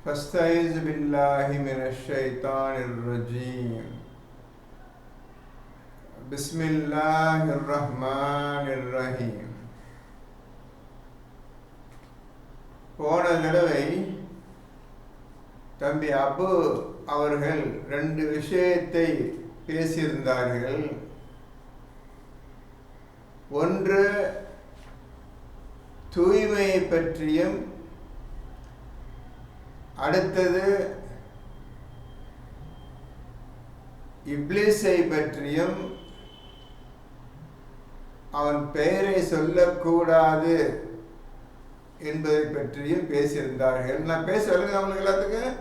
فاستعذ بالله من الشيطان الرجيم بسم الله الرحمن الرحيم. போன தடவை தம்பி அபு அவர்கள் 2 விஷயத்தை பேசியிருந்தார்கள். ஒன்று தூய்மையை பற்றியும், அடுத்தது இப்லீஸை பற்றியும், அவன் பெயரை சொல்லக்கூடாது என்பதை பற்றியும் பேசியிருந்தார்கள். நான் பேச சொல்லுங்க அவங்களுக்கு எல்லாத்துக்கும்.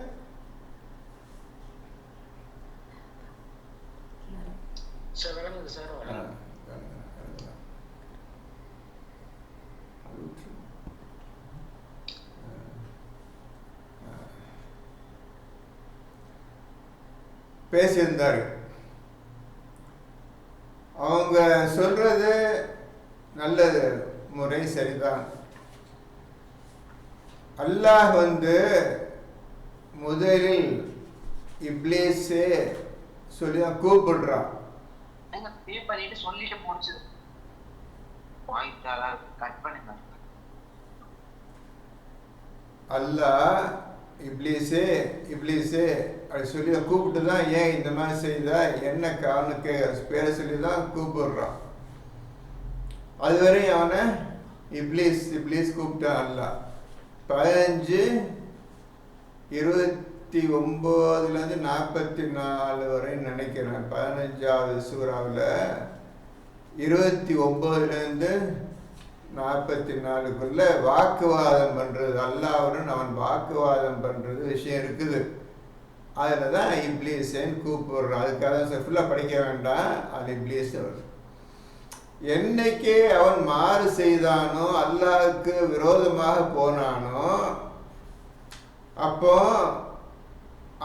பேசியிருந்தார்கள். அவங்க சொல்றது நல்லது, முறை சரிதான். அல்லாஹ் முதலில் இப்லீஸே சொல்லி கூப்பிடுறான். அல்லாஹ் இப்லீஸே இப்லீஸே அப்படி சொல்லி கூப்பிட்டு தான், ஏன் இந்த மாதிரி செய்தா, என்ன காரணக்கு பேரை சொல்லி தான் கூப்பிடுறான். அதுவரை அவனை இப்லீஸ் இப்லீஸ் கூப்பிட்டான். அல்லாஹ் 15:29 44 வரை நினைக்கிறேன். 15வது சூறாவில் 29 44 வாக்குவாதம் பண்றது, அல்லாஹ்வுடன் அவன் வாக்குவாதம் பண்றது விஷயம் இருக்குது. அதில் தான் இப்லீஸேன்னு கூப்பிடுறான். அதுக்காக ஃபுல்லாக படிக்க வேண்டாம். அது இப்லீஸ். என்னைக்கு அவன் மாறு செய்தானோ, அல்லாஹ்வுக்கு விரோதமாக போனானோ, அப்போ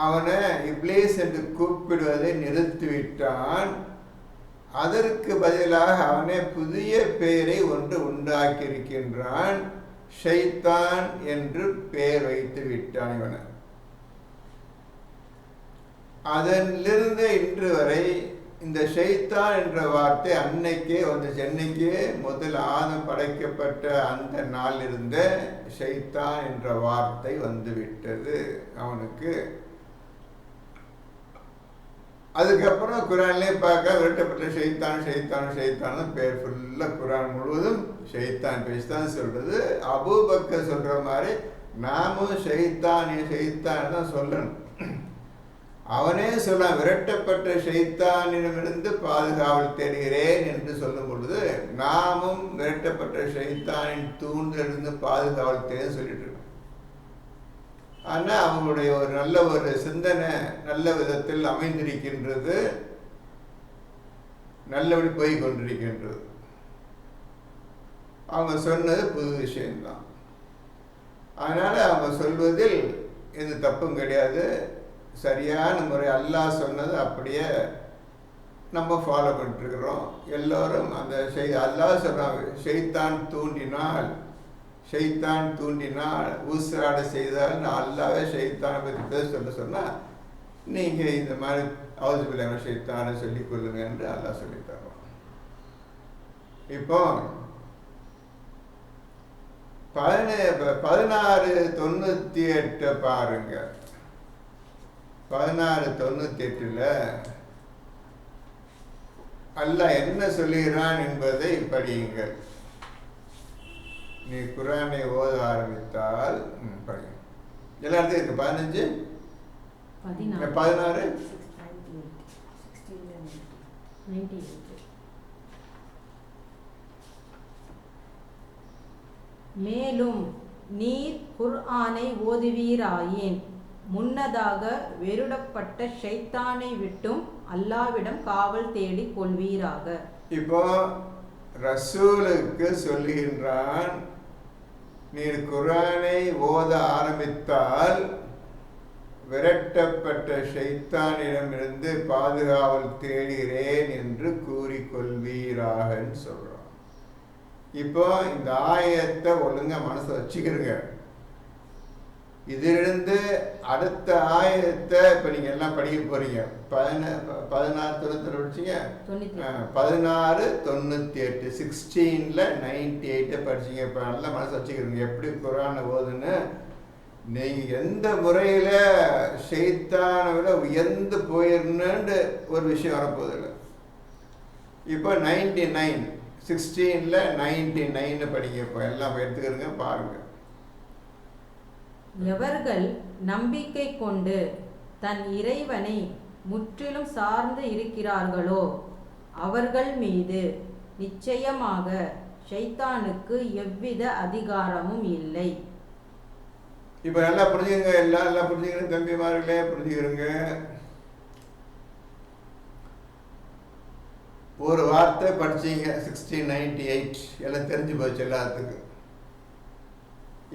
அவனை இப்லீஸ் என்று கூப்பிடுவதை நிறுத்திவிட்டான். அதற்கு பதிலாக அவனே புதிய பெயரை ஒன்று உண்டாக்கியிருக்கின்றான். ஷைத்தான் என்று பெயர் வைத்து விட்டான் இவனை. அதிலிருந்து இன்று வரை இந்த ஷைத்தான் என்ற வார்த்தை அன்னைக்கே சென்னைக்கே முதல் ஆதம் படைக்கப்பட்ட அந்த நாளிலிருந்த ஷைத்தான் என்ற வார்த்தை வந்துவிட்டது அவனுக்கு. அதுக்கப்புறம் குரான்லேயே பார்க்க விரட்டப்பட்ட ஷைத்தான் ஷைத்தான் ஷைத்தான் பேர் ஃபுல்லாக குரான் முழுவதும் ஷைத்தான் பேசி தான் சொல்றது. அபூபக்கர் சொல்ற மாதிரி நாமும் ஷைத்தான் ஷைத்தான் தான் சொல்லணும். அவனே சொல்ல விரட்டப்பட்ட ஷைத்தானிடமிருந்து பாதுகாவல் தேடுகிறேன் என்று சொல்லும் பொழுது, நாமும் விரட்டப்பட்ட ஷைத்தானின் தூண்டிலிருந்து பாதுகாவல் தேட சொல்லிட்டு இருக்கோம். ஆனால் அவங்களுடைய ஒரு நல்ல ஒரு சிந்தனை நல்ல விதத்தில் அமைந்திருக்கின்றது, நல்லபடி போய் கொண்டிருக்கின்றது. அவங்க சொன்னது புது விஷயம்தான். அதனால அவங்க சொல்வதில் எந்த தப்பும் கிடையாது. சரியான முறை அல்லாஹ் சொன்னது அப்படியே நம்ம ஃபாலோ பண்ணிட்டுருக்கிறோம் எல்லோரும். அந்த அல்லாஹ் சொல்கிறாங்க, ஷைத்தான் தூண்டினால் ஊசலாட செய்தால் அல்லாவே ஷைத்தானை பற்றி பேச சொன்னால், நீங்கள் இந்த மாதிரி அவுது பிள்ளைங்க ஷைத்தானை சொல்லிக் கொள்ளுங்க என்று அல்லாஹ் சொல்லித்தரோம். இப்போ 1698 பாருங்க. 1698 அல்லாஹ் என்ன சொல்லுகிறான் என்பதை படியுங்கள். நீ குரானை ஓத ஆரம்பித்தால் படிங்க. எல்லாத்தையும் இருக்கு. 15 16 மேலும் நீர் குர்ஆனை ஓதுவீராயின் முன்னதாக வெருடப்பட்ட ஷைத்தானை விட்டும் அல்லாவிடம் காவல் தேடி கொள்வீராக. இப்போ ரசூலுக்கு சொல்லுகின்றான், நீர் குர்ஆனை ஓத ஆரம்பித்தால் விரட்டப்பட்ட ஷைத்தானிடமிருந்து பாதுகாவல் தேடுகிறேன் என்று கூறிக்கொள்வீராகன்னு சொல்றான். இப்போ இந்த ஆயத்தை ஒழுங்கா மனசை வச்சுக்கிறங்க. இதிலிருந்து அடுத்த ஆயத்தை இப்போ நீங்கள் எல்லாம் படிக்க போகிறீங்க. 16 படிச்சிங்க, 1698 16ல் 98 படிச்சிங்க. இப்போ நல்லா மனசு வச்சுக்கிறீங்க எப்படி குரானை ஓதுன்னு. நீங்கள் எந்த முறையில் ஷைத்தானை விட உயர்ந்து போயிடணுன்னு ஒரு விஷயம் வரப்போதில்லை. இப்போ 99 16ல் 99 படிங்க. இப்போ எல்லாம் எடுத்துக்கிறங்க, பாருங்கள். எவர்கள் நம்பிக்கை கொண்டு தன் இறைவனை முற்றிலும் சார்ந்து இருக்கிறார்களோ அவர்கள் மீது நிச்சயமாக ஷைத்தானுக்கு எவ்வித அதிகாரமும் இல்லை. இப்போ நல்லா புரிஞ்சுக்கிறங்க, எல்லாம் புரிஞ்சுக்கிறங்க தம்பிமார்களே, புரிஞ்சுக்கிறங்க. ஒரு வார்த்தை படிச்சீங்க 1698 எல்லாம் தெரிஞ்சு போச்சு எல்லாத்துக்கும்.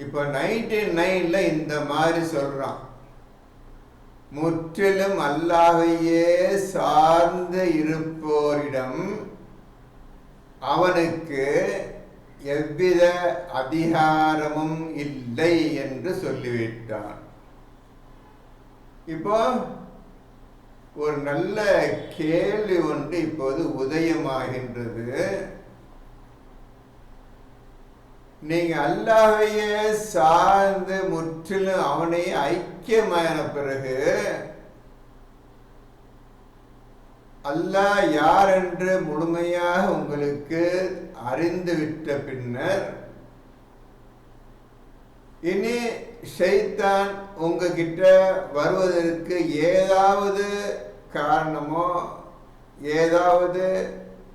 இப்போ 99ல் இந்த மாதிரி சொல்றான், முற்றிலும் அல்லாஹ்வையே சார்ந்து இருப்போரிடம் அவனுக்கு எவ்வித அதிகாரமும் இல்லை என்று சொல்லிவிட்டான். இப்போ ஒரு நல்ல கேள்வி ஒன்று இப்போது உதயமாகின்றது. நீங்க அல்லாஹ்வையே சார்ந்து முற்றிலும் அவனை ஐக்கியமான பிறகு அல்லாஹ் யார் என்று முழுமையாக உங்களுக்கு அறிந்துவிட்ட பின்னர் இனி ஷைத்தான் உங்ககிட்ட வருவதற்கு ஏதாவது காரணமோ ஏதாவது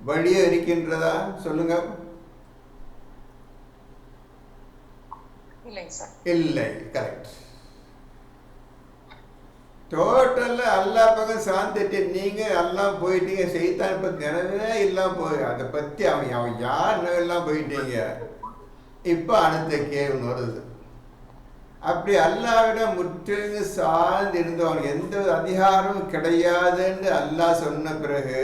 வழியோ இருக்கின்றதா? சொல்லுங்க. இல்லை. கரெக்ட். டோட்டல்ல அல்லா பக்கம் சாந்திட்டு நீங்க எல்லாம் போயிட்டீங்க. ஷைத்தான் இப்ப நினைவே இல்லாம போய் அதை பத்தி அவன் யார் நினைவெல்லாம் போயிட்டீங்க. இப்ப அடுத்த கேள்வி வருது. அப்படி அல்லாவிட முற்றிலும் சார்ந்து இருந்தவன் எந்த அதிகாரமும் கிடையாதுன்னு அல்லாஹ் சொன்ன பிறகு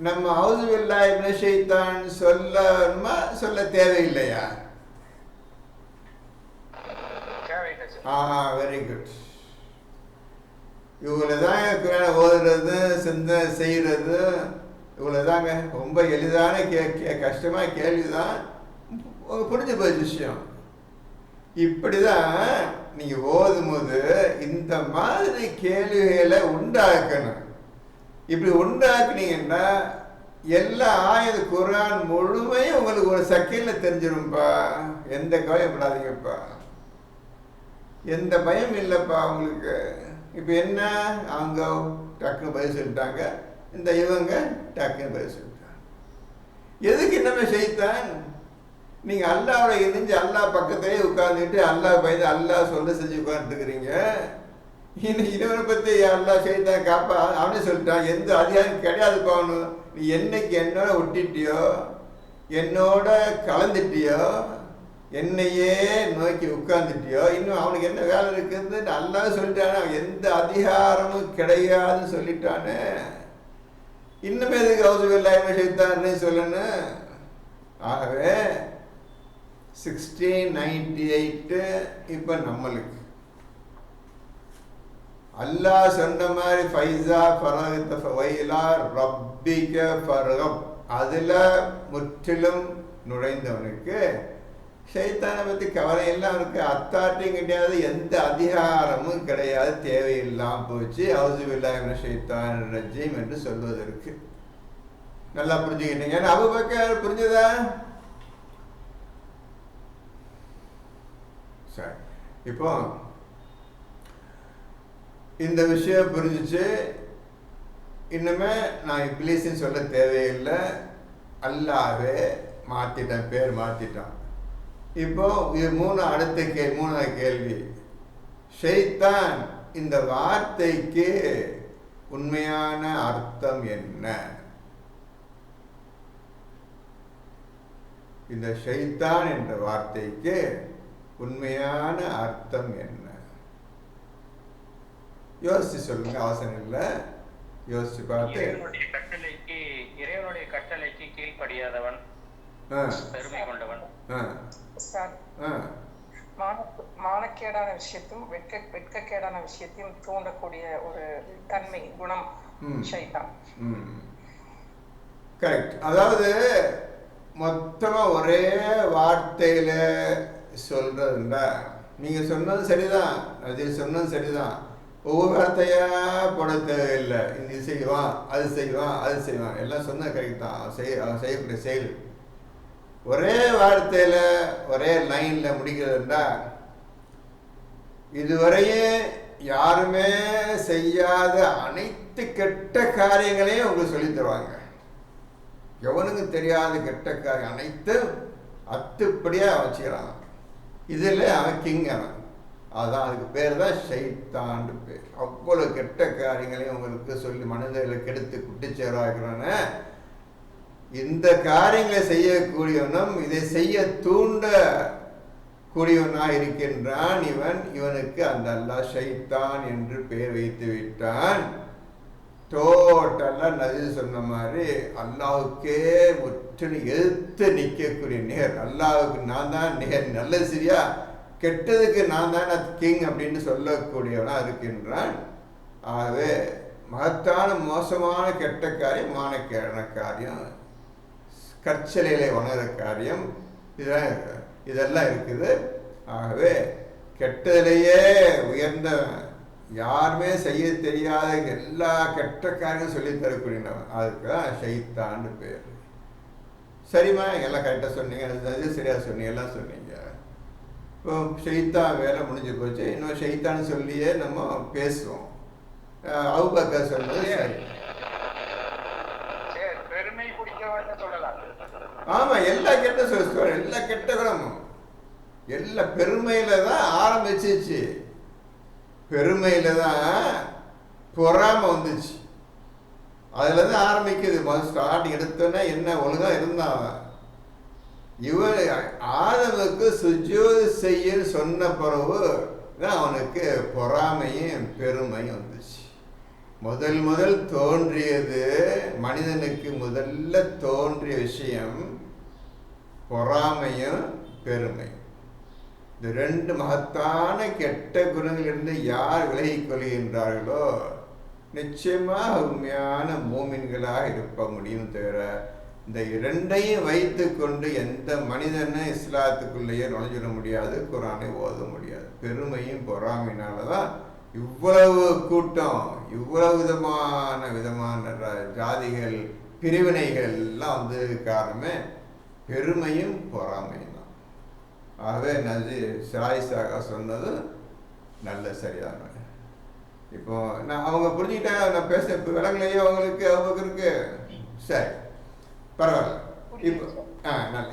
நம்ம அவுது பில்லாஹி மினஷ் ஷைத்தான் சொல்லணுமா சொல்ல தேவையில்லையா? Very good. இவ்வளவுதான் ஓதுறது சிந்தனை செய்யறது இவ்வளவுதாங்க. ரொம்ப எளிதான கஷ்டமான கேள்விதான், புரிஞ்சு போய் விஷயம். இப்படிதான் நீங்க ஓதும் போது இந்த மாதிரி கேள்விகளை உண்டாக்கணும். இப்படி உண்டாக்குனீங்கன்னா எல்லா ஆயுத குரான் முழுமையும் உங்களுக்கு ஒரு செகண்ட்ல தெரிஞ்சிடும்பா. எந்த கவலைப்படாதீங்கப்பா, எந்த பயம் இல்லைப்பா உங்களுக்கு. இப்போ என்ன, அவங்க டக்குன்னு பதில் சொல்லிட்டாங்க, இந்த இவங்க டக்குன்னு பதில் சொல்லிட்டாங்க. எதுக்கு என்னமே ஷைத்தான்? நீங்க அல்லாவோட இணைஞ்சு அல்லா பக்கத்திலே உட்கார்ந்துட்டு அல்லாஹ் பயந்து அல்லாஹ் சொல்ல செஞ்சு உட்கார்ந்துருக்கிறீங்க. இவனை பத்தி அல்லா ஷைத்தான் காப்பா அவனே சொல்லிட்டான், எந்த அதிகாரம் கிடையாதுப்பா அவனு. நீ என்னைக்கு என்னோட ஒட்டிட்டியோ என்னோட கலந்துட்டியோ என்னையே நோக்கி உட்கார்ந்துட்டியோ இன்னும் அவனுக்கு என்ன வேலை இருக்குது அல்லாஹ் சொல்லிட்டானே. அவன் எந்த அதிகாரமும் கிடையாதுன்னு சொல்லிட்டானே. இன்னும் எதுக்கு அவுது பில்லாஹி மினஷ் ஷைத்தான்னு சொல்லணும்? ஆகவே 1698 இப்ப நம்மளுக்கு அல்லாஹ் சொன்ன மாதிரி ஃபைஸா ஃபரகத ஃபவைலா ரப்பிக ஃபர்கப் அதுல முற்றிலும் நுழைந்தவனுக்கு ஷைத்தானை பத்தி கவலை எல்லாம் இருக்கு. அத்தாட்டியும் கிடையாது, எந்த அதிகாரமும் கிடையாது, தேவையில்லாம போச்சு. அவுது பில்லாஹி மினஷ் ஷைத்தானிர் ரஜீம் என்று சொல்வதற்கு நல்லா புரிஞ்சுக்கிட்டீங்க. அபூபக்கர் புரிஞ்சதா? சரி, இப்போ இந்த விஷயம் புரிஞ்சிச்சு. இன்னுமே நான் இப்லீஸ்ன்னு சொல்ல தேவையில்லை, அல்லாஹ்வே மாத்திட்டான், பேர் மாத்திட்டான். இப்போ இது மூணாவது கேள்வி, ஷைத்தான் இந்த வார்த்தைக்கு உண்மையான அர்த்தம் என்ன? இந்த ஷைத்தான் என்ற வார்த்தைக்கு உண்மையான அர்த்தம் என்ன? யோசிச்சு சொல்லுங்க, அவசரம் இல்லை, யோசிச்சு பார்த்து. இறைவனுடைய கட்டளைக்கு கீழ்ப்படியாதவன், பெருமை கொண்டவன், வெட்கக்கேடான விஷயத்தையும் வெட்கக்கேடான விஷயத்தையும் தூண்டக்கூடிய ஒரு தன்மை குணம் ஷைத்தான். கரெக்ட். அதாவது மொத்தமா ஒரே வார்த்தையில சொல்றதுண்டா, நீங்க சொன்னது சரிதான், அது சொன்னது சரிதான், ஒவ்வொரு வார்த்தையா போட தேவையில்லை. இது செய்வான், அது செய்வான், அது செய்வான், எல்லாம் சொன்னது கரெக்ட் தான். அவன் செய்யக்கூடிய செயல் ஒரே வார்த்தையில ஒரே லைன்ல முடிக்கிறதுண்டா, இதுவரையே யாருமே செய்யாத அனைத்து கெட்ட காரியங்களையும் உங்களுக்கு சொல்லி தருவாங்க. எவனுக்கு தெரியாத கெட்ட காரியம் அனைத்தும் அத்துப்படியா வச்சுக்கிறான். இதுல அவன் கிங். அவன் அதான், அதுக்கு பேர் தான் ஷைத்தான்னு பேர். அவ்வளவு கெட்ட காரியங்களையும் உங்களுக்கு சொல்லி மனிதர்களை கெடுத்து குட்டிச்சேராகிறான. இந்த காரியங்களை செய்யக்கூடியவனும் இதை செய்ய தூண்ட கூடியவனாக இருக்கின்றான். இவனுக்கு அந்த அல்லாஹ் ஷைத்தான் என்று பெயர் வைத்து விட்டான். டோட்டலா நஜீ சொன்ன மாதிரி அல்லாஹுக்கே முற்றிலும் எதிர்த்து நிற்கக்கூடிய நேர். அல்லாஹுக்கு நான் தான் நேர், நல்லது சரியா, கெட்டதுக்கு நான் தான் கிங் அப்படின்னு சொல்லக்கூடியவனா இருக்கின்றான். ஆகவே மகத்தான மோசமான கெட்ட காரியம், மானக்கேடான காரியம், கற்சலையிலே வணங்குற காரியம், இதெல்லாம் இருக்குது. ஆகவே கெட்டதிலேயே உயர்ந்த, யாருமே செய்ய தெரியாத எல்லா கெட்ட காரியங்களும் சொல்லி தரக்கூடியவன், அதுக்கு தான் ஷைத்தான்னு பேர். சரிம்மா, எல்லாம் கரெக்டாக சொன்னீங்க, அது சரியா சொன்னீங்க, எல்லாம் சொன்னீங்க. இப்போ ஷைத்தான் வேலை முடிஞ்சு போச்சு. இன்னும் ஷைத்தான்னு சொல்லியே நம்ம பேசுவோம். அபூபக்கர் சொன்னது சரி. பெருமை பிடிக்க சொல்லலாம். ஆமா, எல்லா கெட்ட சொல்ல, எல்லா கெட்ட குணமும் எல்லா பெருமையில தான் ஆரம்பிச்சிச்சு. பெருமையில தான் பொறாம வந்துச்சு. அதுல தான் ஆரம்பிக்குது. ஸ்டார்டிங் எடுத்தோன்னா என்ன ஒழுங்கா இருந்தான். இவன் ஆதமுக்கு சுஜூது செய்ய சொன்ன பிறகு தான் அவனுக்கு பொறாமையும் பெருமையும் வந்துச்சு. முதல் தோன்றியது மனிதனுக்கு முதல்ல தோன்றிய விஷயம் பொறாமையும் பெருமை. இந்த ரெண்டு மகத்தான கெட்ட குணங்களிலிருந்து யார் விலகிக் கொள்கின்றார்களோ நிச்சயமாக உண்மையான மூமின்களாக இருக்க முடியும். தவிர இந்த இரண்டையும் வைத்து கொண்டு எந்த மனிதனும் இஸ்லாத்துக்குள்ளேயே நுழைஞ்சிட முடியாது, குர்ஆனை ஓத முடியாது. பெருமையும் பொறாமையினாலதான் இவ்வளவு கூட்டம், இவ்வளவு விதமான ஜாதிகள், பிரிவினைகள் எல்லாம் வந்து காரணமே பெருமையும் பொறாமையும் தான். ஆகவே நஜி ஷாயிஸாக சொன்னது நல்ல சரியான. இப்போ நான் அவங்க புரிஞ்சுக்கிட்டா, நான் பேச விலங்குலையோ அவங்களுக்கு இருக்கு. சரி, பரவாயில்ல.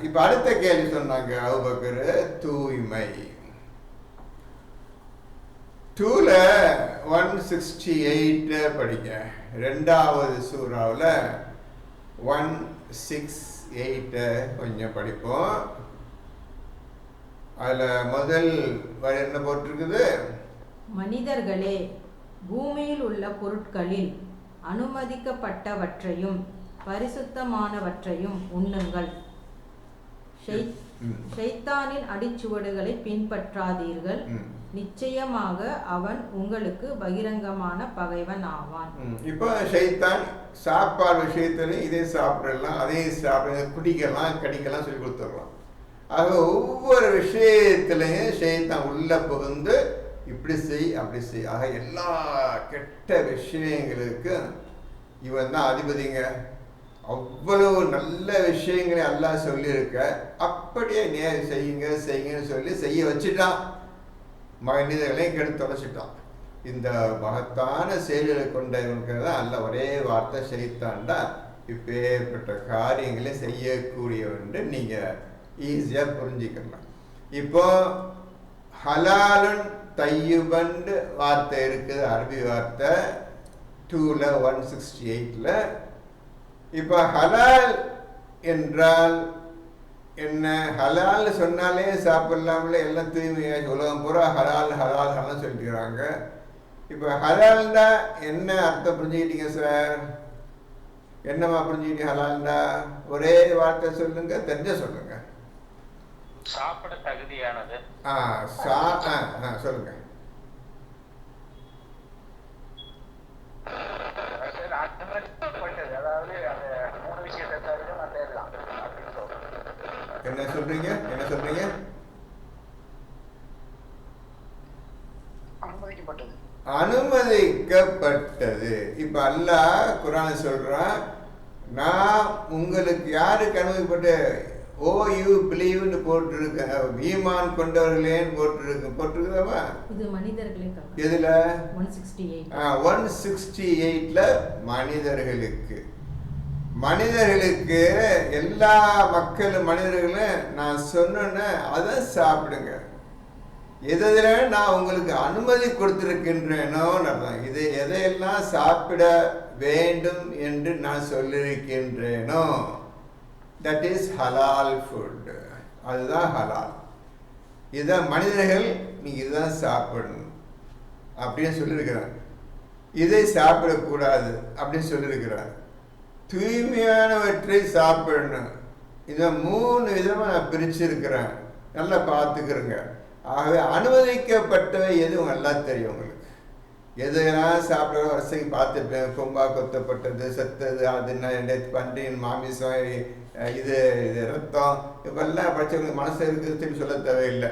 இப்போ அடுத்த கேள்வி சொன்னாங்க அபூபக்கர், தூய்மை. 2ல 168 படிங்க. 2வது சூறாவில் 168 கொஞ்சம் படிப்போம். அதில் முதல் வரி என்ன போட்டிருக்குது? மனிதர்களே, பூமியில் உள்ள பொருட்களில் அனுமதிக்கப்பட்டவற்றையும் பரிசுத்தமானவற்றையும் உண்ணுங்கள். ஷைத்தானின் அடிச்சுவடுகளை பின்பற்றாதீர்கள். நிச்சயமாக அவன் உங்களுக்கு பகிரங்கமான பகைவன் ஆவான். இப்போ ஷைத்தான் சாப்பாடு விஷயத்துல இதே சாப்பிடலாம், அதே சாப்பிட, குடிக்கலாம், கடிக்கலாம் சொல்லி கொடுத்துடலாம். ஆக ஒவ்வொரு விஷயத்திலையும் ஷைத்தான் உள்ள புகுந்து இப்படி செய் அப்படி செய். ஆக எல்லா கெட்ட விஷயங்களுக்கு இவன் தான் அதிபதிங்க. அவ்வளவு நல்ல விஷயங்களை அல்லாஹ் சொல்லியிருக்க, அப்படியே செய்யுங்கன்னு சொல்லி செய்ய வச்சுட்டான். மனிதர்களையும் கெடுத்து தொலைச்சிட்டான். இந்த மகத்தான செயல்களை கொண்டவனுக்கு தான் அல்ல ஒரே வார்த்தை ஷைத்தான்டா இப்பேற்பட்ட காரியங்களை செய்யக்கூடியவன் நீங்க ஈஸியா புரிஞ்சுக்கலாம். இப்போ ஹலாலுன் தையுபன் வார்த்தை இருக்குது, அரபி வார்த்தை 2ல 168ல. இப்போ ஹலால் என்றால் என்ன? ஹலால் சொன்னாலே சாப்பிடலாம்ல, எல்லாம் தூய்மையாக உலகம் பூரா ஹலால் ஹலால் ஹலால் சொல்லிக்கிறாங்க. இப்போ ஹலால்டா என்ன அர்த்தம் புரிஞ்சுக்கிட்டீங்க சார்? என்னமா புரிஞ்சுக்கிட்டீங்க ஹலால்டா? ஒரே வார்த்தை சொல்லுங்க, தெரிஞ்ச சொல்லுங்க. சாப்பிட தகுதியானது. சொல்லுங்க. அதாவது அந்த 3 விஷயத்தை தவிர மற்றெல்லாம் என்ன சொல்றீங்க? அனுமதிக்கப்பட்டது. அனுமதிக்கப்பட்டது. இப்ப அல்லாஹ் குர்ஆன் சொல்றான், நான் உங்களுக்கு யாருக்கு அனுமதிப்பட்ட, ஓ யூ பிலீவ்னு போட்டிருக்க, ஈமான் கொண்டவர்களேன்னு போட்டிருக்குதாமா? இது மனிதர்களே. எதுல? 168. 168ல மனிதர்களுக்கு எல்லா மக்களும் மனிதர்களும் நான் சொன்னேன்னு அதை சாப்பிடுங்க. எதில் நான் உங்களுக்கு அனுமதி கொடுத்திருக்கின்றேனோ இது எதையெல்லாம் சாப்பிட வேண்டும் என்று நான் சொல்லியிருக்கின்றேனோ, தட் இஸ் ஹலால் ஃபுட். அதுதான் ஹலால். இதான் மனிதர்கள் நீங்கள் இதுதான் சாப்பிடணும் அப்படின்னு சொல்லியிருக்கிறார். இதை சாப்பிடக்கூடாது அப்படின்னு சொல்லியிருக்கிறார். தூய்மையானவற்றை சாப்பிடணும். இதை 3 விதமாக நான் பிரிச்சிருக்கிறேன், நல்லா பார்த்துக்கிறேங்க. ஆகவே அனுமதிக்கப்பட்டவை எதுவும் நல்லா தெரியும் உங்களுக்கு. எதெல்லாம் சாப்பிட வரிசைக்கு பார்த்துருப்பேன். கொம்பா கொத்தப்பட்டது, செத்தது, அது பன்றியின் மாமிசம், இது ரத்தம், இப்பெல்லாம் படித்தவங்களுக்கு மனசு இருக்குதுன்னு சொல்ல தேவையில்லை.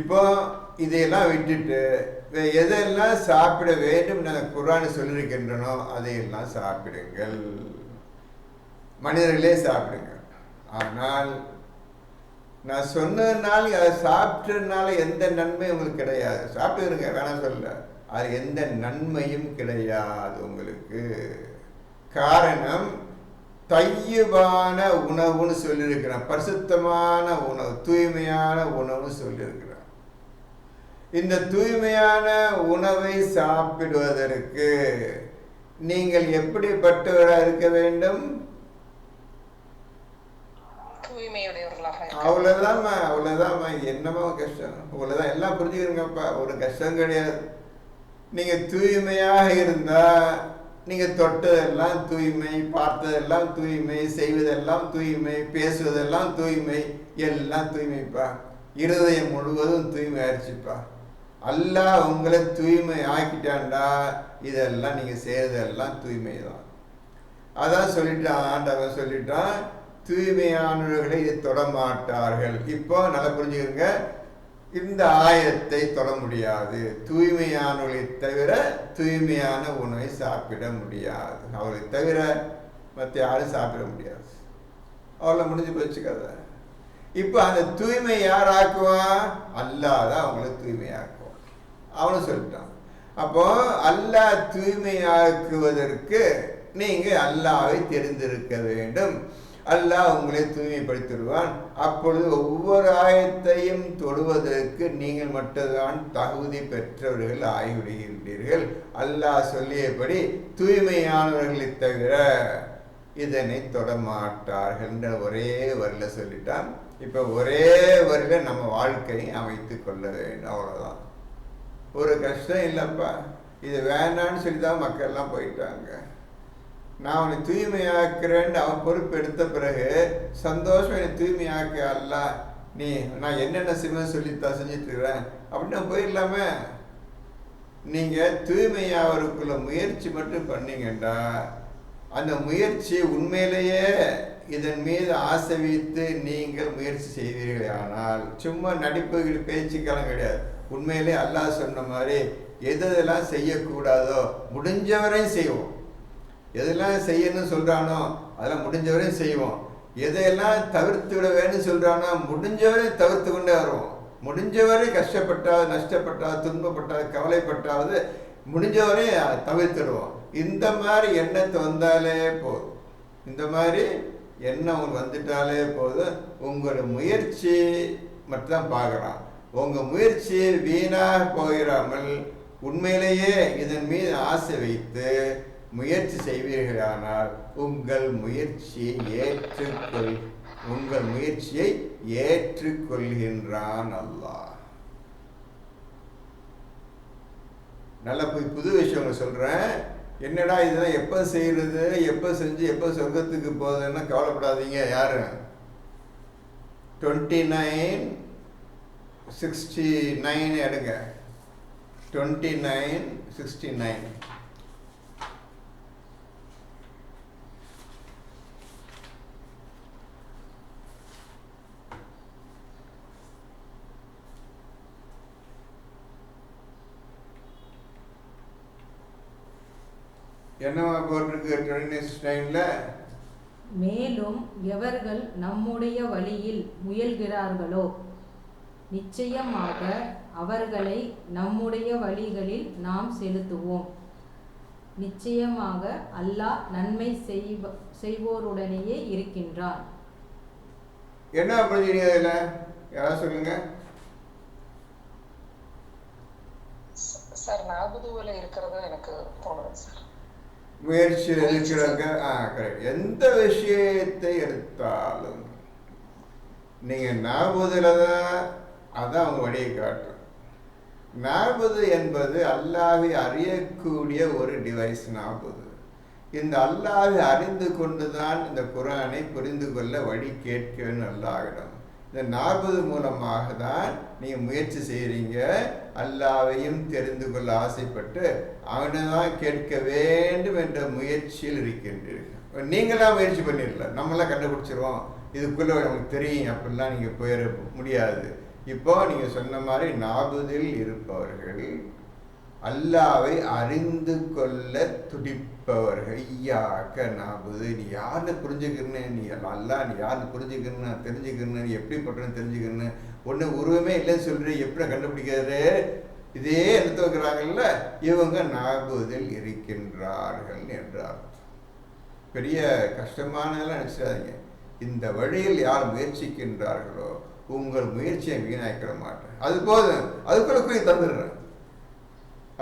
இப்போ இதையெல்லாம் விட்டுட்டு எதெல்லாம் சாப்பிட வேண்டும் நான் குர்ஆன் சொல்லியிருக்கின்றனோ அதையெல்லாம் சாப்பிடுங்கள், மனிதர்களே சாப்பிடுங்க. ஆனால் நான் சொன்னதுனால அதை சாப்பிட்டதுனால எந்த நன்மையும் உங்களுக்கு கிடையாது. சாப்பிட்டுருங்க, வேணாம் சொல்ல, அது எந்த நன்மையும் கிடையாது உங்களுக்கு. காரணம், தையபான உணவுன்னு சொல்லியிருக்கிறான், பரிசுத்தமான உணவு, தூய்மையான உணவுன்னு சொல்லியிருக்கிறான். இந்த தூய்மையான உணவை சாப்பிடுவதற்கு நீங்கள் எப்படிப்பட்டவராக இருக்க வேண்டும்? அவ்வளவுதான். என்னமோ கஷ்டம், அவ்வளவுதான். எல்லாம் புரிஞ்சுக்கிறீங்கப்பா, ஒரு கஷ்டம் கிடையாது. நீங்க தூய்மையாக இருந்தா நீங்க தொட்டதெல்லாம் தூய்மை, பார்த்ததெல்லாம் தூய்மை, செய்வதெல்லாம் தூய்மை, பேசுவதெல்லாம் தூய்மை, எல்லாம் தூய்மைப்பா. இருதயம் முழுவதும் தூய்மை ஆயிடுச்சுப்பா. அல்லாஹ் உங்களை தூய்மை ஆக்கிட்டான்டா, இதெல்லாம் நீங்க செய்யறதெல்லாம் தூய்மை தான். அதான் சொல்லிட்டான் ஆண்டவன், சொல்லிட்டான் தூய்மையானவர்களை இதை தொடமாட்டார்கள். இப்போ நல்லா புரிஞ்சுக்கிறீங்க, இந்த ஆயத்தை தொட முடியாது. தூய்மையானவர்களை தவிர தூய்மையான உணவை சாப்பிட முடியாது. அவர்களை தவிர மற்ற யாரும் சாப்பிட முடியாது. அவளை முடிஞ்சு போச்சுக்காத. இப்போ அந்த தூய்மை யார் ஆக்குவான்? அல்லாஹ் தான் அவங்களை தூய்மையாக்குவான். அவனு சொல்லிட்டான். அப்போ அல்லாஹ் தூய்மையாக்குவதற்கு நீங்க அல்லாஹ்வை தெரிந்திருக்க வேண்டும். அல்லாஹ் உங்களை தூய்மைப்படுத்திடுவான். அப்பொழுது ஒவ்வொரு ஆயத்தையும் தொடுவதற்கு நீங்கள் மட்டும்தான் தகுதி பெற்றவர்கள் ஆகிவிடுகின்றீர்கள். அல்லாஹ் சொல்லியபடி தூய்மையானவர்களை தவிர இதனை தொடமாட்டார்கள் என்ற ஒரே வரியில சொல்லிட்டான். இப்போ ஒரே வரியில நம்ம வாழ்க்கையை அமைத்து கொள்ள வேண்டும், அவ்வளோதான். ஒரு கஷ்டம் இல்லைப்பா. இது வேண்டான்னு சொல்லி தான் மக்கள் எல்லாம் போயிட்டாங்க. நான் அவனை தூய்மையாக்குறேன்னு அவன் பொறுப்பு எடுத்த பிறகு சந்தோஷம், என்னை தூய்மையாக்க அல்ல, நீ நான் என்னென்ன செய்வேன் சொல்லித்தான் செஞ்சுட்டு இருக்கிறேன் அப்படின்னு நான் போயிடலாமே. நீங்கள் தூய்மையாவருக்குள்ள முயற்சி மட்டும் பண்ணீங்கண்டா அந்த முயற்சி உண்மையிலேயே இதன் மீது ஆசை வைத்து நீங்கள் முயற்சி செய்தீர்களே, ஆனால் சும்மா நடிப்பு பேச்சுக்கெல்லாம் கிடையாது. உண்மையிலே அல்லாஹ் சொன்ன மாதிரி எதெல்லாம் செய்யக்கூடாதோ முடிஞ்சவரையும் செய்வோம். எதெல்லாம் செய்யணும்னு சொல்கிறானோ அதெல்லாம் முடிஞ்சவரையும் செய்வோம். எதையெல்லாம் தவிர்த்து விட வேணும்னு சொல்கிறானோ முடிஞ்சவரையும் தவிர்த்து கொண்டே வருவோம். முடிஞ்சவரை கஷ்டப்பட்டாவது, நஷ்டப்பட்டாவது, துன்பப்பட்டாவது, கவலைப்பட்டாவது முடிஞ்சவரை தவிர்த்துடுவோம். இந்த மாதிரி எண்ணத்தை வந்தாலே போதும். இந்த மாதிரி எண்ணம் உங்களுக்கு வந்துட்டாலே போதும். உங்களோட முயற்சி மட்டும் பார்க்குறான். உங்கள் முயற்சி வீணாக போயிடாமல் உண்மையிலேயே இதன் மீது ஆசை வைத்து முயற்சி செய்வீர்களானால் உங்கள் முயற்சியை ஏற்றுக்கொள்கின்றான் அல்லாஹ். நல்லா போய் புது விஷயம் சொல்கிறேன். என்னடா இதெல்லாம் எப்போ செய்கிறது, எப்போ செஞ்சு எப்போ சொர்க்கத்துக்கு போகுதுன்னா கவலைப்படாதீங்க. யாரு 29:69 எடுங்க. 29:69. என்னவா போட்டிருக்கு 29:69ல? மேலும் எவர்கள் நம்முடைய வழியில் முயல்கிறார்களோ நிச்சயமாக அவர்களை நம்முடைய வழிகளில் நாம் செலுத்துவோம். நிச்சயமாக அல்லாஹ் நன்மை செய்வோருடனேயே இருக்கின்றான். என்ன புரிஞ்சுங்க இதுல? யாராவது சொல்லுங்க. சார் நாபுதுவில் இருக்கிறது எனக்கு தோணுது சார். முயற்சி இருக்கிறாங்க. கரெக்ட். எந்த விஷயத்தை எடுத்தாலும் நீங்க நாபுதுல தான் அதான் அவங்க வழியை காட்டும். நாபுது என்பது அல்லாஹ்வை அறியக்கூடிய ஒரு டிவைஸ். நாபுது இந்த அல்லாஹ்வை அறிந்து கொண்டுதான் இந்த குர்ஆனை புரிந்து கொள்ள வழி கேட்கணும் அல்லாஹ்விடம். இந்த நாபுது மூலமாக தான் நீங்க முயற்சி செய்கிறீங்க. அல்லாஹ்வையும் தெரிந்து கொள்ள ஆசைப்பட்டு அவனைதான் கேட்க வேண்டும் என்ற முயற்சியில் இருக்கின்றீர்கள். நீங்களாம் முயற்சி பண்ணிடல, நம்மளாம் கண்டுபிடிச்சிருவோம், இதுக்குள்ள நமக்கு தெரியும் அப்படிலாம் நீங்க போயிட முடியாது. இப்போ நீங்க சொன்ன மாதிரி நாபுதில் இருப்பவர்கள் அல்லாஹ்வை அறிந்து கொள்ள துடிப்பவர்கள். ஐயாக்க நாபுது, நீ யாருன்னு புரிஞ்சுக்கிறன்னு, நீ அல்லாஹ் நீ யாருன்னு புரிஞ்சுக்கிறன்னு, தெரிஞ்சுக்கிறன்னு, நீ எப்படி பண்றன்னு தெரிஞ்சுக்கிறன்னு, ஒன்று உருவமே இல்லைன்னு சொல்றீ, எப்படி கண்டுபிடிக்கிறது? இதே எடுத்து வைக்கிறாங்கல்ல, இவங்க நாபுதில் இருக்கின்றார்கள் என்றார். பெரிய கஷ்டமானதெல்லாம் நினைச்சாதீங்க. இந்த வழியில் யார் முயற்சிக்கின்றார்களோ உங்கள் முயற்சியை வீணாக்கிற மாட்டேன். அது போதும், அதுக்குள்ள போய் தந்துடுறேன்.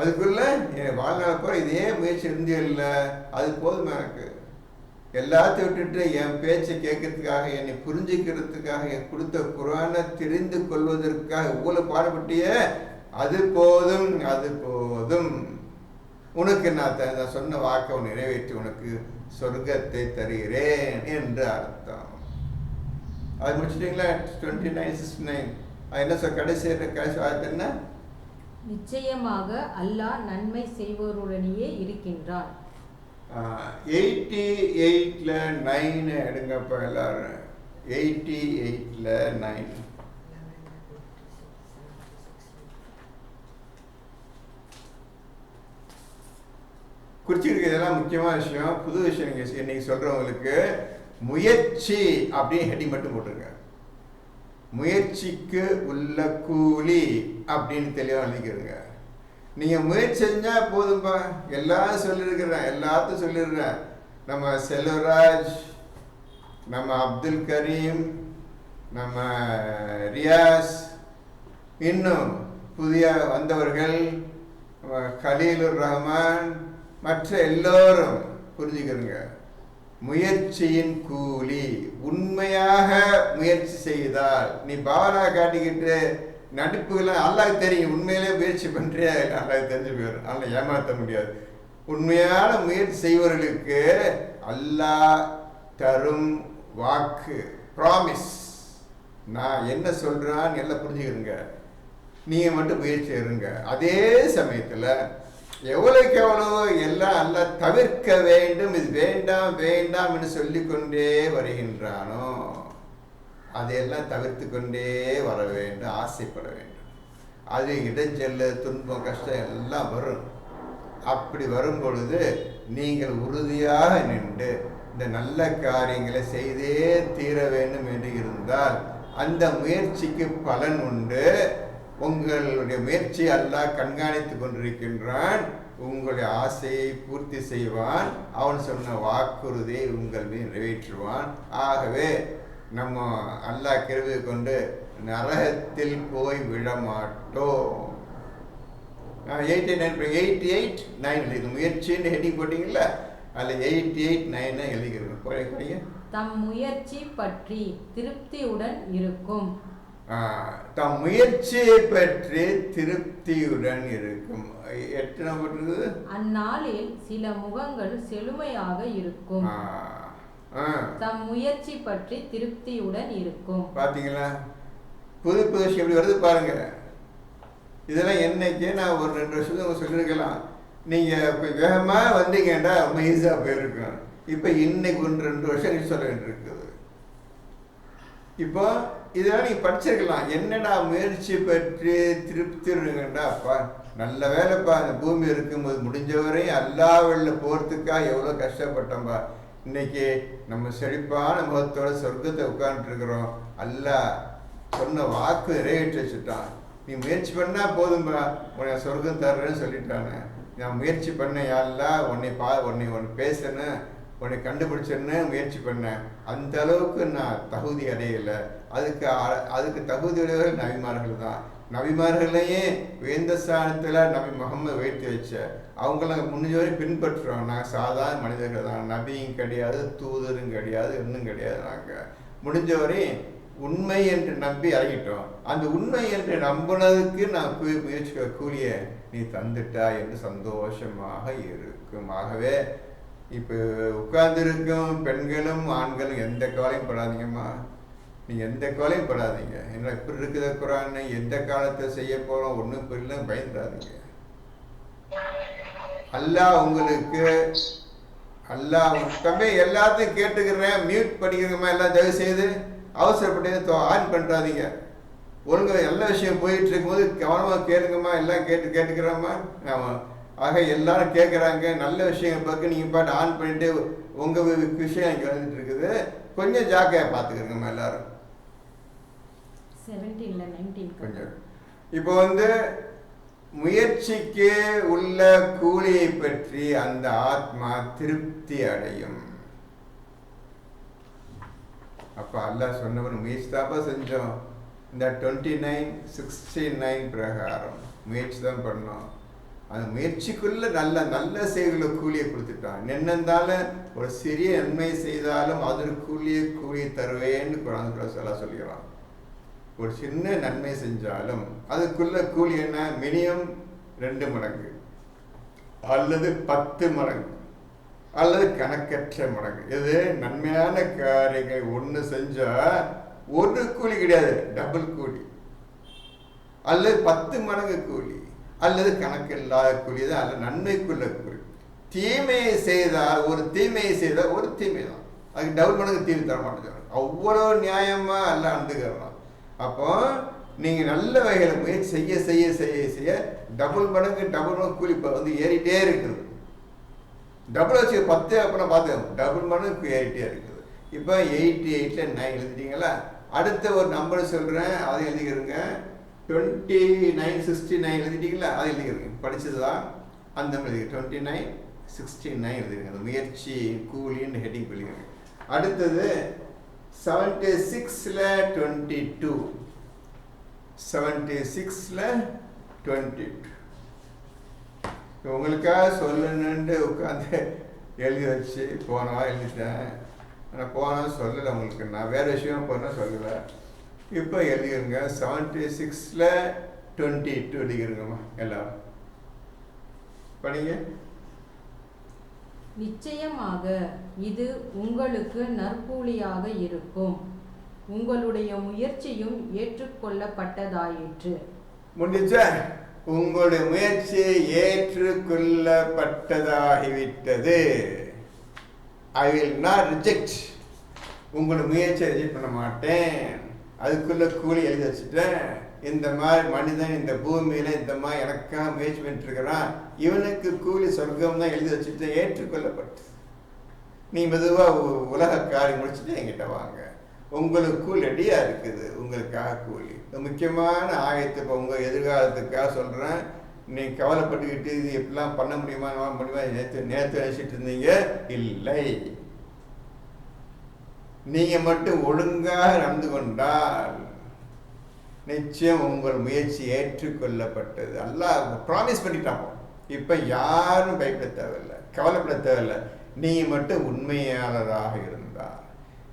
அதுக்குள்ள என் வாழ்நாள் போற இதே முயற்சி இருந்தே இல்லை, அது போதும் எனக்கு. எல்லாத்தையும் விட்டுட்டு என் பேச்சை கேட்கறதுக்காக, என்னை புரிஞ்சுக்கிறதுக்காக, என் கொடுத்த குர்ஆனை தெரிந்து கொள்வதற்காக இவ்வளவு பாடுபட்டிய, அது போதும், அது போதும். உனக்கு நான் சொன்ன வாக்கை நிறைவேற்றி உனக்கு சொர்க்கத்தை தருகிறேன் என்று அர்த்தம். அது முடிச்சிட்டீங்களா? 29:69. என்ன சார் கடைசி வார்த்தை என்ன? நிச்சயமாக அல்லாஹ் நன்மை செய்வோருடனேயே இருக்கின்றான். 88ல 9 எடுங்கப்பா எல்லாரும். 88ல 9. குறிச்சிருக்கு. இதெல்லாம் முக்கியமான விஷயம், புது விஷயம். நீங்க இன்னைக்கு சொல்றவங்களுக்கு முயற்சி அப்படின்னு ஹெட்டிங் மட்டும் போட்டுருங்க. முயற்சிக்கு உள்ள கூலி அப்படின்னு தெளிவாக எழுதிக்கிறங்க. நீங்க முயற்சி செஞ்சா போதும்பா. எல்லாரும் சொல்லியிருக்கிறேன், எல்லாத்தையும் சொல்லிடுறேன். நம்ம செல்வராஜ், நம்ம அப்துல் கரீம், நம்ம ரியாஸ், இன்னும் புதிய வந்தவர்கள் கலீலுர் ரஹ்மான், மற்ற எல்லோரும் புரிஞ்சுக்கிறங்க. முயற்சியின் கூலி, உண்மையாக முயற்சி செய்தால், நீ பாவனா காட்டிக்கிட்டு நடிப்புகள்லாம் அல்லாஹ் தெரியும், உண்மையிலே முயற்சி பண்றியா அல்லாஹ் தெரிஞ்சு போயிடும், அதனால் ஏமாற்ற முடியாது. உண்மையான முயற்சி செய்வர்களுக்கு அல்லாஹ் தரும் வாக்கு, ப்ராமிஸ். நான் என்ன சொல்றான்னு எல்லாம் புரிஞ்சுக்கிறங்க. நீங்க மட்டும் முயற்சி இருங்க. அதே சமயத்துல எவ்வளவுக்கு எவ்வளவு எல்லாம் அல்லாஹ் தவிர்க்க வேண்டும், இது வேண்டாம் வேண்டாம் என்று சொல்லிக்கொண்டே வருகின்றானோ அதையெல்லாம் தவிர்த்து கொண்டே வர வேண்டும், ஆசைப்பட வேண்டும். அது இடைஞ்சல், துன்பம், கஷ்டம் எல்லாம் வரும். அப்படி வரும் பொழுது நீங்கள் உறுதியாக நின்று இந்த நல்ல காரியங்களை செய்தே தீர வேண்டும் என்று இருந்தால் அந்த முயற்சிக்கு பலன் உண்டு. உங்களுடைய முயற்சி அல்லாஹ் கண்காணித்து கொண்டிருக்கின்றான். உங்களுடைய ஆசையை பூர்த்தி செய்வான். அவன் சொன்ன வாக்குறுதியை உங்கள் மீது நிறைவேற்றுவான். ஆகவே நம்ம அல்லாஹ் கிருபை கொண்டு நரகத்தில் போய் விழமாட்டோம். 88:9 எழுதி முயற்சின்னு ஹெட்டிங் போட்டிங்கல்ல, அதில் 88:9 எழுதிக்கிறோம். தம் முயற்சி பற்றி திருப்தியுடன் இருக்கும். தம் முயற்சியை பற்றி திருப்தியுடன் இருக்கும். எத்தனை அந்நாளில் சில முகங்கள் செழுமையாக இருக்கும். தம் முயற்சி பற்றி திருப்தியுடன் இருக்கும். பார்த்தீங்களா, புது புது விஷயம் எப்படி வருது பாருங்க. இதெல்லாம் என்னைக்கு நான் ஒரு 2 வருஷத்துக்கு சொல்லியிருக்கலாம். நீங்கள் வேகமாக வந்தீங்கன்னா ரொம்ப ஈஸியாக போயிருக்கும். இப்போ இன்னைக்கு 1-2 வருஷம் கழிச்சு சொல்ல வேண்டியிருக்குது. இப்போ இதெல்லாம் நீங்கள் படிச்சிருக்கலாம். என்னடா முயற்சி பற்றி திருப்தி இருக்குங்கடா, அப்பா நல்ல வேலைப்பா, அந்த பூமி இருக்கும்போது முடிஞ்சவரையும் அல்லாஹ்வுல போகிறதுக்காக எவ்வளோ கஷ்டப்பட்டோம்பா. இன்னைக்கு நம்ம செழிப்பான முகத்தோட சொர்க்கத்தை உட்காந்துருக்குறோம். அல்லாஹ் சொன்ன வாக்கு நிறைவேற்றி வச்சுட்டான். நீ முயற்சி பண்ணால் போதும்பா, உன்னை சொர்க்கம் தர்றேன்னு சொல்லிட்டானே. நான் முயற்சி பண்ணேன், யாரெல்லாம் உன்னை பேசணும், உன்னை கண்டுபிடிச்சேன்னு முயற்சி பண்ணேன். அந்த அளவுக்கு நான் தகுதி அடையலை. அதுக்கு தகுதி உடையவர்கள் நபிமார்கள் தான். நபிமார்களையே வேந்த ஸ்தானத்தில் நபி முகமது வைத்து வச்ச அவங்கள முடிஞ்சவரை பின்பற்றுறோம். நாங்கள் சாதாரண மனிதர்கள் தான், நபியும் கிடையாது, தூதரும் கிடையாது, இன்னும் கிடையாது. நாங்கள் முடிஞ்சவரை உண்மை என்று நம்பி இறங்கிட்டோம். அந்த உண்மை என்று நம்பினதுக்கு நான் முயற்சி கூலிய நீ தந்துட்டா என்று சந்தோஷமாக இருக்கும். ஆகவே இப்போ உட்கார்ந்துருக்கும் பெண்களும் ஆண்களும் எந்த கவலையும் படாதீங்கம்மா. நீங்கள் எந்த கவலையும் படாதீங்க. என்ன இப்படி இருக்குது குரான், எந்த காலத்தை செய்ய போகிறோம் ஒன்றும் புரியல, பயந்துடாதீங்க. அல்லாஹ் உங்களுக்கு தம்பி எல்லாத்தையும் கேட்டுக்கிறேன், மியூட் படிக்கிறோமா எல்லாம் தயவு செய்து அவசரப்பட்டு ஆன் பண்ணுறாதீங்க. ஒழுங்கு நல்ல விஷயம் போயிட்டு இருக்கும்போது கவனமாக கேளுங்கம்மா, எல்லாம் கேட்டுக்கிறோம்மா. ஆமாம், ஆக எல்லாரும் கேட்குறாங்க. நல்ல விஷயங்கள் பார்க்க நீங்கள் பாட்டு ஆன் பண்ணிட்டு உங்கள் விஷயம் இங்கே வந்துட்டு இருக்குது. கொஞ்சம் ஜாக்கிரதையாக பார்த்துக்கிறோங்கம்மா எல்லாரும். 17 19 கொஞ்சம் இப்போ முயற்சிக்கு உள்ள கூலியை பற்றி அந்த ஆத்மா திருப்தி அடையும். அப்போ அல்லாஹ் சொன்னவன் முயற்சி தாப்பா செஞ்சோம். இந்த 29:69 பிரகாரம் முயற்சி தான் பண்ணோம். அந்த முயற்சிக்குள்ள நல்ல செயல்களை கூலியை கொடுத்துட்டான். என்னென்னாலும் ஒரு சிறிய நன்மை செய்தாலும் அதற்கு கூலியை தருவேன்னு குரான் சொல்லிக்கிறான். ஒரு சின்ன நன்மை செஞ்சாலும் அதுக்குள்ள கூலி என்ன, மினிமம் 2 மடங்கு அல்லது 10 மடங்கு அல்லது கணக்கற்ற மடங்கு. இது நன்மையான காரியங்கள் ஒன்று செஞ்சா ஒரு கூலி கிடையாது, டபுள் கூலி அல்லது 10 மடங்கு கூலி அல்லது கணக்கு இல்லாத கூலி தான். அல்ல நன்மைக்குள்ள கூலி. தீமையை செய்தால் ஒரு தீமையை தான், அதுக்கு டபுள் மடங்கு தீர்வு தர மாட்டேங்கிறாங்க. அவ்வளோ நியாயமா அல்ல அந்துக்கிறோம். அப்போ நீங்கள் நல்ல வகையில் முயற்சி செய்ய செய்ய செய்ய செய்ய டபுள் மடங்கு கூலி இப்போ ஏறிட்டே இருக்குது. டபுள் வச்சு 10 அப்புறம் பார்த்து டபுள் மடங்கு ஏறிட்டே இருக்குது. இப்போ 88ல் 9 எழுதிட்டீங்களா? அடுத்த ஒரு நம்பர் சொல்கிறேன், அதை எழுதிக்கிறங்க. 29:69 எழுதிட்டீங்களா? அதை எழுதிக்கிறங்க. படித்தது தான் அந்த எழுதி 29:69 எழுதிருங்க. அந்த முயற்சி கூலின்னு ஹெட்டிங் எழுதிக்கிறங்க. அடுத்தது 76ல் 22 உங்களுக்காக சொல்லணுன்ட்டு உட்காந்து எழுதி வச்சு போனவா எழுதிட்டேன். ஆனால் போனால் சொல்லலை உங்களுக்கு. நான் வேறு விஷயம் போனால் சொல்லலை. இப்போ எழுதிக்கிறங்க. 76ல் 22 எழுதிக்கிறங்கம்மா. எல்லாரும் படிங்க. நிச்சயமாக இது உங்களுக்கு நற்கூலியாக இருக்கும். உங்களுடைய முயற்சியும் ஏற்றுக்கொள்ளப்பட்டதாயிற்று. முடிஞ்சா உங்களுடைய முயற்சி ஏற்றுக்கொள்ளப்பட்டதாகிவிட்டது. I will not reject. உங்களுடைய முயற்சியை ரிஜெக்ட் பண்ண மாட்டேன். அதுக்குள்ள கூலி எழுதி வச்சுட்டேன். இந்த மாதிரி மனிதன் இந்த பூமியில இந்த மாதிரி எனக்காக முயற்சி பண்ணிட்டு இருக்கிறான், இவனுக்கு கூலி சொர்க்கம் தான் எழுதி வச்சுட்டு ஏற்றுக்கொள்ளப்பட்டு. நீ மெதுவாக உலக காரியம் முடிச்சுட்டு என்கிட்ட வாங்க, உங்களுக்கு கூலி ரெடியாக இருக்குது, உங்களுக்காக கூலி. முக்கியமான ஆயத்தை இப்போ உங்கள் எதிர்காலத்துக்காக சொல்கிறேன். நீ கவலைப்பட்டுக்கிட்டு இது எப்படிலாம் பண்ண முடியுமா நேற்று நினைச்சிட்டு இருந்தீங்க. இல்லை, நீங்கள் மட்டும் ஒழுங்காக நடந்து கொண்டால் நிச்சயம் உங்கள் முயற்சி ஏற்றுக்கொள்ளப்பட்டது. அல்லாஹ் ப்ராமிஸ் பண்ணிட்டான். இப்போ யாரும் பயப்பட தேவையில்லை, கவலைப்பட தேவையில்லை. நீ மட்டும் உண்மையாளராக இருந்தால்,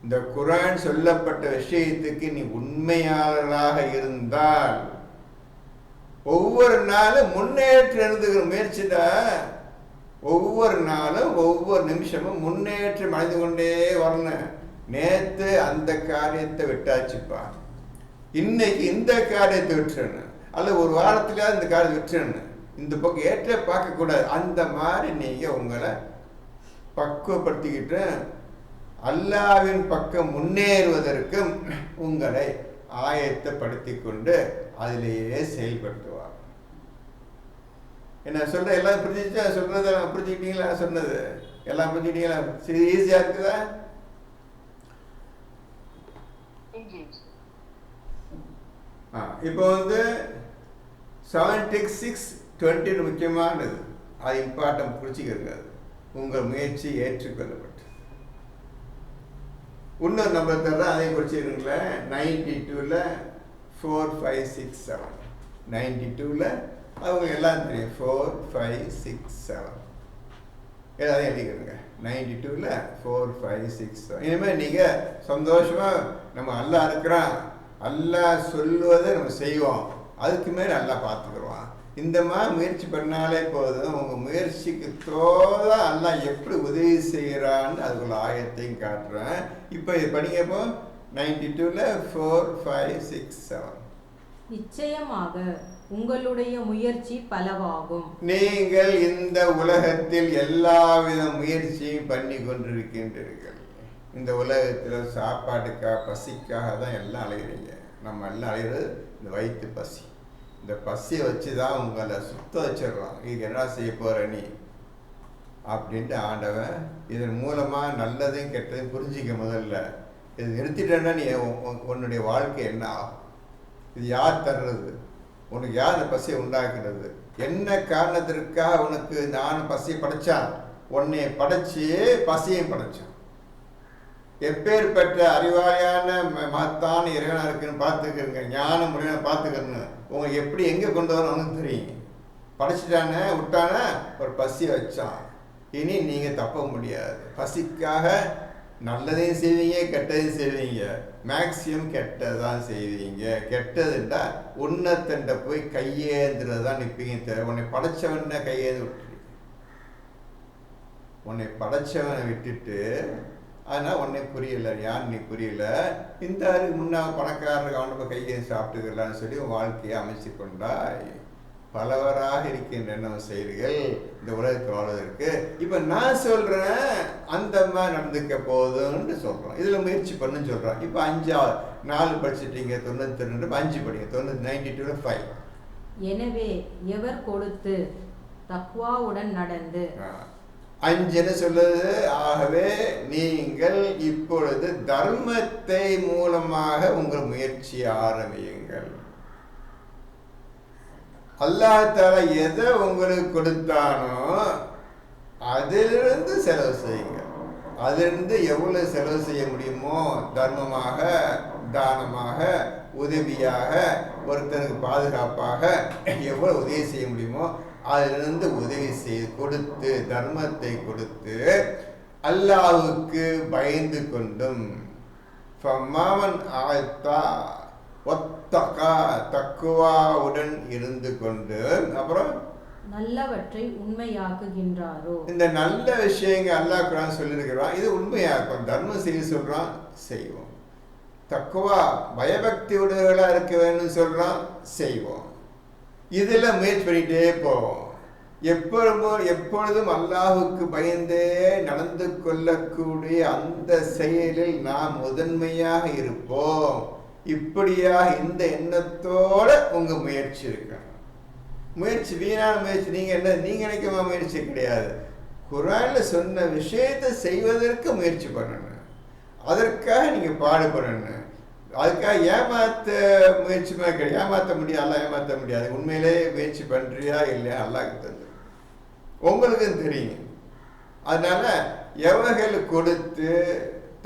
இந்த குர்ஆன் சொல்லப்பட்ட விஷயத்துக்கு நீ உண்மையாளராக இருந்தால் ஒவ்வொரு நாளும் முன்னேற்றம் இருந்துக்கிற முயற்சிடா. ஒவ்வொரு நாளும் ஒவ்வொரு நிமிஷமும் முன்னேற்றம் அடைந்து கொண்டே வரணும். நேற்று அந்த காரியத்தை விட்டாச்சுப்பா, இன்னைக்கு இந்த காரியத்தை விட்டுறணும், அல்ல ஒரு வாரத்துல இந்த காரியத்தை விட்டுறணும், இந்த பக்கம் ஏற்ற பார்க்கக்கூடாது. அந்த மாதிரி நீங்கள் உங்களை பக்குவப்படுத்திக்கிட்டு அல்லாவின் பக்கம் முன்னேறுவதற்கும் உங்களை ஆயத்தப்படுத்தி கொண்டு அதிலேயே செயல்படுத்துவார். என்ன சொல்ற எல்லாம் புரிஞ்சிச்சா? சொல்றது புரிஞ்சுக்கிட்டீங்களா? சொன்னது எல்லாம் புரிஞ்சுக்கிட்டீங்களா? சரி, ஈஸியா இருக்குதா? இப்போ 76-20 முக்கியமானது, அது இம்பார்ட்டன் புரிச்சுக்கிறங்க. உங்கள் முயற்சி ஏற்றுக்கொள்ளப்பட்டு இன்னொரு நம்பர் தர்றேன், அதை குறிச்சிருங்களேன். 92ல் 4, 5, 6, 7. 92ல் அவங்க எல்லாம் தெரியும், 4, 5, 6, 7 ஏதாவது எழுதிக்கிறங்க. 92ல் 4, 5, 6, 7. இனிமேல் நீங்கள் சந்தோஷமாக நம்ம அல்லா இருக்கிறான், அல்லா சொல்லுவதை நம்ம செய்வோம், அதுக்கு மேலே நல்லா பார்த்துக்குருவான். இந்த மாதிரி முயற்சி பண்ணாலே போதும். உங்கள் முயற்சிக்கு தோதா அல்லா எப்படி உதவி செய்கிறான்னு அதுக்குள்ள ஆயத்தையும் காட்டுறேன். இப்போ இது படிங்கப்போ 92ல் 4, 5, 6, 7. நிச்சயமாக உங்களுடைய முயற்சி பலவாகும். நீங்கள் இந்த உலகத்தில் எல்லாவித முயற்சியும் பண்ணி கொண்டிருக்கின்றீர்கள். இந்த உலகத்தில் சாப்பாட்டுக்காக பசிக்காக தான் எல்லாம் அலைகிறீங்க. நம்ம எல்லாம் அலைகிறது இந்த வயிற்று பசி. இந்த பசியை வச்சு தான் உங்களை சுத்த வச்சிடறான். இது என்ன செய்ய போகிற நீ அப்படின்ட்டு ஆண்டவன் இதன் மூலமாக நல்லதையும் கெட்டதையும் புரிஞ்சிக்க. முதல்ல இது நிறுத்திட்டேன்னா நீ உன்னுடைய வாழ்க்கை என்ன ஆகும்? இது யார் தர்றது? உனக்கு யார் இந்த பசியை உண்டாக்குறது? என்ன காரணத்திற்காக உனக்கு நானும் பசியை படைச்சான்? உன்னை படைச்சி பசியையும் படைச்சான். எப்பேற்பட்ட அறிவாளியான மகத்தான இறைவனா இருக்குன்னு பார்த்துக்கிறங்க. ஞான முறையான பார்த்துக்கிறங்க. உங்க எப்படி எங்கே கொண்டு வரணும் அவனுக்கு தெரியும். படைச்சிட்டானே விட்டானே ஒரு பசியை வச்சான். இனி நீங்கள் தப்ப முடியாது. பசிக்காக நல்லதையும் செய்வீங்க, கெட்டதையும் செய்வீங்க. மேக்சிமம் கெட்டதான் செய்வீங்க. கெட்டதுண்டா உன்னத்தண்ட போய் கையேந்துறதான் நிற்பீங்க. தவிர உன்னை படைச்சவன கையேந்து விட்டுரு. உன்னை படைச்சவனை விட்டுட்டு அதனால் உன்னை புரியலை, யார் நீ புரியல, இந்த முன்னா பணக்காரருக்கு அவனை போய் கையை சாப்பிட்டுக்கலான்னு சொல்லி உன் வாழ்க்கையை அமைச்சு கொண்டாய். பலவராக இருக்கின்ற நம்ம செயல்கள் இந்த உலகத்தை வாழ்வதற்கு. இப்போ நான் சொல்கிறேன் அந்த மாதிரி நடந்துக்க போதுன்னு சொல்கிறோம். இதில் முயற்சி பண்ணுன்னு சொல்கிறோம். இப்போ 4 படிச்சுட்டீங்க, 92, 5 படிங்க. 92ல் 5. எனவே எவர் கொடுத்து தக்வாவுடன் நடந்து 5 சொல்லுது. ஆகவே நீங்கள் இப்பொழுது தர்மத்தை மூலமாக உங்கள் முயற்சியை ஆரம்பியுங்கள். அல்லாஹ் தஆலா எதை உங்களுக்கு கொடுத்தானோ அதிலிருந்து செலவு செய்யுங்க. அதிலிருந்து எவ்வளவு செலவு செய்ய முடியுமோ தர்மமாக, தானமாக, உதவியாக, ஒருத்தனுக்கு பாதுகாப்பாக எவ்வளவு உதவி செய்ய முடியுமோ அதிலிருந்து உதவி செய்து கொடுத்து, தர்மத்தை கொடுத்து, அல்லாஹ்வுக்கு பயந்து கொண்டும் தக்குவாவுடன் இருந்து கொண்டு, அப்புறம் நல்லவற்றை உண்மையாக்குகின்றாரோ. இந்த நல்ல விஷயங்கள் அல்லாஹ் குர்ஆன் சொல்லியிருக்கிறான். இது உண்மையாக்கும். தர்மம் செய்ய சொல்றான், செய்வோம். தக்குவா பயபக்தி உடையவர்களா இருக்க வேணும்னு சொல்றான், செய்வோம். இதில் முயற்சி பண்ணிகிட்டே போவோம். எப்பொழுதும் அல்லாஹுக்கு பயந்தே நடந்து கொள்ளக்கூடிய அந்த செயலில் நாம் முதன்மையாக இருப்போம். இப்படியாக இந்த எண்ணத்தோட உங்க முயற்சி இருக்கணும். முயற்சி வீணான முயற்சி நீங்க நினைக்கமா முயற்சி கிடையாது. குர்ஆன்ல சொன்ன விஷயத்தை செய்வதற்கு முயற்சி பண்ணணும். அதற்காக நீங்க பாடுபடணும். அதுக்காக ஏமாத்த முயற்சி கிடையாது. ஏமாற்ற முடியாது, அல்ல ஏமாற்ற முடியாது. உண்மையிலே முயற்சி பண்றியா இல்லையா அல்லாஹ்க்கு தெரியும், உங்களுக்கும் தெரியும். அதனால எவர்கள் கொடுத்து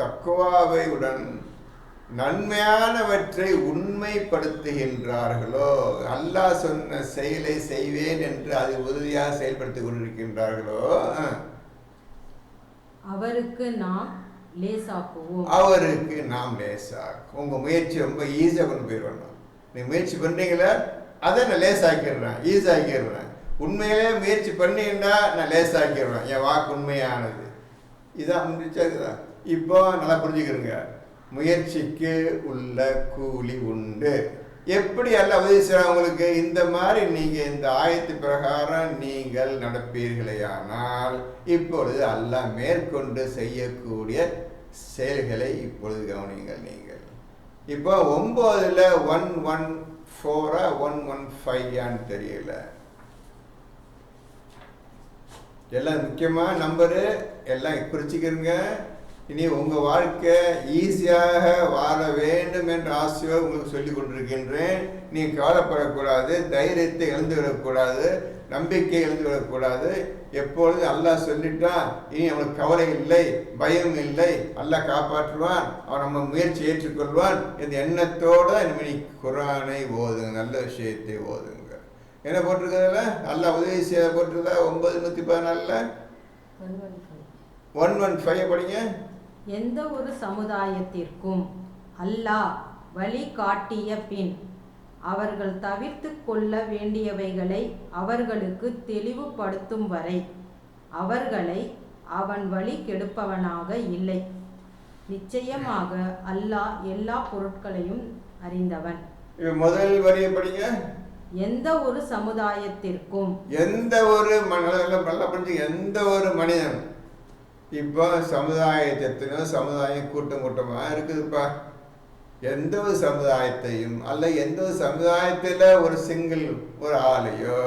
தக்குவாவை உடன் நன்மையானவற்றை உண்மைப்படுத்துகின்றார்களோ, அல்லாஹ் சொன்ன செயலை செய்வேன் என்று அதை உறுதியாக செயல்படுத்தி கொண்டிருக்கின்றார்களோ அவருக்கு நாம் லேசாக்குவோம். அவருக்கு நாம் லேசாக்கும். உங்க முயற்சி ரொம்ப ஈஸியாக கொண்டு போயிடணும். நீ முயற்சி பண்றீங்களா, அதை நான் லேசாக்கிடுறேன், ஈஸியாக்கிடுறேன். உண்மையிலே முயற்சி பண்ணின்னா நான் லேசாக்கிடுவேன், என் வாக்கு உண்மையானது. இதான் முடிச்சதுதான். இப்போ நல்லா புரிஞ்சுக்கிறேங்க, முயற்சிக்கு உள்ள கூலி உண்டு. எப்படி அல்ல உதவி உங்களுக்கு இந்த மாதிரி நீங்கள் இந்த ஆயத்து பிரகாரம் நீங்கள் நடப்பீர்களேயானால் இப்பொழுது அல்லாஹ் மேற்கொண்டு செய்யக்கூடிய செயல்களை இப்பொழுது கவனிங்கள். நீங்கள் இப்போ 9ல் 114 115 தெரியல, எல்லாம் முக்கியமான நம்பரு, எல்லாம் குறிச்சிக்கிறங்க. இனி உங்கள் வாழ்க்கை ஈஸியாக வாழ வேண்டும் என்ற ஆசையை உங்களுக்கு சொல்லி கொண்டிருக்கின்றேன். நீ கவலைப்படக்கூடாது, தைரியத்தை இழந்து விடக்கூடாது, நம்பிக்கை இழந்து விடக்கூடாது. எப்பொழுது அல்லாஹ் சொல்லிட்டான், இனி அவனுக்கு கவலை இல்லை, பயம் இல்லை, அல்லாஹ் காப்பாற்றுவான், அவன் நம்ம முயற்சி ஏற்றுக்கொள்வான் இந்த எண்ணத்தோடு நீ குர்ஆனை ஓதுங்க, நல்ல விஷயத்தை ஓதுங்க. என்ன போட்டிருக்கிறதுல அல்லாஹ் உதவி செய்ய போட்டிருக்கா 914 115 படிங்க. எந்த ஒரு சமுதாயத்திற்கும் அல்லாஹ் வழி காட்டிய பின் அவர்கள் தவிர்த்து கொள்ள வேண்டியவைகளை அவர்களுக்கு தெளிவுபடுத்தும் வரை அவர்களை அவன் வழி கெடுப்பவனாக இல்லை. நிச்சயமாக அல்லாஹ் எல்லா பொருட்களையும் அறிந்தவன். முதல் வரியை படிங்க. எந்த ஒரு சமுதாயத்திற்கும், எந்த ஒரு எந்த ஒரு மனிதன், இப்போ சமுதாயத்திலும் சமுதாயம் கூட்டம் கூட்டமாக இருக்குதுப்பா. எந்த ஒரு சமுதாயத்தையும் அல்ல எந்த ஒரு சமுதாயத்தில் ஒரு சிங்கிள் ஒரு ஆளையோ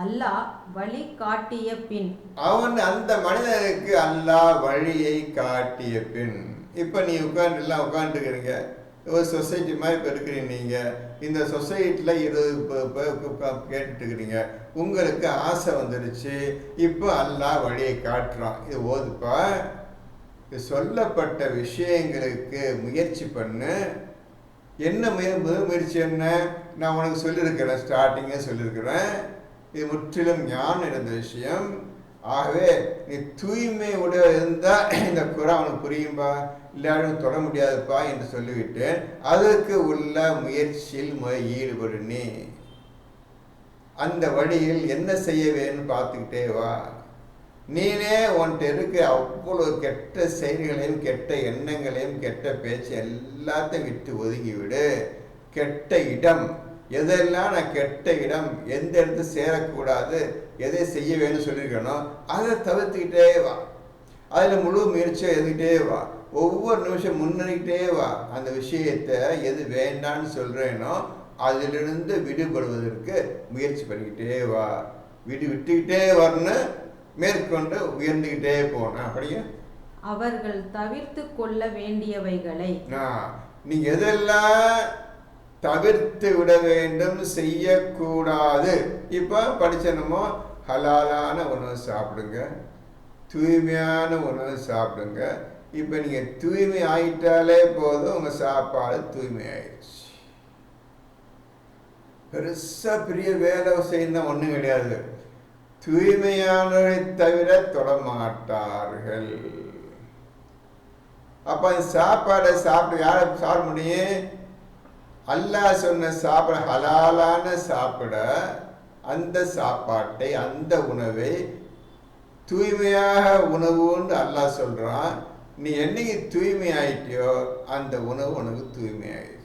அல்லாஹ் வழி காட்டிய பின், அவன் அந்த மனிதனுக்கு அல்லாஹ் வழியை காட்டிய பின். இப்போ நீ உட்காந்துருக்கிறீங்க, ஒரு சொசைட்டி மாதிரி இப்போ இருக்கிறீங்க. நீங்கள் இந்த சொசைட்டியில் 20 கேட்டுட்டு இருக்கிறீங்க, உங்களுக்கு ஆசை வந்துடுச்சு. இப்போ அல்லாஹ் வழியை காட்டுறான், இது ஓதுப்பா, இது சொல்லப்பட்ட விஷயங்களுக்கு முயற்சி பண்ணு. என்ன முயற்சி என்ன? நான் உனக்கு சொல்லியிருக்கிறேன், ஸ்டார்டிங்கே சொல்லியிருக்கிறேன், இது முற்றிலும் ஞானம் இருந்த விஷயம். ஆகவே நீ தூய்மை உடைய இருந்தால் இந்த குர்ஆன் உனக்கு புரியும்பா, இல்லாடும் தொட முடியாதுப்பா என்று சொல்லிவிட்டு அதற்கு உள்ள முயற்சியில் ஈடுபடு. நீ அந்த வழியில் என்ன செய்ய வேணும்னு பார்த்துக்கிட்டே வா. நீனே உன்கிட்ட இருக்க அவ்வளோ கெட்ட செயல்களையும் கெட்ட எண்ணங்களையும் கெட்ட பேச்சு எல்லாத்தையும் விட்டு ஒதுங்கிவிடு. கெட்ட இடம் எதெல்லாம் நான் கெட்ட இடம், எந்த இடத்துல சேரக்கூடாது, எதை செய்ய வேணும்னு சொல்லியிருக்கணும் அதை தவிர்த்துக்கிட்டே வா. அதில் முழு முயற்சியை எழுதிக்கிட்டே வா. ஒவ்வொரு நிமிஷம் முன்னேறிக்கிட்டே வா. அந்த விஷயத்தை எது வேண்டான்னு சொல்கிறேனோ அதிலிருந்து விடுபடுவதற்கு முயற்சி பண்ணிக்கிட்டே வா. விட்டுக்கிட்டே வரணும், மேற்கொண்டு உயர்ந்துக்கிட்டே போன. அப்படியே அவர்கள் தவிர்த்து கொள்ள வேண்டியவைகளை நீங்க எதெல்லாம் தவிர்த்து விட வேண்டும், செய்யக்கூடாது. இப்போ படிச்சனமோ ஹலாலான உணவு சாப்பிடுங்க, தூய்மையான உணவு சாப்பிடுங்க. இப்போ நீங்கள் தூய்மை ஆகிட்டாலே போதும், உங்கள் சாப்பாடு தூய்மை ஆயிடுச்சு. பெருசாக பெரிய வேலை செய்யணும் ஒன்றும் கிடையாது. தூய்மையானவரை தவிர தொடமாட்டார்கள். அப்போ அந்த சாப்பாடை சாப்பிட யாரை சாப்பிட முடியும்? அல்லாஹ் சொன்ன சாப்பிட ஹலாலான சாப்பிட அந்த சாப்பாட்டை அந்த உணவை தூய்மையாக உணவுன்னு அல்லாஹ் சொல்கிறான். நீ என்னைக்கு தூய்மை ஆயிட்டியோ அந்த உணவு உனக்கு தூய்மை ஆயிடுச்சு.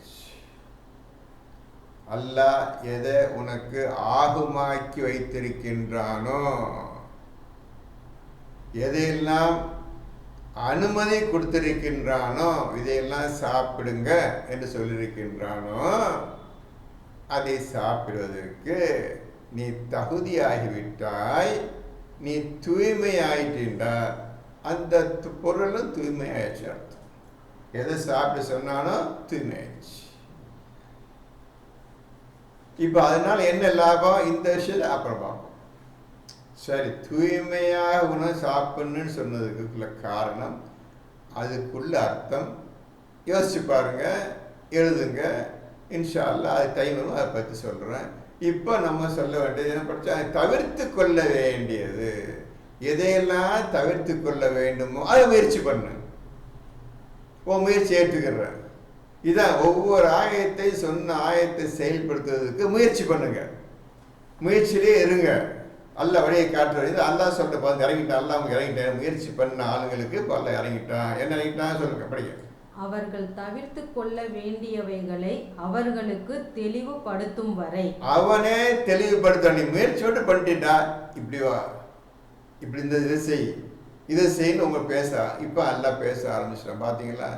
அல்லாஹ் எதை உனக்கு ஆகுமாக்கி வைத்திருக்கின்றானோ, எதையெல்லாம் அனுமதி கொடுத்திருக்கின்றானோ, இதையெல்லாம் சாப்பிடுங்க என்று சொல்லியிருக்கின்றானோ அதை சாப்பிடுவதற்கு நீ தகுதியாகிவிட்டாய். நீ தூய்மை ஆயிட்டா அந்த பொருளும் தூய்மை ஆயிடுச்சு அர்த்தம். எதை சாப்பிட சொன்னானோ தூய்மை ஆயிடுச்சு. இப்போ அதனால என்ன லாபம்? இந்த விஷயத்தை அப்புறம் பார்ப்போம். சரி, தூய்மையாக உணவு சாப்பிடணும்னு சொன்னதுக்குள்ள காரணம், அதுக்குள்ள அர்த்தம் யோசிச்சு பாருங்க, எழுதுங்க. இன்ஷா அல்லாஹ் அது டைம் வரும், அதை பற்றி சொல்கிறேன். இப்போ நம்ம சொல்ல வேண்டியது என்ன படித்தா, தவிர்த்து கொள்ள வேண்டியது எதையெல்லாம் தவிர்த்து கொள்ள வேண்டுமோ அதை முயற்சி பண்ணு. முயற்சி ஏற்றுக்கிறேன். இதான் ஒவ்வொரு ஆயத்தை சொன்ன ஆயத்தை செயல்படுத்துவதற்கு முயற்சி பண்ணுங்க. முயற்சியிலே இருங்க. அல்ல வழியை காட்டுறது அல்லா சொல்லிட்டு பார்த்து இறங்கிட்டான். அல்லா அவங்க இறங்கிட்டேன். முயற்சி பண்ண ஆளுங்களுக்கு இப்போ அல்ல இறங்கிட்டான். என்ன இறங்கிட்டான் சொல்லுங்க, படிங்க. அவர்கள் தவிர்த்து கொள்ள வேண்டியவைகளை அவர்களுக்கு தெளிவுபடுத்தும் வரை. அவனே தெளிவுபடுத்த. நீ முயற்சியோடு பண்ணிட்டா, இப்படி வா, இப்படி இந்த இதை செய்யணும் உங்க பேச. இப்போ அல்லா பேச ஆரம்பிச்சிட்டான். பார்த்தீங்களா,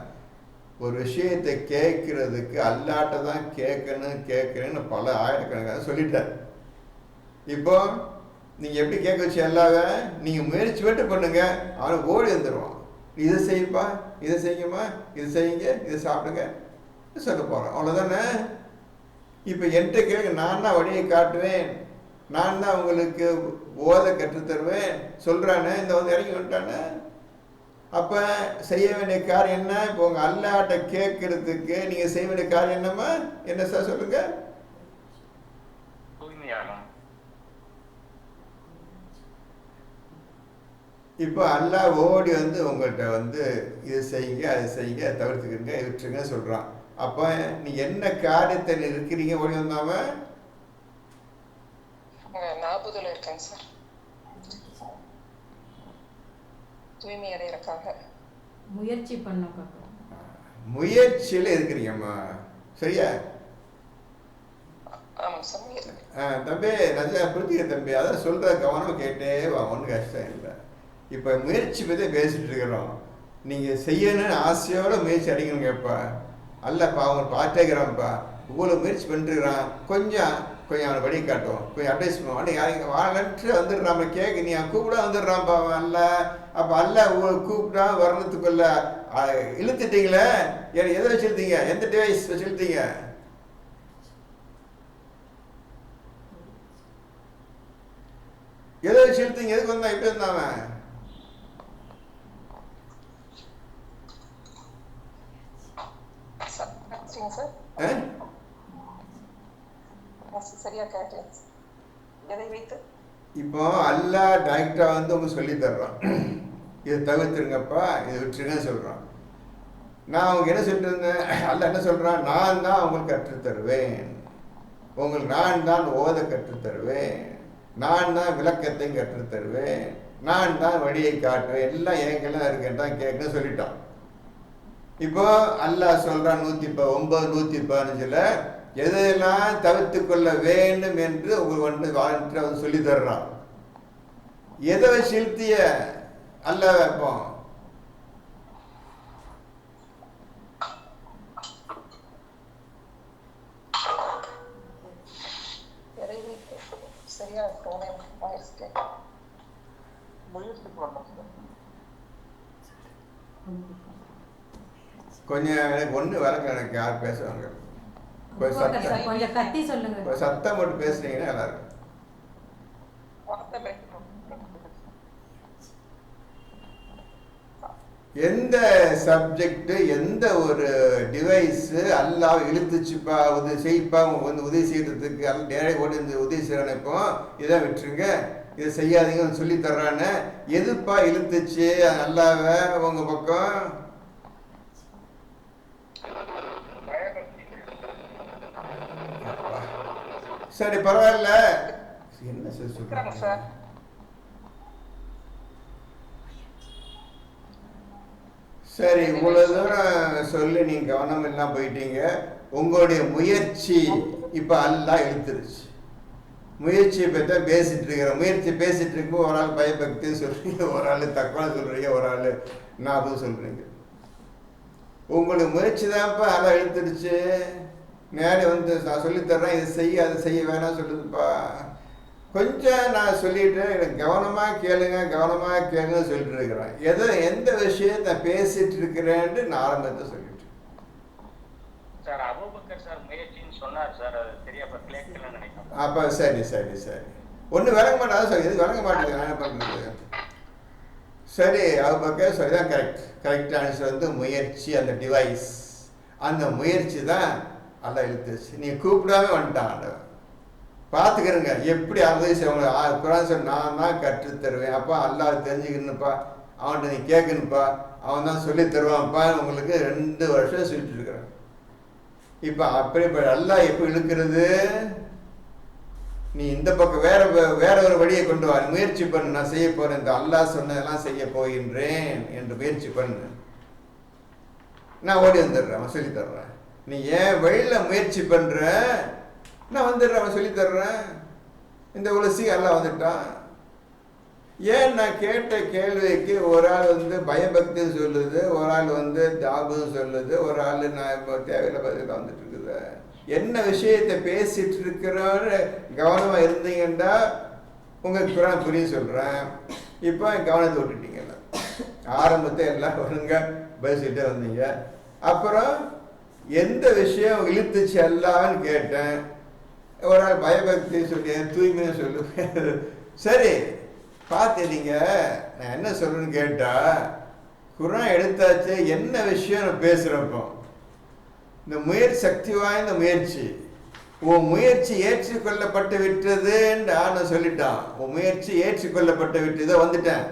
ஒரு விஷயத்தை கேட்கறதுக்கு அல்லாட்ட தான் கேட்கணும்னு பல ஆயிரக்கணக்காக சொல்லிட்டார். இப்போ நீங்கள் எப்படி கேட்க வச்சு எல்லாவே நீங்கள் முயற்சி மட்டும் பண்ணுங்க, அவனை ஓடி வந்துடுவான். இதை செய்யுப்பா, இதை செய்யுமா, இது செய்யுங்க, இதை சாப்பிடுங்க சொல்ல போகிறோம். அவ்வளோதானே. இப்போ என்கிட்ட கேட்க, நான் தான் வழியை காட்டுவேன், நான் தான் உங்களுக்கு ஓத கற்றுத்தருவேன் சொல்கிறானே. இந்த வந்து இறங்கி வந்துட்டானே. அப்போ செய்ய வேண்டிய காரியம் என்ன? இப்போ உங்கள் அல்லாட்ட கேட்கறதுக்கு நீங்கள் செய்ய வேண்டிய காரியம் என்னம்மா? என்ன சார் சொல்லுங்க? இப்போ அல்லா ஓடி வந்து உங்கள்கிட்ட வந்து இதை செய்யுங்க, அதை செய்யுங்க, அதை தவிர்த்துக்கிறீங்க, விட்டுருங்க சொல்கிறான். அப்போ நீ என்ன காரியத்தில் இருக்கிறீங்க? ஓடி வந்தாம நாற்பதுல இருக்கேங்க சார், தூய்மை அடையறக்காக முயற்சி பண்ண முயற்சியில் இருக்கிறீங்கம்மா, சரியா? ஆமாங்க சார். தம்பி நல்லா புரிஞ்சுக்க தம்பி, அதான் சொல்கிற கவனம் கேட்டே வா, ஒன்றும் கஷ்டம் இல்லை. இப்போ முயற்சி பற்றி பேசிகிட்டு இருக்கிறோம். நீங்கள் செய்யணும்னு ஆசையோடு முயற்சி அடிக்கணுங்கப்பா. அல்லப்பா அவங்க பார்த்துக்கிறான்ப்பா, இவ்வளோ முயற்சி பண்ணிட்டுருக்கிறான், கொஞ்சம் அவனை வழி காட்டும், கொஞ்சம் அட்வைஸ் பண்ணுவான். யாரையும் வாழன்ட்டு வந்துடுறான், கேட்க நீ கூப்பிட வந்துடுறான்ப்பா அவன் அல்ல. அப்போ அல்ல கூப்பிட்டா வர்றதுக்குள்ள இழுத்துட்டீங்களே. எதை வச்சு இழுத்தீங்க? எந்த டிவைஸ் வச்சு இழுத்தீங்க? எதை வச்சு இழுத்தீங்க? எதுக்கு வந்தான்? இப்போ இருந்தாவன் சரியா கேட்கல. எதை வைத்து? இப்போ அல்லா டைரக்டா வந்து உங்க சொல்லி தர்றான், இதை தவிர்த்துருங்கப்பா, இதை விட்டுருங்கன்னு சொல்றான். நான் அவங்க என்ன சொல்லிட்டு இருந்தேன்? அல்ல என்ன சொல்றான்? நான் தான் உங்களுக்கு கற்றுத்தருவேன், உங்களுக்கு நான் தான் ஓத கற்றுத்தருவேன், நான் தான் விளக்கத்தையும் கற்றுத்தருவேன், நான் தான் வழியை காட்டுவேன், எல்லாம் எங்கெல்லாம் இருக்குன்னு தான் கேட்கணும் சொல்லிட்டான். இப்போ அல்லாஹ் சொல்றான் 109 115 எதையெல்லாம் தவிர்த்து கொள்ள வேண்டும் என்று உங்களுக்கு வந்து சொல்லி தர்றான். எதை செலுத்திய அல்லாஹ் வைப்போம்? கொஞ்சம் எனக்கு ஒன்று விளக்கம், எனக்கு யார் பேசுவாங்க கொஞ்சம் கத்தி சொல்லுங்க. சத்தம் போட்டு பேசுனீங்கன்னா நல்லா இருக்கும். எந்த சப்ஜெக்ட், எந்த ஒரு டிவைஸ் அல்லாஹ் இழுத்துச்சுப்பா, உதவி செய்ப்பா, வந்து உதவி செய்யறதுக்கு அல்ல நேரடி ஓடி இந்த உதவி செய்யறான. இப்போ இதை விட்டுருங்க, இதை செய்யாதீங்கன்னு சொல்லி தர்றானே. எதுப்பா இழுத்துச்சு அல்லாஹ்வை உங்க பக்கம்? சரி பரவாயில்ல, என்ன சொல்றாங்க சார்? சரி, இவ்வளவு தூரம் சொல்லி நீங்க கவனம் எல்லாம் போயிட்டீங்க. உங்களுடைய முயற்சி இப்ப அல்லாஹ் இழுத்துருச்சு. முயற்சியை பற்றி தான் பேசிட்டு இருக்கிறோம். முயற்சி பேசிட்டு இருக்கும்போது ஒரு ஆள் பயபக்தி சொல்றீங்க, ஒரு ஆள் தக்குவா சொல்றீங்க, ஒரு ஆள் நாபம் சொல்றீங்க. உங்களுக்கு முயற்சி தான்ப்பா அல்லாஹ் இழுத்துருச்சு. நேரே வந்து நான் சொல்லித்தர்றேன், இதை செய்ய அதை செய்ய வேணாம் சொல்லுதுப்பா. கொஞ்சம் நான் சொல்லிட்டு எனக்கு கவனமாக கேளுங்க சொல்லிட்டு இருக்கிறேன். எந்த விஷயத்தை பேசிட்டு இருக்கிறேன்னு நான் ஆரம்பத்தை சொல்லிட்டு அப்போ சரி ஒன்றும் விளங்க மாட்டேன் சார், எது விளங்க மாட்டேங்குது, நான் என்ன பண்ணுறது? சரி, அபூபக்கர் சரிதான், கரெக்ட் ஆன்சர் வந்து முயற்சி. அந்த டிவைஸ், அந்த முயற்சி தான் அல்லாஹ் இழுத்துச்சு. நீ கூப்பிடாம வந்துட்டான் ஆண்டவன். பார்த்துக்கிறங்க எப்படி உதவி செய்வாங்க. குரான் சொல்லி நான் தான் கற்றுத்தருவேன். அப்பா அல்லாஹ் தெரிஞ்சுக்கணுப்பா, அவன்கிட்ட நீ கேட்கணுப்பா, அவன் தான் சொல்லி தருவான்ப்பா. உங்களுக்கு 2 வருஷம் சொல்லிட்டு இருக்கிறேன். இப்போ அப்படி அல்லாஹ் எப்போ இழுக்கிறது? நீ இந்த பக்கம் வேற ஒரு வழியை கொண்டு வா, முயற்சி பண்ணு, நான் செய்ய போறேன், இந்த அல்லாஹ் சொன்னதெல்லாம் செய்ய போகின்றேன் என்று முயற்சி பண்ணு, நான் ஓடி வந்துடுறேன், அவன் சொல்லி தர்றேன். நீ ஏன் வழியில முயற்சி பண்ற, நான் வந்துடுறேன், அவன் சொல்லி தர்றேன். இந்த உலசி எல்லாம் வந்துட்டான். ஏன் நான் கேட்ட கேள்விக்கு ஒரு ஆள் பயபக்தி சொல்லுது, ஒரு ஆள் தாபுன்னு சொல்லுது, ஒரு ஆள் நான் இப்போ தேவையில்லை பதில் வந்துட்டு இருக்குது. என்ன விஷயத்தை பேசிட்டு இருக்கிறோன்னு கவனமாக இருந்தீங்கன்னா உங்களுக்கு குரான் புரிய சொல்கிறேன். இப்போ கவனத்தை விட்டுட்டீங்கல்ல, ஆரம்பத்தை எல்லாம் ஒழுங்க பேசிகிட்டே வந்தீங்க. அப்புறம் எந்த விஷயம் இழுத்துச்சு எல்லான்னு கேட்டேன். ஒரு ஆள் பயபக்தி சொல்லி தூய்மையை சொல்லு. சரி பார்த்துட்டீங்க, நான் என்ன சொல்றேன்னு கேட்டா, குரான் எடுத்தாச்சு, என்ன விஷயம் பேசுகிறப்போ இந்த முயற்சி சக்தி வாய்ந்த முயற்சி, உன் முயற்சி ஏற்றுக்கொள்ளப்பட்டு விட்டதுன்னு நான் சொல்லிட்டான். உன் முயற்சி ஏற்றுக்கொள்ளப்பட்டு விட்டதை வந்துட்டேன்,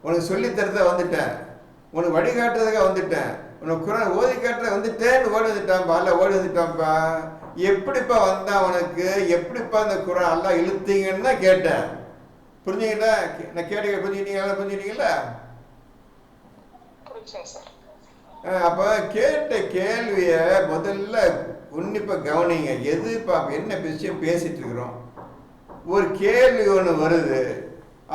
உனக்கு சொல்லித்தரத வந்துட்டேன், உனக்கு வழிகாட்டுறதுக்காக வந்துட்டேன், உனக்கு குரான் ஓதி காட்டுற வந்துட்டேன்னு ஓடி வந்துட்டான்ப்பா, அல்ல ஓடி வந்துட்டான்ப்பா. எப்படிப்பா வந்தா உனக்கு, எப்படிப்பா அந்த குரான் எல்லாம் இழுத்தீங்கன்னு தான் கேட்டேன். புரிஞ்சுங்களா? நான் கேட்க புரிஞ்சுக்கிட்டீங்களா? அப்போ கேட்ட கேள்வியை முதல்ல உன்னிப்பா கவனிங்க. எதுப்பா என்ன விஷயம் பேசிட்டு இருக்கிறோம், ஒரு கேள்வி ஒன்று வருது,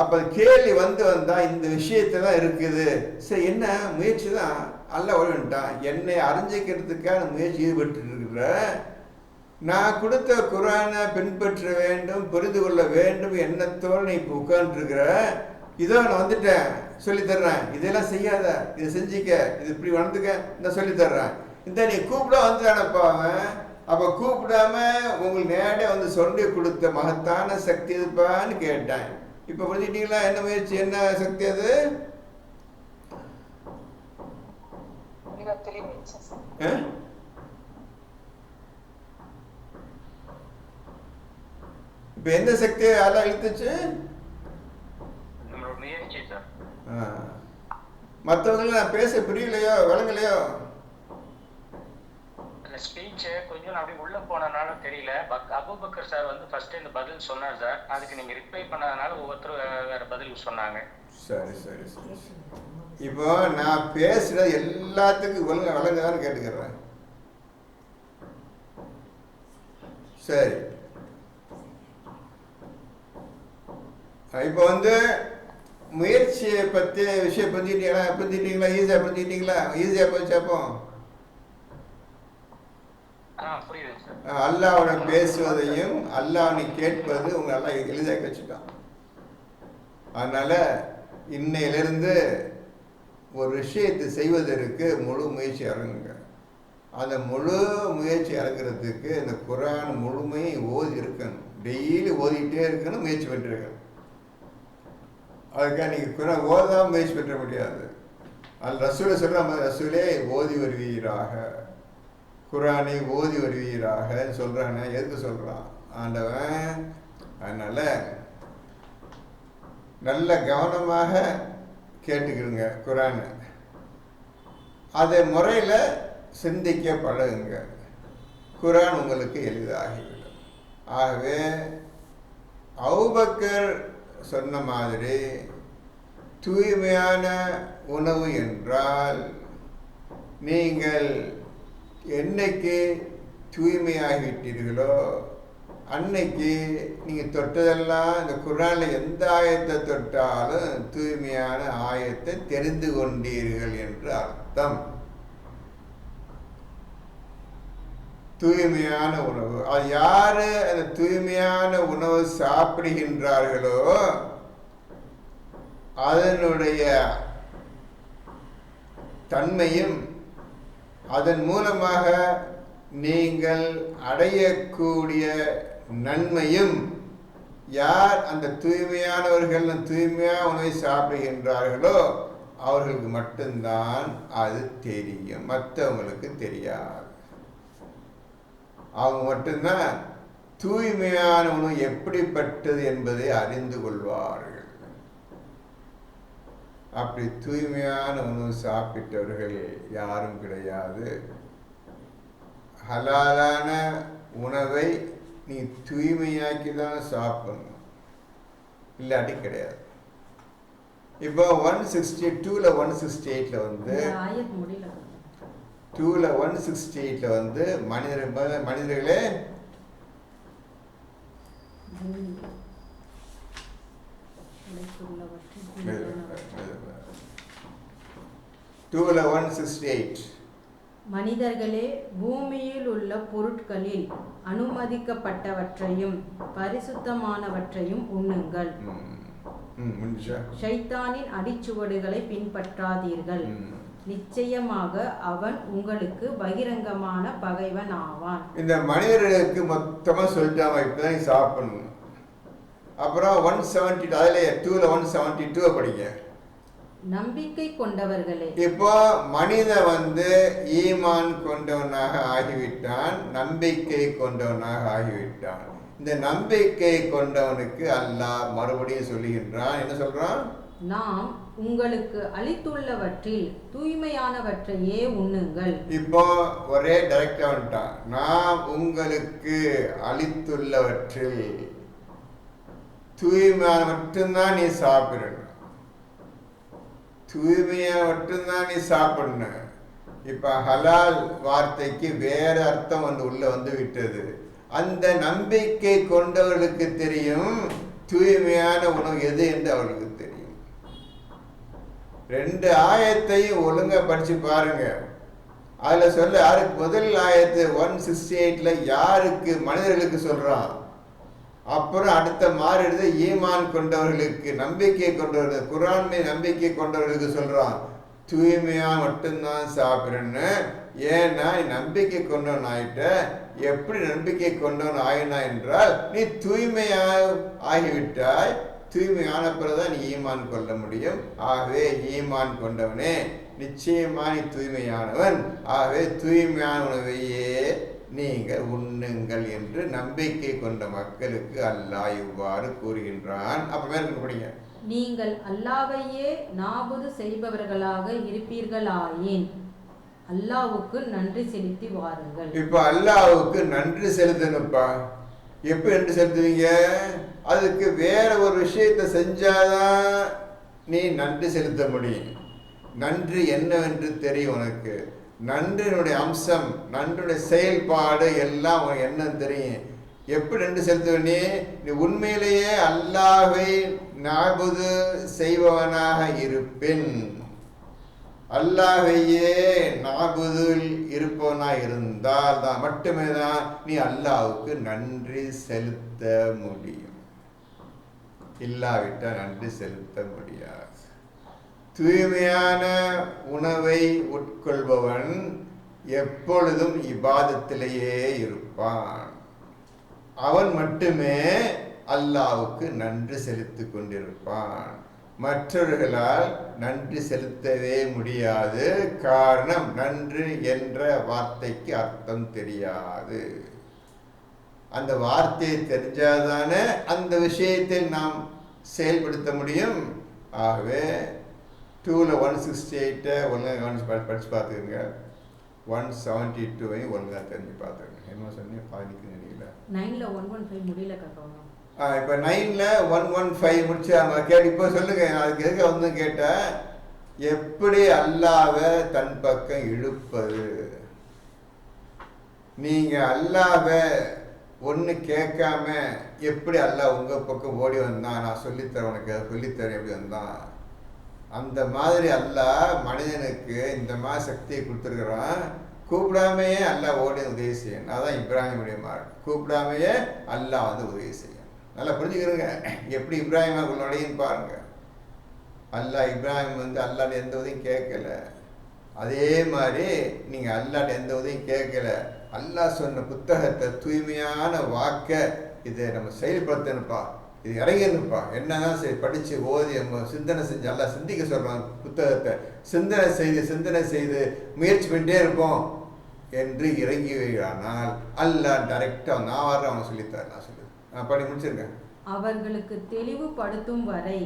அப்போ கேள்வி வந்தா இந்த விஷயத்தை தான் இருக்குது. சரி, என்ன முயற்சி தான் அல்ல ஒழுங்கிட்டான், என்னை அறிஞ்சிக்கிறதுக்கான முயற்சி ஈடுபட்டு இருக்கிற, நான் கொடுத்த குரானை பின்பற்ற வேண்டும், புரிந்து கொள்ள வேண்டும் எண்ணத்தோடு நீ இப்போ உட்காந்துருக்கிற. இதோ நான் வந்துட்டேன், சொல்லித்தர்றேன், இதெல்லாம் செய்யாத, இதை செஞ்சிக்க, இது இப்படி வளர்ந்துக்க, இந்த சொல்லித்தர்றேன். இந்த நீ கூப்பிட வந்துட்டானப்பா அவன். அப்போ கூப்பிடாம உங்களுக்கு நேரடியாக சொல்லி கொடுத்த மகத்தான சக்தி எதுப்பான்னு கேட்டேன். இப்போ புரிஞ்சுக்கிட்டீங்களா என்ன முயற்சி, என்ன சக்தி அது? இப்ப எந்த சக்தியை அல்லாஹ் இழுத்துச்சு? மற்றவங்க நான் பேச புரியலையோ விளங்கலையோ? ஸ்பீச் கொஞ்சம் அப்படி உள்ள போனனால தெரியல. அபூபக்கர் சார் ஃபர்ஸ்ட் இந்த பதில் சொன்னார் சார், அதுக்கு நீங்க ரிப்ளை பண்ணதுனால ஒவ்வொருத்தரும் வேற பதில் சொன்னாங்க. சரி சரி சரி. இப்போ நான் பேசுறது எல்லாத்துக்கும் விளங்குதான்னு கேட்டுக்கிறேன். சரி, இப்போ முயற்சியை பற்றி விஷயம் புரிஞ்சுக்கிட்டீங்களா? ஈஸியாக புரிஞ்சுக்கிட்டீங்களா? ஈஸியாக போச்சப்போ அல்லாஹ்வோட பேசுவதையும் அல்லாஹ்வை கேட்பது உங்க எல்லாம் எளிதாக்கி வச்சுட்டான். அதனால இன்னையிலிருந்து ஒரு விஷயத்தை செய்வதற்கு முழு முயற்சி இறங்குங்க. அந்த முழு முயற்சி இறங்குறதுக்கு இந்த குரான் முழுமையை ஓதி இருக்கணும், டெய்லி ஓதிக்கிட்டே இருக்கணும், முயற்சி பண்ணிருக்கணும். அதுக்காக நீங்கள் குரான் ஓதாமல் முயற்சி பெற்ற முடியாது. அது ரசூலை சொல்கிற ரசூலே ஓதி வருவீராக, குரானை ஓதி வருவீராக சொல்கிறானே. எதுக்கு சொல்கிறான் ஆண்டவன்? அதனால் நல்ல கவனமாக கேட்டுக்கிடுங்க குரானை, அதை முறையில் சிந்திக்க பழகுங்க, குரான் உங்களுக்கு எளிதாகிவிடும். ஆகவே அபூபக்கர் சொன்ன மாதிரி தூய்மையான உணவு என்றால், நீங்கள் என்னைக்கு தூய்மையாகிவிட்டீர்களோ அன்னைக்கு நீங்கள் தொட்டதெல்லாம் இந்த குர்ஆனில் எந்த ஆயத்தை தொட்டாலும் தூய்மையான ஆயத்தை தெரிந்து கொண்டீர்கள் என்று அர்த்தம். தூய்மையான உணவு, அது யாரு அந்த தூய்மையான உணவு சாப்பிடுகின்றார்களோ அதனுடைய தன்மையும் அதன் மூலமாக நீங்கள் அடையக்கூடிய நன்மையும், யார் அந்த தூய்மையானவர்கள் தூய்மையான உணவை சாப்பிடுகின்றார்களோ அவர்களுக்கு மட்டும்தான் அது தெரியும், மற்றவங்களுக்கு தெரியாது. அவங்க மட்டும்தான் தூய்மையான உணவு எப்படிப்பட்டது என்பதை அறிந்து கொள்வார்கள். அப்படி தூய்மையான உணவு சாப்பிட்டவர்கள் யாரும் கிடையாது. ஹலாலான உணவை நீ தூய்மையாக்கி தான் சாப்பிடணும், இல்லாட்டி கிடையாது. இப்போ 162ல் 168ல் வந்து 2ல் 168ல் வந்து மனிதர்களே மனிதர்களே, பூமியில் உள்ள பொருட்களில் அனுமதிக்கப்பட்டவற்றையும் பரிசுத்தமானவற்றையும் உண்ணுங்கள். ஷைத்தானின் அடிச்சுவடுகளை பின்பற்றாதீர்கள். நிச்சயமாக அவன் உங்களுக்கு பகிரங்கமான பகைவன் ஆவான். இந்த மனிதர்களுக்கு மொத்தமா சொல்லிட்டாங்க இப்பதான் சாப்பிடணும். அப்புறம் 170 அதுல 2ல 172 படிங்க. நம்பிக்கை கொண்டவர்களே, இப்போ மனித வந்து ஈமான் கொண்டவனாக ஆகிவிட்டான், நம்பிக்கை கொண்டவனாக ஆகிவிட்டான். இந்த நம்பிக்கை கொண்டவனுக்கு அல்லாஹ் மறுபடியும் சொல்லுகின்றான். என்ன சொல்றான்? நாம் உங்களுக்கு அளித்துள்ளவற்றில் தூய்மையானவற்றையே உண்ணுங்கள். இப்போ ஒரே டைரக்டா வந்துட்டான். நாம் உங்களுக்கு அளித்துள்ளவற்றில் தூய்மையான மட்டும்தான் நீ சாப்பிடணும், தூய்மையா மட்டும்தான் நீ சாப்பிடணும். இப்ப ஹலால் வார்த்தைக்கு வேற அர்த்தம் உள்ள வந்து விட்டது. அந்த நம்பிக்கை கொண்டவர்களுக்கு தெரியும் தூய்மையான உணவு எது என்று அவர்களுக்கு தெரியும். 2 ஆயத்தையும் ஒழுங்கா படிச்சு பாருங்க. அதுல சொல்ல யாருக்கு முதல் ஆயத்து 168ல யாருக்கு? மனிதர்களுக்கு சொல்றான். அப்புறம் அடுத்த மாறிடுது ஈமான் கொண்டவர்களுக்கு, நம்பிக்கை கொண்டவர்கள், குர்ஆன் மீது நம்பிக்கை கொண்டவர்களுக்கு சொல்றான் தூய்மையா மட்டும்தான் சாப்பிடணும்னு. ஏன்னா நீ நம்பிக்கை கொண்டவன் ஆயிட்ட. எப்படி நம்பிக்கை கொண்டவன் ஆயினா என்றால் நீ தூய்மையா ஆகிவிட்டாய். தூய்மையான பிறகுதான் நீ ஈமான் கொள்ள முடியும். ஆகவே ஈமான் கொண்டவனே நிச்சயமா நீ தூய்மையானவன். ஆகவே தூய்மையான உணவையே நீங்கள் உண்ணுங்கள் என்று நம்பிக்கை கொண்ட மக்களுக்கு அல்லாஹ் இவ்வாறு கூறுகின்றான். அப்ப மேற்கொண்டு படிங்க. நீங்கள் அல்லாஹ்வையே நாபுது செய்பவர்களாக இருப்பீர்களாயின் அல்லாஹ்வுக்கு நன்றி செலுத்தி வாருங்கள். இப்ப அல்லாஹ்வுக்கு நன்றி செலுத்தணும்ப்பா. எப்படி நன்றி செலுத்துவீங்க? அதுக்கு வேற ஒரு விஷயத்தை செஞ்சாதான் நீ நன்றி செலுத்த முடியும். நன்றி என்னவென்று தெரியும் உனக்கு. நன்றியினுடைய அம்சம், நன்றியுடைய செயல்பாடு எல்லாம் உனக்கு என்ன தெரியும். எப்படி நன்றி செலுத்துவ? நீ உண்மையிலேயே அல்லாஹ்வை நாபுது செய்பவனாக இருப்பின், அல்லாஹ்வையே நாபுதில் இருப்பவனாக இருந்தால் தான் மட்டுமே தான் நீ அல்லாஹ்வுக்கு நன்றி செலுத்த முடியும். இல்லாவிட்டால் நன்றி செலுத்த முடியாது. தூய்மையான உணவை உட்கொள்பவன் எப்பொழுதும் இபாதத்திலேயே இருப்பான். அவன் மட்டுமே அல்லாஹ்வுக்கு நன்றி செலுத்தி கொண்டிருப்பான். மற்றவர்களால் நன்றி செலுத்தவே முடியாது. காரணம், நன்றி என்ற வார்த்தைக்கு அர்த்தம் தெரியாது. அந்த வார்த்தையை தெரிஞ்சாதானே அந்த விஷயத்தில் நாம் செயல்படுத்த முடியும். ஆகவே 2ல 168 ஒழுங்காக படிச்சு பார்த்துக்கோங்க. 172 ஒழுங்காக தெரிஞ்சு பார்த்துக்கோங்க. என்ன சொன்னீங்க? பாதிக்கு நினைக்கல. 9ல 115 முடியல கக்கணும். இப்போ 9ல 115 முடிச்சு அவங்க கேட்டு இப்போ சொல்லுங்க. அதுக்கு எதுக்கு வந்து கேட்டேன், எப்படி அல்லாஹ்வை தன் பக்கம் இழுப்பது? நீங்க அல்லாஹ்வை ஒன்று கேட்காம எப்படி அல்லாஹ் உங்க பக்கம் ஓடி வந்தான்? நான் சொல்லித்தரேன், உனக்கு சொல்லித்தரேன் எப்படி வந்தான்? அந்த மாதிரி அல்லாஹ் மனிதனுக்கு இந்த மாதிரி சக்தியை கொடுத்துருக்குறான். கூப்பிடாமையே அல்லாஹ் ஓடி உதவி செய்யணும். அதான் இப்ராஹிமுடைய மார்க். கூப்பிடாமையே அல்லாஹ் வந்து உதவி செய்யணும். நல்லா புரிஞ்சுக்கிறோங்க. எப்படி இப்ராஹிம் உங்களுடையும் பாருங்க. அல்லாஹ் இப்ராஹிம் வந்து அல்லாஹ் எந்த உதவியும் கேட்கல. அதே மாதிரி நீங்க அல்லாஹ் எந்த உதவியும் கேட்கல. அல்லாஹ் சொன்ன புத்தகத்தை, தூய்மையான வாக்க, இதை நம்ம செயல்படுத்தணுப்பா, இது இறங்கணுப்பா. என்னதான் சரி படிச்சு ஓதி நம்ம சிந்தனை செஞ்சு அல்லாஹ் சிந்திக்க சொல்றான். புத்தகத்தை சிந்தனை செய்து முயற்சி பண்ணிட்டே இருப்போம் என்று இறங்கி வைக்கிறானால் அல்லாஹ் டைரக்டா நான் வர்றேன் அவனை சொல்லித்தார். நான் சொல்லி படி முடிச்சிருக்கேன். அவர்களுக்கு தெளிவுபடுத்தும் வரை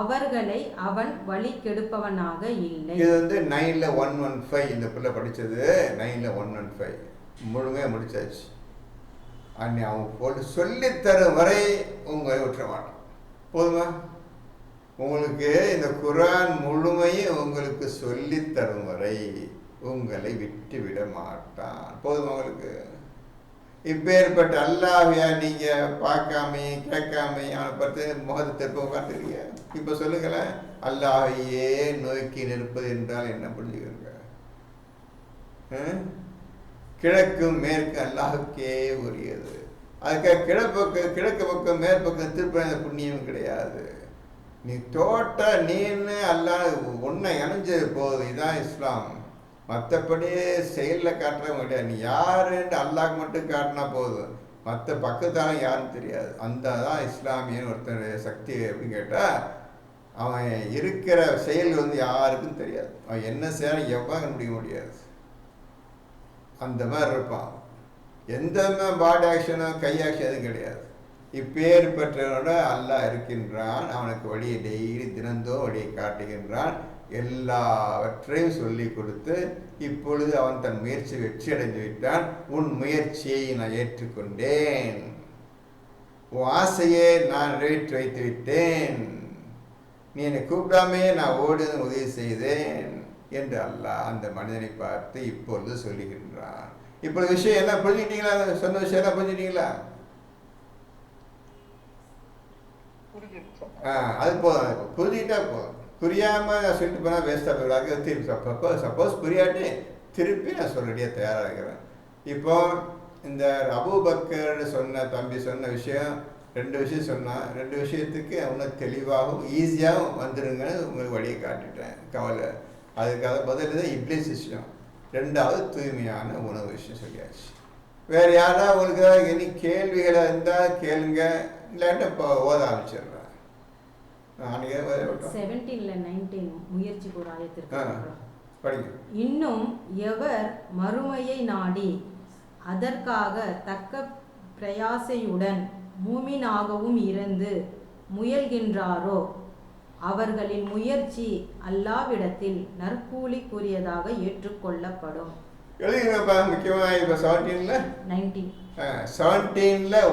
அவர்களை அவன் வழி கெடுப்பவனாக இல்லை. இது வந்து 9ல 115 இந்த பிள்ளை படிச்சது. 9ல 115 முழுமையாக முடிச்சாச்சு. அன்னை அவங்க போட்டு சொல்லித்தரும் வரை உங்களை விட்டுற மாட்டான். போதுமா? உங்களுக்கு இந்த குர்ஆன் முழுமையும் உங்களுக்கு சொல்லித்தரும் வரை உங்களை விட்டு விட மாட்டான். போதுமா உங்களுக்கு? இப்பேற்பட்ட அல்லாஹ்வையா நீங்க பார்க்காமையும் கேட்காமையும் அவனை பார்த்து முகத்தை திருப்ப உட்காந்துருக்கீங்க. இப்போ சொல்லுங்களேன், அல்லாஹ்வையே நோக்கி நிற்பது என்றால் என்ன புரிஞ்சுக்கிறீங்க? கிழக்கும் மேற்கு அல்லாஹுக்கே உரியது. அதுக்காக கிழக்கு பக்கம் மேற்பக்கம் திருப்ப புண்ணியம் கிடையாது. நீ தோட்ட நீன்னு அல்லாஹ் ஒன்றை இணைஞ்சது போதும். இதுதான் இஸ்லாம். மற்றபடி செயலில் காட்டுறவங்க கிடையாது. நீ யாருன்ட்டு அல்லாஹ் மட்டும் காட்டினா போதும், மற்ற பக்கத்தாலும் யாருன்னு தெரியாது. அந்த தான் இஸ்லாமியன்னு ஒருத்தனுடைய சக்தி. அப்படின்னு கேட்டால் அவன் இருக்கிற செயல் வந்து யாருக்கும் தெரியாது. அவன் என்ன செய்யணும் எவ்வளோ கண்டுபிடிக்க முடியாது. அந்த மாதிரி இருப்பான். எந்த பாடி ஆக்ஷனும் கை ஆக்ஷன் எதுவும் கிடையாது. இப்பேற்பட்டவனோட அல்லாஹ் இருக்கின்றான். அவனுக்கு வழியை டெய்லி தினந்தோ வழியை காட்டுகின்றான். எல்லாவற்றையும் சொல்லி கொடுத்து இப்பொழுது அவன் தன் முயற்சி வெற்றி அடைந்து விட்டான். உன் முயற்சியை நான் ஏற்றுக்கொண்டேன், உன் ஆசையை நான் நிறைவேற்றி வைத்து விட்டேன், நீ என்னை கூப்பிடாமே நான் ஓடி உதவி செய்தேன் என்று அல்லாஹ் அந்த மனிதனை பார்த்து இப்பொழுது சொல்லுகின்றான். இப்பொழுது விஷயம் எல்லாம் புரிஞ்சுக்கிட்டீங்களா? சொன்ன விஷயம் எல்லாம் புரிஞ்சுக்கிட்டீங்களா? அது போதும். புரிஞ்சுக்கிட்டா போதும். புரியாமல் நான் சொல்லிட்டு போனால் வேஸ்ட்டாக போயிடாது. திருப்பி சப்போஸ் புரியாட்டி திருப்பி நான் சொல்றடியாக தயாராக இருக்கிறேன். இப்போ இந்த அபூபக்கர் சொன்ன தம்பி சொன்ன விஷயம், 2 விஷயம் சொன்னான். 2 விஷயத்துக்கு இன்னும் தெளிவாகவும் ஈஸியாகவும் வந்துடுங்கன்னு உங்களுக்கு வழியை காட்டிட்டேன். கவலை. அதுக்காக பதில் தான் இப்ளீஸ் விஷயம். 2வது தூய்மையான உணவு விஷயம் சொல்லியாச்சு. வேறு யாராவது உங்களுக்கு இனி கேள்விகளை இருந்தால் கேளுங்க, இல்லாட்ட இப்போ ஓத ஆரம்பிச்சிடுறேன். 17 19 முயற்சிக்கு ஒரு ஆயத்திற்கு படிங்க. இன்னும் எவர் மறுமையை நாடி அதற்காக தக்க பிரயாசையுடன் மூமினாகவும் இருந்து முயல்கின்றாரோ அவர்களின் முயற்சி அல்லாவிடத்தில் நற்கூலிக்குரியதாக ஏற்றுக்கொள்ளப்படும். எழுதிங்கப்பா. முக்கியமாக இப்போ 17ல்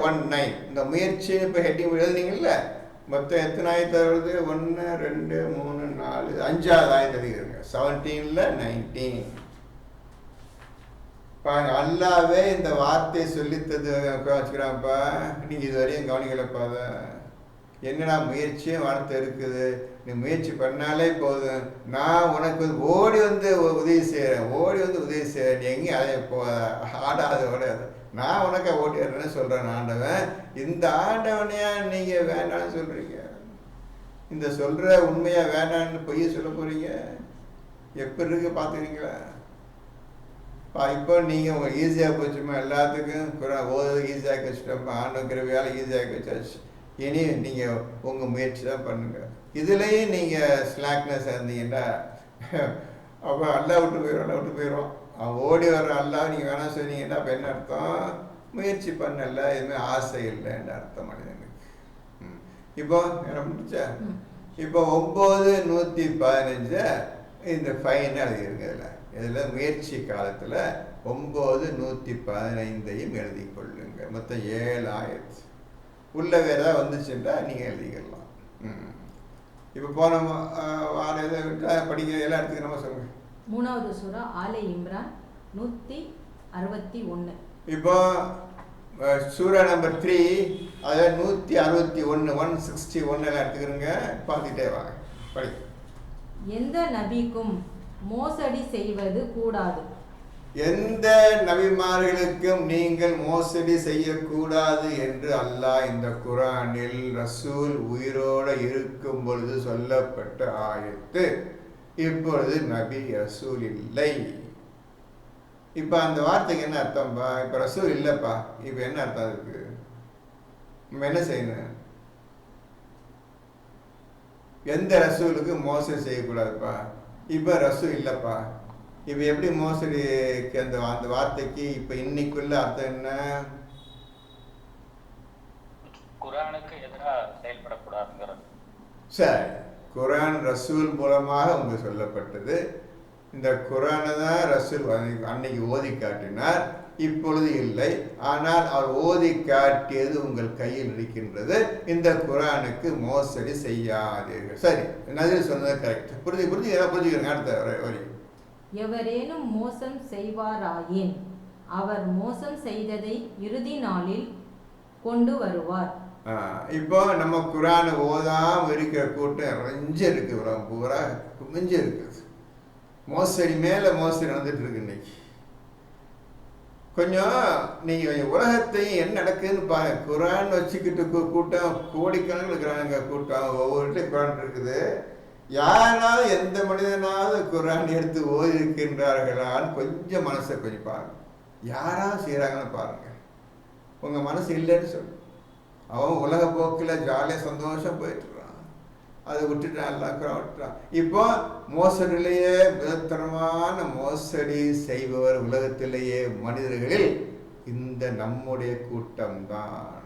19 இந்த முயற்சி இப்போ ஹெட்டிங் எழுதுனீங்கல்ல, மொத்தம் எத்தனை ஆயத்தை வருது? 1 2 3 4 5வது ஆயத்தை எழுதிக்கிறங்க. 17ல் 19 பாருங்க. அல்லாவே இந்த வார்த்தையை சொல்லித்தது வச்சுக்கிறான்ப்பா. நீங்கள் இதுவரையும் கவனிக்கலப்பா. என்னடா முயற்சியும் வார்த்தை இருக்குது, நீ முயற்சி பண்ணாலே போதும், நான் உனக்கு ஓடி வந்து உதவி செய்கிறேன், ஓடி வந்து உதவி செய்கிறேன், நீ எங்கேயும் அதை ஆடாத ஓடாது, நான் உனக்கு ஓட்டிடுறேன்னு சொல்கிறேன் ஆண்டவன். இந்த ஆண்டவனையா நீங்கள் வேண்டாம்னு சொல்கிறீங்க? இந்த சொல்கிற உண்மையாக வேண்டான்னு பொய்ய சொல்ல போகிறீங்க? எப்படி இருக்கு பார்த்துக்கிறீங்களா? இப்போ நீங்கள் உங்கள் ஈஸியாக போச்சுமா, எல்லாத்துக்கும் ஓதுறது ஈஸியாக்கி வச்சுட்டோம்ப்பா, ஆண்டவங்கிற வேலை ஈஸியாக்கி வச்சாச்சு. இனி நீங்கள் உங்கள் முயற்சி தான் பண்ணுங்கள். இதுலேயும் நீங்கள் ஸ்லாக்னஸ் இருந்தீங்கன்னா அப்போ அல்லா விட்டு போயிடும். அவன் ஓடி வர்ற அல்லாஹ் நீங்கள் வேணாம் சொன்னீங்கன்னா அப்போ என்ன அர்த்தம்? முயற்சி பண்ணல, எதுவுமே ஆசை இல்லைன்னு அர்த்தம் மனிதனுக்கு. இப்போ என்ன முடிச்சா? இப்போ 9:115 இந்த ஃபைன் எழுதிருங்க. இதில் முயற்சி காலத்தில் 9:115 எழுதி கொள்ளுங்க. மொத்தம் 7 ஆயிடுச்சு. உள்ள வேறு ஏதாவது வந்துச்சுன்னா நீங்கள் எழுதிக்கலாம். இப்போ போன வார இதை விட்டால் படிக்கிற எல்லா இடத்துக்கு நம்ம சொல்லுங்கள். 3வது சூரா ஆலே இம்ரான் 161. இப்போ சூரா நம்பர் 3 அதில் 161 161 எல்லாம் எடுத்துக்கிறோங்க. பார்த்துக்கிட்டே வாங்க, படி. எந்த நபிக்கும் மோசடி செய்வது கூடாது. எந்த நபிமார்களுக்கும் நீங்கள் மோசடி செய்யக்கூடாது என்று அல்லாஹ் இந்த குர்ஆனில் ரசூல் உயிரோடு இருக்கும் பொழுது சொல்லப்பட்ட ஆயத்து. இப்பொழுது நபி ரசூல் இல்லை. இப்போ அந்த வார்த்தைக்கு என்ன அர்த்தம்ப்பா? இப்போ ரசூல் இல்லைப்பா, இப்போ என்ன அர்த்தம் இருக்கு? நம்ம என்ன செய்யணும்? எந்த ரசூலுக்கு மோசடி செய்யக்கூடாதுப்பா. இப்போ ரசூல் இல்லைப்பா, இப்போ எப்படி மோசடிக்கு அந்த வார்த்தைக்கு இப்போ இன்னைக்குள்ள அர்த்தம் என்ன? குர்ஆனுக்கு எதிராக செயல்படக்கூடாதுங்கிறது. சரி, குர்ஆன் ரசூல் மூலமாக உங்களுக்கு சொல்லப்பட்டது. இந்த குர்ஆனை தான் ரசூல் அன்னைக்கு ஓதி காட்டினார். இப்பொழுது இல்லை, ஆனால் அவர் ஓதி காட்டியது உங்கள் கையில் இருக்கின்றது. இந்த குரானுக்கு மோசடி செய்யாதீர்கள். சரி, நதில் சொன்னது கரெக்ட். புரிஞ்சுக்கிறேன். அடுத்த வரி. எவரேனும் மோசம் செய்வாராயின் அவர் மோசம் செய்ததை இறுதி நாளில் கொண்டு வருவார். இப்போ நம்ம குரானை ஓதாம இருக்கிற கூட்டம் நிறைஞ்சு இருக்கு, பூரா குமிஞ்சு இருக்குது. மோசடி மேல மோசடி நடந்துட்டு இருக்கு. இன்னைக்கு கொஞ்சம் நீங்க உலகத்தையும் என்ன நடக்குதுன்னு பாருங்க. குரான் வச்சுக்கிட்டு கூட்டம் கோடிக்கணக்கில் இருக்கிறாங்க. கூட்டம் ஒவ்வொரு வீட்லையும் குரான் இருக்குது. யாராவது எந்த மனிதனாவது குரான் எடுத்து ஓதி இருக்கின்றார்களான்னு கொஞ்சம் மனசை கொஞ்சம் பாருங்க. யாராவது செய்கிறாங்கன்னு பாருங்க. உங்க மனசு இல்லைன்னு சொல்லு. அவன் உலக போக்கில் ஜாலியாக சந்தோஷம் போயிட்டுருக்கான். அதை விட்டுட்டான், எல்லாம் விட்டுறான். இப்போ மோசடியிலேயே விதத்தனமான மோசடி செய்பவர் உலகத்திலேயே மனிதர்களில் இந்த நம்முடைய கூட்டம்தான்.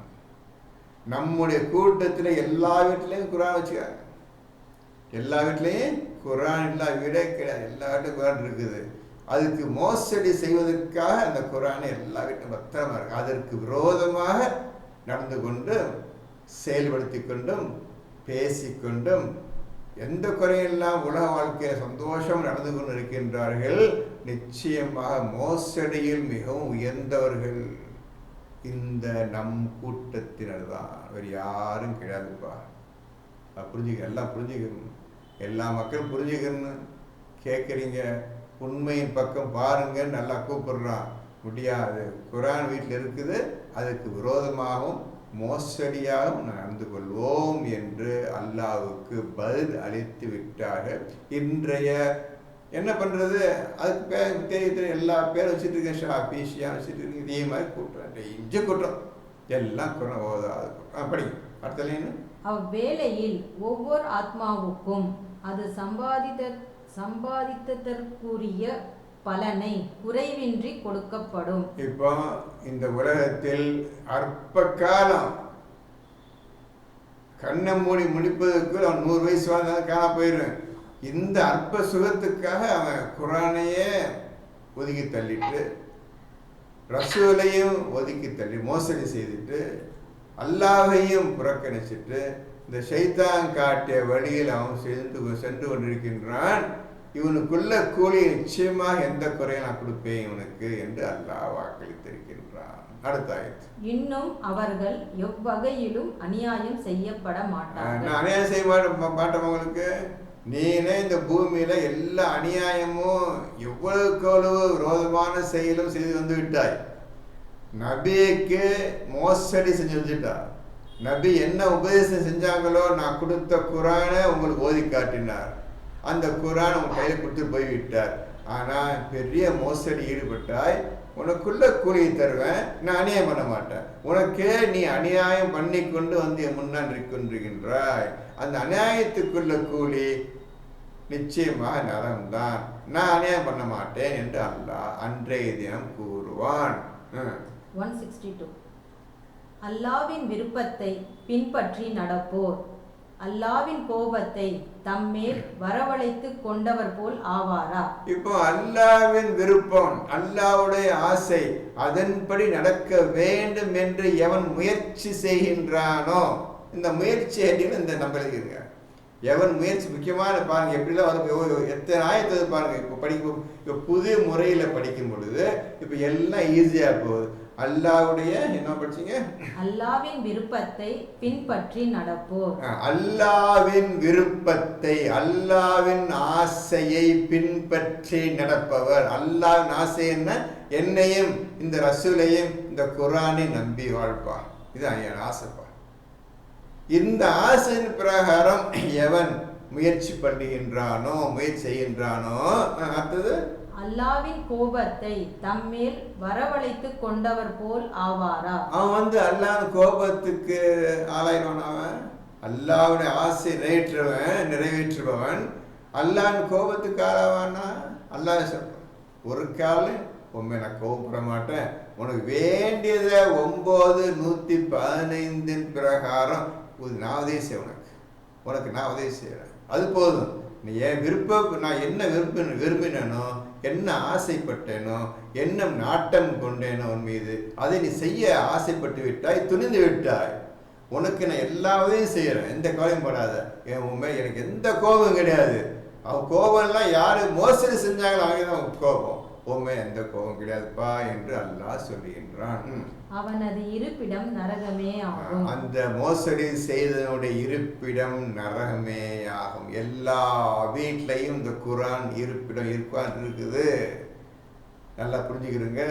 நம்முடைய கூட்டத்தில் எல்லா வீட்டிலையும் குரான் வச்சுக்காங்க. எல்லா வீட்லேயும் குரான் இல்லா வீடே கிடையாது. எல்லா வீட்லையும் குரான் இருக்குது. அதுக்கு மோசடி செய்வதற்காக அந்த குரானை எல்லா வீட்டும் பத்திரமா இருக்கு. அதற்கு விரோதமாக நடந்து கொண்டும் செயல்படுத்தி கொண்டும் பேசிக்கொண்டும் எந்த குறையெல்லாம் உலக வாழ்க்கையில் சந்தோஷம் நடந்து கொண்டு இருக்கின்றார்கள். நிச்சயமாக மோசடியில் மிகவும் உயர்ந்தவர்கள் இந்த நம் கூட்டத்தினர் தான், வேறு யாரும் கிடையாதுப்பா. புரிஞ்சுக்க, எல்லாம் புரிஞ்சுக்கணும். எல்லா மக்களும் புரிஞ்சுக்கணும். கேட்குறீங்க, உண்மையின் பக்கம் பாருங்க, நல்லா கூப்பிடுறான். முடியாது. குரான் வீட்டில் இருக்குது. அதுக்கு விரோதமாகவும் மோசடியாகவும் நடந்து கொள்வோம் என்று அல்லாஹ்வுக்கு பதில் அளித்து விட்டார்கள். இன்றைய என்ன பண்ணுறது, அதுக்கு தெரிய எல்லா பேரும் வச்சுட்டு இருக்கேன். ஷாஃபி ஷியா வச்சுட்டு இருக்கேன். இதே மாதிரி கூட்டம் இஞ்ச கூட்டம் எல்லாம் குரான் ஓதாது கூட்டம். படி அடுத்த. அவ்வேளையில் ஒவ்வொரு ஆத்மாவுக்கும் அது சம்பாதித்ததற்குரிய பலனை குறைவின்றி கொடுக்கப்படும். இப்போ இந்த உலகத்தில் அற்ப காலம் கண்ணை மூடி முடிப்பதற்கு அவன் 100 வயசு வாழ்ந்தாலும் காண போயிடுவேன். இந்த அற்ப சுகத்துக்காக அவன் குரானையே ஒதுக்கி தள்ளிட்டு, ரசூலையும் ஒதுக்கி தள்ளி மோசடி செய்துட்டு, அல்லாஹையும் புறக்கணிச்சிட்டு, இந்த ஷைத்தான் காட்டிய வழியில் அவன் சென்று கொண்டிருக்கின்றான். இவனுக்குள்ள கூலி நிச்சயமாக எந்த குறையும் நான் கொடுப்பேன் இவனுக்கு என்று அல்லாஹ் வாக்களித்திருக்கின்றான். அடுத்த ஆயத்து. இன்னும் அவர்கள் எவ்வகையிலும் அநியாயம் செய்யப்பட மாட்டார்கள். நான் அநியாயம் செய்ய மாட்டேன். உங்களுக்கு நீனே இந்த பூமியில எல்லா அநியாயமும் எவ்வளவுக்கு எவ்வளவு விரோதமான செயலும் செய்து வந்து விட்டாய். நபிக்கு மோசடி செஞ்சு வச்சுட்டார். நபி என்ன உபதேசம் செஞ்சாங்களோ நான் கொடுத்த குரானை உங்களுக்கு ஓதி காட்டினார். அந்த குரான் உன் கையில் கொடுத்து போய்விட்டார். ஆனால் பெரிய மோசடி ஈடுபட்டாய், உனக்குள்ள கூலியை தருவேன், நான் அநியாயம் பண்ண மாட்டேன். உனக்கே நீ அநியாயம் பண்ணி கொண்டு வந்து என் முன்னாடி கொண்டிருக்கின்றாய். அந்த அநியாயத்துக்குள்ள கூலி நிச்சயமாக நரம்தான். நான் அநியாயம் பண்ண மாட்டேன் என்று அல்லாஹ் அன்றைய தினம் கூறுவான். 162. அல்லாவின் விருப்பத்தை பின்பற்றி நடப்போர் அல்லாவின் கோபத்தை தம்மேல் வரவழைத்து கொண்டவர் போல் ஆவாரா? இப்போ அல்லாவின் விருப்பம், அல்லாவுடைய ஆசை, அதன்படி நடக்க வேண்டும் என்று எவன் முயற்சி செய்கின்றானோ, இந்த முயற்சி அப்படின்னு இந்த நம்பளுங்க. எவன் முயற்சி முக்கியமான பாருங்க, எப்படிலாம் வந்து எத்தனை ஆயத்தை பாருங்க. இப்போ படிக்கும், இப்போ புது முறையில் படிக்கும் பொழுது இப்போ எல்லாம் ஈஸியாக போகுது. அல்லாவுடைய என்ன படிச்சீங்க? அல்லாவின் விருப்பத்தை பின்பற்றி நடப்போர். அல்லாவின் விருப்பத்தை, அல்லாவின் ஆசையை பின்பற்றி நடப்பவர். அல்லாவின் ஆசை என்ன? என்னையும் இந்த ரசூலையும் இந்த குரானை நம்பி வாழ்ப்பா. இதுதான் என் ஆசைப்பா. இந்த ஆசையின் பிரகாரம் எவன் முயற்சி பண்ணுகின்றானோ, முயற்சி செய்கின்றானோ, அடுத்தது அல்லாவின் கோபத்தை தம்மேல் வரவழைத்து கொண்டவர் போல் ஆவாரா? அவன் வந்து அல்லாவின் கோபத்துக்கு ஆளாயிடுவான். அவன் அல்லாவுடைய ஆசை நிறைவேற்றுபவன் அல்லாவின் கோபத்துக்கு ஆளாவானா? அல்லாஹ் சொல்றான், ஒரு காலம் உண்மை நான் கோபப்பட மாட்டேன், உனக்கு வேண்டியதை 9:115 பிரகாரம் நான் உதவி செய்வேன், உனக்கு நான் உதவி செய்கிறேன், அது போதும். நீ என் விருப்பம், நான் என்ன விரும்பினோ என்ன ஆசைப்பட்டேனோ, என்ன நாட்டம் கொண்டேனோ உன் மீது, அதை நீ செய்ய ஆசைப்பட்டு விட்டாய், துணிந்து விட்டாய். உனக்கு நான் எல்லா உதவியும் செய்கிறேன், எந்த கவலையும் படாத. என் உண்மை எனக்கு எந்த கோபம் கிடையாது. அவன் கோபம்லாம் யாரு மோசடி செஞ்சாங்களோ அவங்க தான் கோபம். உண்மை எந்த கோபம் கிடையாதுப்பா என்று அல்லாஹ் சொல்லுகின்றான். அவனது இருப்பிடம் நரகமே ஆகும். அந்த மோசடி செய்தனுடைய இருப்பிடம் நரகமே ஆகும். எல்லா வீட்லையும் இந்த குரான் இருப்பிடம் இருக்குது. நல்லா புரிஞ்சுக்கிறோங்க.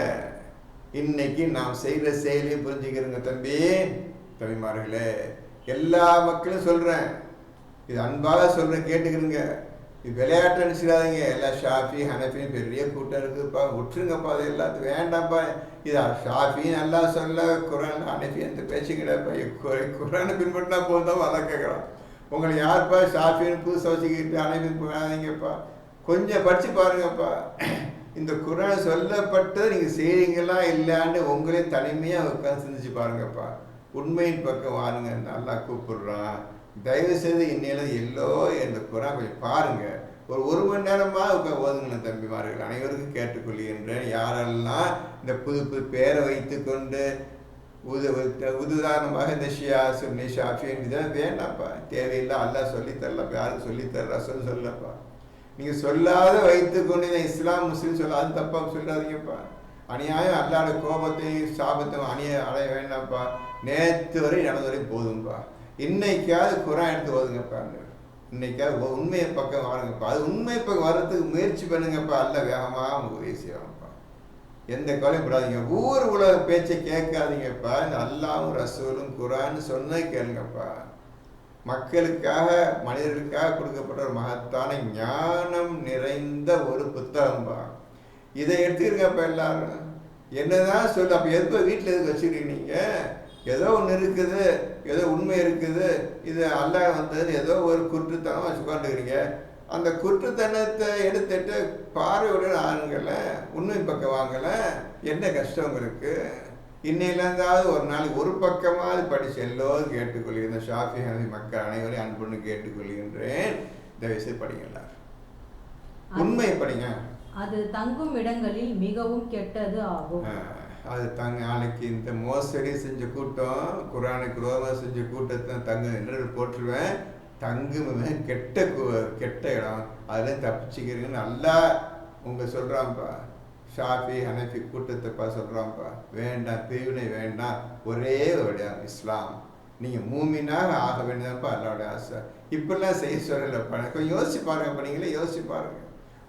இன்னைக்கு நாம் செய்கிற செயலையும் புரிஞ்சுக்கிறோங்க தம்பிமார்களே. எல்லா மக்களும் சொல்றேன், இது அன்பாக சொல்றேன், கேட்டுக்கிறீங்க. இது விளையாட்டு நினைச்சிடாதீங்க. எல்லாம் ஷாஃபி ஹனஃபின்னு பெரிய கூட்டம் இருக்குதுப்பா, விட்டுருங்கப்பா, அது எல்லாத்துக்கும் வேண்டாம்ப்பா. இது ஷாஃபி நல்லா சொல்ல, குரான் ஹனஃபி அந்த பேச்சு கிடையாதுப்பா. குரானை பின்பற்றினா போதும் அதை கேட்குறான். உங்களை யாருப்பா ஷாஃபின்னு புதுசாக வச்சுக்கிட்டு ஹனஃபின்னு போகாதீங்கப்பா, கொஞ்சம் படித்து பாருங்கப்பா. இந்த குரான் சொல்லப்பட்டது நீங்கள் செய்கிறீங்களா இல்லையான்னு உங்களே தனிமையாக உட்காந்து சிந்திச்சு பாருங்கப்பா. உண்மையின் பக்கம் வாருங்க, நல்லா கூப்பிடுறான். தயவு செய்து இன்னையில எல்லோ இந்த குரான் கொஞ்சம் பாருங்க. ஒரு மணி நேரமாக உட்காந்து ஓதுங்க தம்பிமார்கள், அனைவருக்கும் கேட்டுக்கொள்கின்றேன். யாரெல்லாம் இந்த புது பேரை வைத்து கொண்டு உதாரணமாக இந்த ஷியா சுன்னி ஷாஃபி இதெல்லாம் வேண்டாம்ப்பா, தேவையில்லை. அல்லாஹ் சொல்லித்தரல, யாருக்கு சொல்லித்தர சொல்லப்பா. நீங்கள் சொல்லாத வைத்து கொண்டு இந்த இஸ்லாம் முஸ்லீம் சொல்லாது தப்பாக சொல்லாதீங்கப்பா. அநியாயம் அல்லாட கோபத்தையும் சாபத்தையும் அடைய வேண்டாம்ப்பா. நேற்று வரை நடந்த வரையும் போதும்பா. இன்னைக்காவது குரான் எடுத்து ஓதுங்கப்பா. இன்னைக்காவது உண்மையை பக்கம் வாருங்கப்பா. அது உண்மை பக்கம் வர்றதுக்கு முயற்சி பண்ணுங்கப்பா. அல்ல வேகமாக உங்களுக்கு உதவி செய்வாங்கப்பா. எந்த கவலையும் படாதீங்க. ஊர் உலக பேச்சை கேட்காதீங்கப்பா. இந்த அல்லாஹ்வும் ரசூலும் குரான் சொன்ன கேளுங்கப்பா. மக்களுக்காக மனிதர்களுக்காக கொடுக்கப்பட்ட ஒரு மகத்தான ஞானம் நிறைந்த ஒரு புத்தகம்பா. இதை எடுத்துக்கிறங்கப்பா எல்லாரும். என்னதான் சொல்லு, அப்போ எதுக்கு வீட்டில் எதுக்கு வச்சுக்கிறீங்க நீங்கள்? ஏதோ ஒன்று இருக்குது, ஏதோ உண்மை இருக்குது, இது அல்லாஹ் வந்தது ஏதோ ஒரு குற்றத்தனம் வச்சு உட்காந்துக்கிறீங்க. அந்த குற்றத்தனத்தை எடுத்துட்டு பார்வையுடன் ஆளுங்கள, உண்மை பக்கம் வாங்கல. என்ன கஷ்டம் உங்களுக்கு? இன்னையிலேருந்தாவது ஒரு நாளைக்கு ஒரு பக்கமாவது படித்து எல்லோரும் கேட்டுக்கொள்கிறேன். ஷாஃபி ஹனஃபி மக்கள் அனைவரையும் அன்புன்னு கேட்டுக்கொள்கின்றேன். தயவுசெய்து படிங்களா, உண்மை படிங்க. அது தங்கும் இடங்களில் மிகவும் கெட்டது ஆகும். அது நாளைக்கு இந்த மோசடி செஞ்ச கூட்டம், குரானுக்கு ரோதம் செஞ்ச கூட்டத்தை தங்கு என்று போட்டுருவேன். தங்குமே கெட்ட இடம், அதில் தப்பிச்சுக்கிறீங்கன்னு நல்லா உங்க சொல்கிறான்ப்பா. ஷாஃபி ஹனஃபி கூட்டத்தைப்பா சொல்கிறான்ப்பா. வேண்டாம், பிரிவினை வேண்டாம், ஒரே வழியாக இஸ்லாம். நீங்கள் மூமினாக ஆக வேண்டியதான்ப்பா அல்லாவோட ஆசை. இப்படிலாம் செய்ய சொல்லலைப்பா. கொஞ்சம் யோசிச்சு பாருங்கப்பா. நீங்களே யோசிச்சு பாருங்கள்.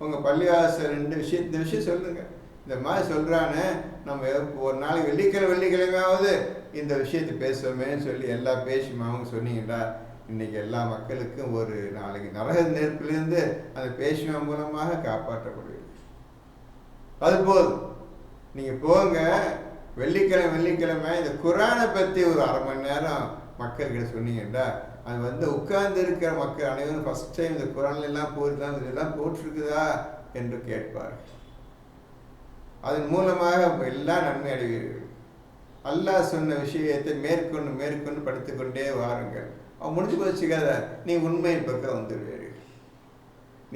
உங்கள் பள்ளிவாசல் இந்த விஷயம் சொல்லுங்கள். இந்த மாதிரி சொல்கிறானே, நம்ம ஒரு நாளைக்கு வெள்ளிக்கிழமையாவது இந்த விஷயத்தை பேசுவோமேன்னு சொல்லி எல்லாம் பேசுமாவும் சொன்னீங்களா? இன்றைக்கி எல்லா மக்களுக்கும் ஒரு நாளைக்கு நரக நெருப்பிலிருந்து அந்த பேசுமா மூலமாக காப்பாற்றப்படுவீங்க. அது போதும். நீங்கள் போங்க, வெள்ளிக்கிழமை இந்த குரானை பற்றி ஒரு அரை மணி நேரம் மக்கள்கிட்ட சொன்னீங்கடா, அது உட்கார்ந்து இருக்கிற மக்கள் அனைவரும் ஃபஸ்ட் டைம் இந்த குரான்லாம் போயிருந்தாங்க, இதெல்லாம் போட்டிருக்குதா என்று கேட்பார். அதன் மூலமாக எல்லாம் நன்மை அடைவீர்கள். அல்லாஹ் சொன்ன விஷயத்தை மேற்கொண்டு படித்துக்கொண்டே வாருங்கள். அவன் முடிஞ்சு போச்சுக்காத, நீ உண்மையின் பக்கம் வந்துடுவீர்கள்.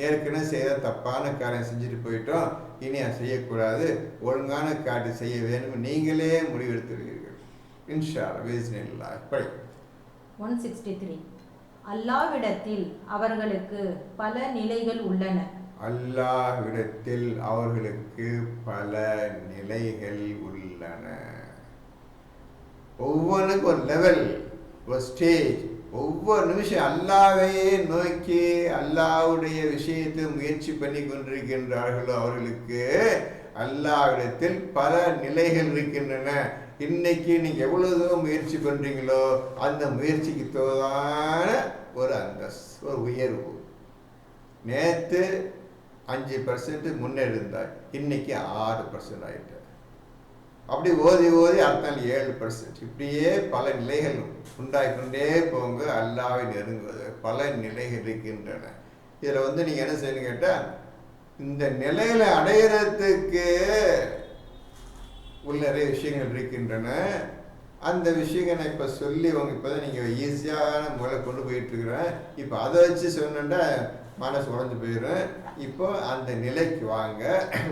ஏற்கனவே செய்த தப்பான காரியம் செஞ்சுட்டு போயிட்டோம், இனி அதை செய்யக்கூடாது, ஒழுங்கான காட்டு செய்ய வேண்டும், நீங்களே முடிவெடுத்துடுவீர்கள். இன்ஷா அல்லாஹ். படி 163. அல்லாஹ்விடத்தில் அவர்களுக்கு பல நிலைகள் உள்ளன. அல்லாஹ்விடத்தில் அவர்களுக்கு பல நிலைகள் உள்ளன. ஒவ்வொன்றுக்கும் ஒரு லெவல், ஒரு ஸ்டேஜ். ஒவ்வொரு நிமிஷம் அல்லாஹ்வையே நோக்கி அல்லாஹ்வுடைய விஷயத்தை முயற்சி பண்ணி கொண்டிருக்கின்றார்களோ அவர்களுக்கு அல்லாஹ்விடத்தில் பல நிலைகள் இருக்கின்றன. இன்னைக்கு நீங்கள் எவ்வளவு முயற்சி பண்ணுறீங்களோ அந்த முயற்சிக்கு தோதான ஒரு அந்தஸ்து, ஒரு உயர்வு. நேற்று 5% முன்னேறிந்தார், இன்னைக்கு 6% ஆகிட்டார். அப்படி ஓதி அடுத்த 7%. இப்படியே பல நிலைகள் உண்டாகிக்கொண்டே போங்க. அல்லாஹ்வை நெருங்குவது பல நிலைகள் இருக்கின்றன. இதில் நீங்கள் என்ன செய்யணும் கேட்டால், இந்த நிலைகளை அடையிறதுக்கு உள்ள நிறைய விஷயங்கள் இருக்கின்றன. அந்த விஷயங்களை இப்போ சொல்லி இப்போ தான் நீங்கள் ஈஸியான முறை கொண்டு போயிட்டுருக்குறேன். இப்போ அதை வச்சு சொன்னா மனசு உடைஞ்சு போயிடும். இப்போ அந்த நிலைக்கு வாங்க.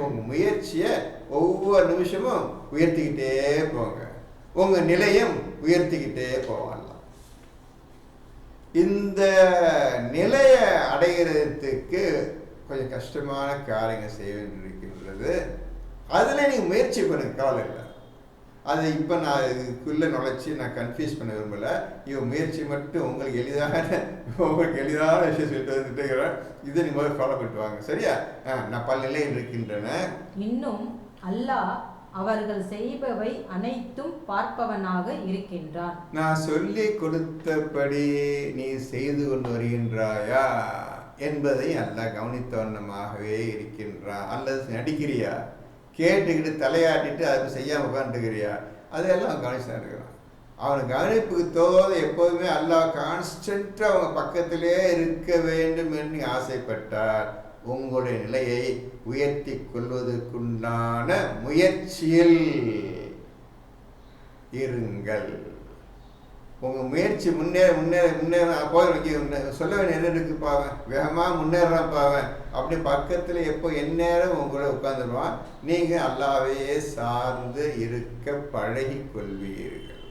உங்கள் முயற்சியை ஒவ்வொரு நிமிஷமும் உயர்த்திக்கிட்டே போங்க. உங்கள் நிலையம் உயர்த்திக்கிட்டே போவாங்க. இந்த நிலையை அடைகிறதுக்கு கொஞ்சம் கஷ்டமான காரியங்கள் செய்ய வேண்டியிருக்கின்றது. அதில் நீங்கள் முயற்சி பண்ணுங்க, கவலை இல்லை. அதை இப்போ நான் இதுக்குள்ளே நுழைச்சி நான் கன்ஃபியூஸ் பண்ண விரும்பலை. இவன் முயற்சி மட்டும் உங்களுக்கு எளிதான விஷயம் சொல்லிட்டு வந்துட்டு இருக்கிறேன். இதை நீங்கள் ஃபாலோ பண்ணிட்டு வாங்க, சரியா? நான் பல நிலையில் இருக்கின்றன. இன்னும் அல்லாஹ் அவர்கள் செய்பவை அனைத்தும் பார்ப்பவனாக இருக்கின்றான். நான் சொல்லி கொடுத்தபடி நீ செய்து கொண்டு வருகின்றாயா என்பதை அல்லாஹ் கவனித்தவண்ணமாகவே இருக்கின்றான். அல்லது நடிக்கிறியா, கேட்டுக்கிட்டு தலையாட்டிட்டு அதுக்கு செய்யாமல் உட்காந்துக்கிறியா, அதையெல்லாம் கவனிச்சுதான் இருக்கிறான். அவன் கவனிப்புக்கு தோத எப்போதுமே அல்லாஹ் கான்ஸ்டன்ட்டாக அவங்க பக்கத்திலே இருக்க வேண்டும் என்று ஆசைப்பட்டார். உங்களுடைய நிலையை உயர்த்தி கொள்வதற்குண்டான முயற்சியில் இருங்கள். உங்கள் முயற்சி முன்னேற போய் சொல்ல வேண்டிய என்ன இருக்கு பாவேன், வேகமாக முன்னேறான் பாவேன் அப்படி பக்கத்தில் எப்போ எந்நேரம் உங்களை உட்காந்துருவான். நீங்கள் அல்லாஹ்வையே சார்ந்து இருக்க பழகி கொள்வீர்கள்.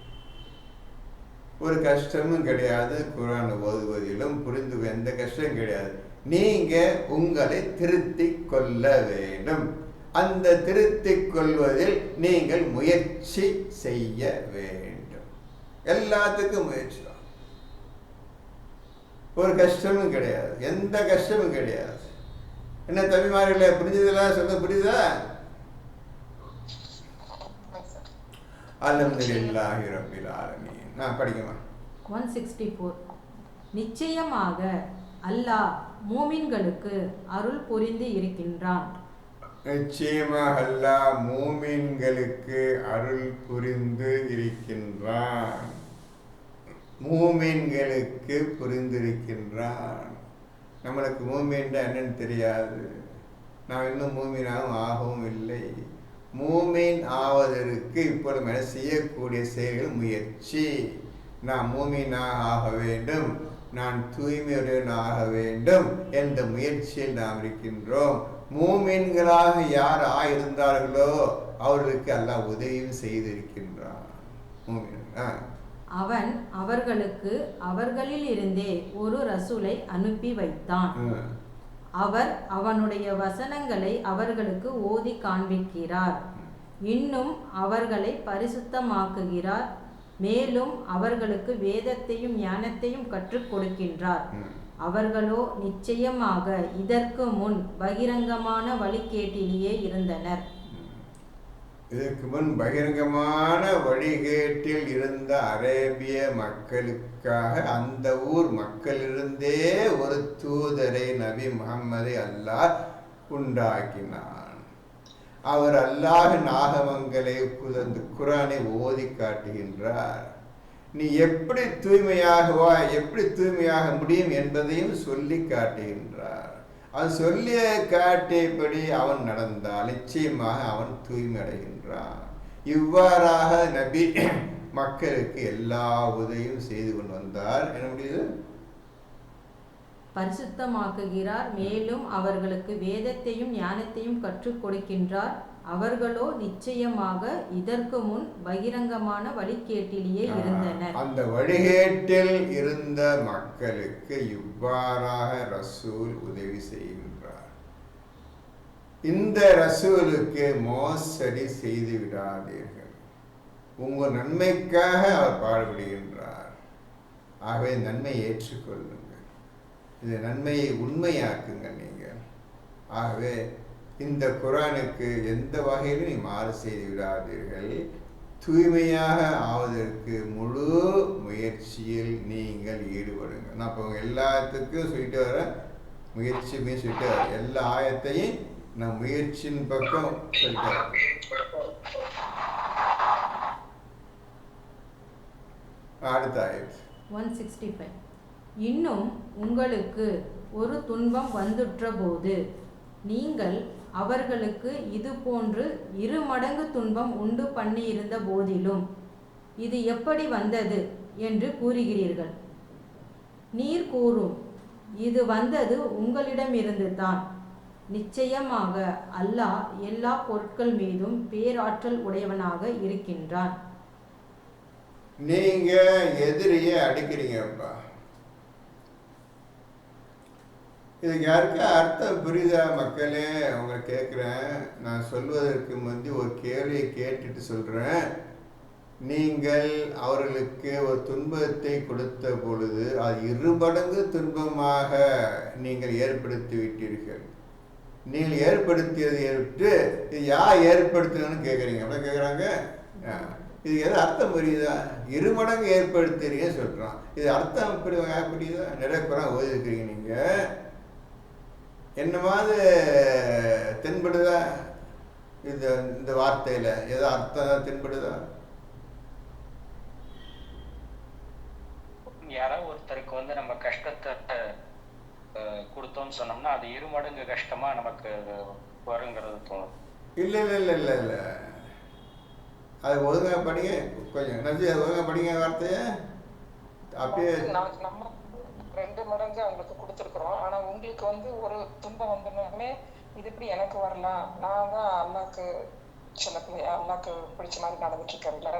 ஒரு கஷ்டமும் கிடையாது. குர்ஆன் ஓதுவதிலும் புரிந்து எந்த கஷ்டமும் கிடையாது. நீங்கள் உங்களை திருத்திக் கொள்ள வேண்டும். அந்த திருத்திக் கொள்வதில் நீங்கள் முயற்சி செய்ய வேண்டும். எல்லாத்துக்கும் முயற்சி தான். ஒரு கஷ்டமும் கிடையாது, எந்த கஷ்டமும் கிடையாது. என்ன தம்பிமார்களே, புரிஞ்சதெல்லாம் சொல்ல புரியுதா? அல்ஹம்துலில்லாஹி ரப்பில் ஆலமீன். நான் படிக்கமா 164. நிச்சயமாக அல்லாஹ் மூமின்களுக்கு அருள் புரிந்து இருக்கின்றான். நிச்சயமாக அல்லாஹ் மூமின்களுக்கு அருள் புரிந்து இருக்கின்றான். மூமின்களுக்கு புரிந்திருக்கின்றான். நம்மளுக்கு மூமின்னா என்னன்னு தெரியாது. நான் இன்னும் மூமினாகவும் ஆகவும் இல்லை. மூமின் ஆவதற்கு இப்போ நம்ம செய்யக்கூடிய செயல்கள் முயற்சி. நான் மூமினாக ஆக வேண்டும், நான் தூய்மையுடன் ஆக வேண்டும் என்ற முயற்சியில் நாம் இருக்கின்றோம். மூமின்களாக யார் இருந்தார்களோ அவர்களுக்கு அல்லாஹ் உதவியும் செய்திருக்கின்றான். அவன் அவர்களுக்கு அவர்களில் இருந்தே ஒரு ரசூலை அனுப்பி வைத்தான். அவர் அவனுடைய வசனங்களை அவர்களுக்கு ஓதி காண்பிக்கிறார். இன்னும் அவர்களை பரிசுத்தமாக்குகிறார். மேலும் அவர்களுக்கு வேதத்தையும் ஞானத்தையும் கற்றுக் கொடுக்கின்றார். அவர்களோ நிச்சயமாக இதற்கு முன் பகிரங்கமான வழிகேட்டிலேயே இருந்தனர். இதற்கு முன் பகிரங்கமான வழிகேட்டில் இருந்த அரேபிய மக்களுக்காக அந்த ஊர் மக்களிலிருந்தே ஒரு தூதரை நபி முஹம்மதை அல்லாஹ் உண்டாக்கினான். அவர் அல்லாஹின் ஆகமங்களை குர்ஆனை ஓதி காட்டுகின்றார். நீ எப்படி தூய்மையாகவா, எப்படி தூய்மையாக முடியும் என்பதையும் சொல்லி காட்டுகின்றார். அவன் சொல்லிய காட்டியபடி அவன் நடந்தால் நிச்சயமாக அவன் தூய்மை அடைகின்றான். இவ்வாறாக நபி மக்களுக்கு எல்லா உதவியும் செய்து கொண்டு வந்தார். என்ன முடியுது? பரிசுத்தமாக்குகிறார். மேலும் அவர்களுக்கு வேதத்தையும் ஞானத்தையும் கற்றுக் கொடுக்கின்றார். அவர்களோ நிச்சயமாக இதற்கு முன் பகிரங்கமான வழிகேட்டிலேயே இருந்தனர். அந்த வழிகேட்டில் இருந்த மக்களுக்கு இவ்வாறாக ரசூல் உதவி செய்கின்றார். இந்த ரசூலுக்கு மோசடி செய்து விடாதீர்கள். உங்கள் நன்மைக்காக அவர் பாடுபடுகின்றார். ஆகவே நன்மை ஏற்றுக்கொள்ளுங்கள். இந்த நன்மையை உண்மையாக்குங்க நீங்கள். ஆகவே இந்த குர்ஆனுக்கு எந்த வகையிலும் நீ மாறு செய்து விடாதீர்கள். தூய்மையாக ஆவதற்கு முழு முயற்சியில் நீங்கள் ஈடுபடுங்க. நான் இப்போ எல்லாத்துக்கும் சொல்லிட்டு வரேன், முயற்சியுமே சொல்லிட்டு வரேன். எல்லா ஆயத்தையும் நான் முயற்சியின் பக்கம் சொல்லிட்டு வரேன். அடுத்த ஆயத்து 165. இன்னும் உங்களுக்கு ஒரு துன்பம் வந்துற்ற போது நீங்கள் அவர்களுக்கு இது போன்று 2 மடங்கு துன்பம் உண்டு பண்ணியிருந்த போதிலும் இது எப்படி வந்தது என்று கூறுகிறீர்கள். நீர் கூறும், இது வந்தது உங்களிடமிருந்து தான். நிச்சயமாக அல்லாஹ் எல்லா பொருட்கள் மீதும் பேராற்றல் உடையவனாக இருக்கின்றான். நீங்க எதிரியை அடிக்கிறீங்கப்பா. இதுக்கு யாருக்கா அர்த்தம் புரியுதா மக்களே? அவங்க கேட்குறேன். நான் சொல்வதற்கு முந்தி ஒரு கேள்வியை கேட்டுட்டு சொல்கிறேன். நீங்கள் அவர்களுக்கு ஒரு துன்பத்தை கொடுத்த பொழுது அது இருமடங்கு துன்பமாக நீங்கள் ஏற்படுத்தி விட்டீர்கள். நீங்கள் ஏற்படுத்தியதை விட்டு இது யார் ஏற்படுத்தினு கேட்குறீங்க? அப்படி கேட்குறாங்க. இது எது அர்த்தம் புரியுதா? இருமடங்கு ஏற்படுத்துறீங்க சொல்கிறான். இது அர்த்தம் புரியுதா? நிறைய குரான் ஓதிருக்கிறீங்க நீங்கள். என்னமாவது தென்படுதா இந்த வார்த்தையில்? ஏதோ அர்த்தம் தென்படுதா? யாராவது ஒருத்தருக்கு வந்து நம்ம கஷ்டத்தை கொடுத்தோம்னு சொன்னோம்னா அது இருமடங்கு கஷ்டமா நமக்கு வருங்கிறது தோணும். இல்லை இல்லை இல்லை இல்லை இல்லை, அது ஒழுங்காக படிங்க. கொஞ்சம் நன்றி, அது ஒழுங்காக படிங்க வார்த்தையை. அப்படியே நம்ம 2 மடங்கு அவங்களுக்கு கொடுத்துருக்குறோம். ஆனா உங்களுக்கு வந்து ஒரு துன்பம் வந்தோடனே இது எப்படி எனக்கு வரலாம், நான் தான் அல்லாக்கு சின்ன பிள்ளையா அல்லாக்கு பிடிச்ச மாதிரி நடந்துட்டு இருக்கேன்ல,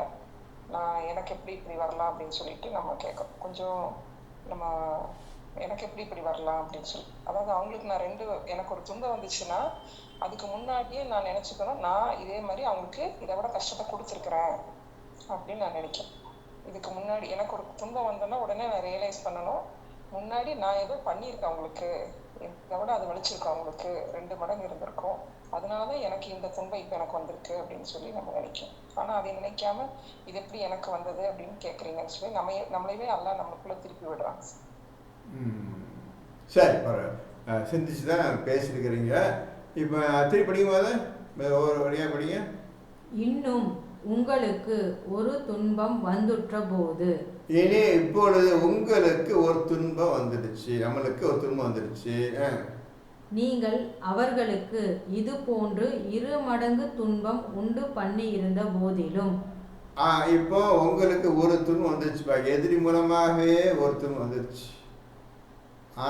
நான் எனக்கு எப்படி இப்படி வரலாம் அப்படின்னு சொல்லிட்டு நம்ம கேட்கறோம். கொஞ்சம் நம்ம எனக்கு எப்படி இப்படி வரலாம் அப்படின்னு சொல்லி, அதாவது அவங்களுக்கு நான் எனக்கு ஒரு துன்பம் வந்துச்சுன்னா அதுக்கு முன்னாடியே நான் நினைச்சுக்கணும், நான் இதே மாதிரி அவங்களுக்கு இதை விட கஷ்டத்தை கொடுத்துருக்குறேன் அப்படின்னு நான் நினைக்கிறேன். இதுக்கு முன்னாடி எனக்கு ஒரு துன்பம் வந்தோன்னா உடனே நான் ரியலைஸ் பண்ணணும், முன்னாடி நான் ஏதோ பண்ணியிருக்கேன் அவங்களுக்கு, இதை விட அது வலிச்சிருக்கோம் அவங்களுக்கு 2 மடங்கு இருந்திருக்கும், அதனாலதான் எனக்கு இந்த துன்பம் இப்போ எனக்கு வந்திருக்கு அப்படின்னு சொல்லி நம்ம நினைக்கும். ஆனா அதை நினைக்காம இது எப்படி எனக்கு வந்தது அப்படின்னு கேட்குறீங்கன்னு சொல்லி நம்மளையே எல்லாம் நம்மளுக்குள்ள திருப்பி விடுறாங்க. சரி, பரவாயில்ல, சிந்திச்சு தான் பேசியிருக்கிறீங்க. இப்போ திருப்பி படிக்கும் போது ஒரு வழியாக படிங்க. இன்னும் உங்களுக்கு ஒரு துன்பம் வந்துற்ற போது, இனி இப்பொழுது உங்களுக்கு ஒரு துன்பம் வந்துடுச்சு, நம்மளுக்கு ஒரு துன்பம் வந்துடுச்சு. நீங்கள் அவர்களுக்கு இது போன்று 2 மடங்கு துன்பம் உண்டு பண்ணி இருந்த போதிலும். இப்போ உங்களுக்கு ஒரு துன்பம் வந்துடுச்சுப்பா, எதிரி மூலமாகவே ஒரு துன்பம் வந்துடுச்சு.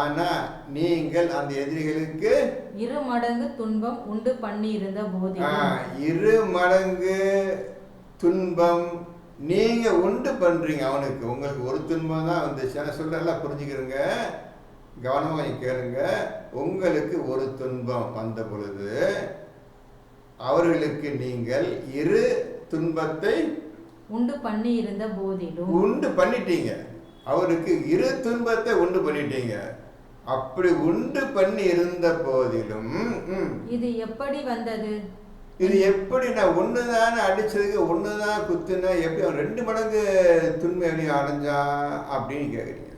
ஆனா நீங்கள் அந்த எதிரிகளுக்கு 2 மடங்கு துன்பம் உண்டு பண்ணி இருந்த போதிலும், 2 மடங்கு துன்பம் நீங்க உண்டு பண்றீங்க அவனுக்கு. உங்களுக்கு ஒரு துன்பம் தான் வந்துச்சு. நான் சொல்றேன், புரிஞ்சுக்கிறீங்க, கவனமா கேளுங்க. உங்களுக்கு ஒரு துன்பம் வந்த பொழுது அவர்களுக்கு நீங்கள் 2 துன்பத்தை உண்டு பண்ணி இருந்த போதிலும், உண்டு பண்ணிட்டீங்க. அவருக்கு 2 துன்பத்தை உண்டு பண்ணிட்டீங்க. அப்படி உண்டு பண்ணி இருந்த போதிலும் இது எப்படி வந்தது? இது எப்படி? நான் ஒண்ணுதானே அடிச்சதுக்கு ஒண்ணுதான் குத்துனா எப்படி அவன் 2 மடங்கு துன்பம் எப்படி அடைஞ்சான் அப்படின்னு கேக்குறீங்க.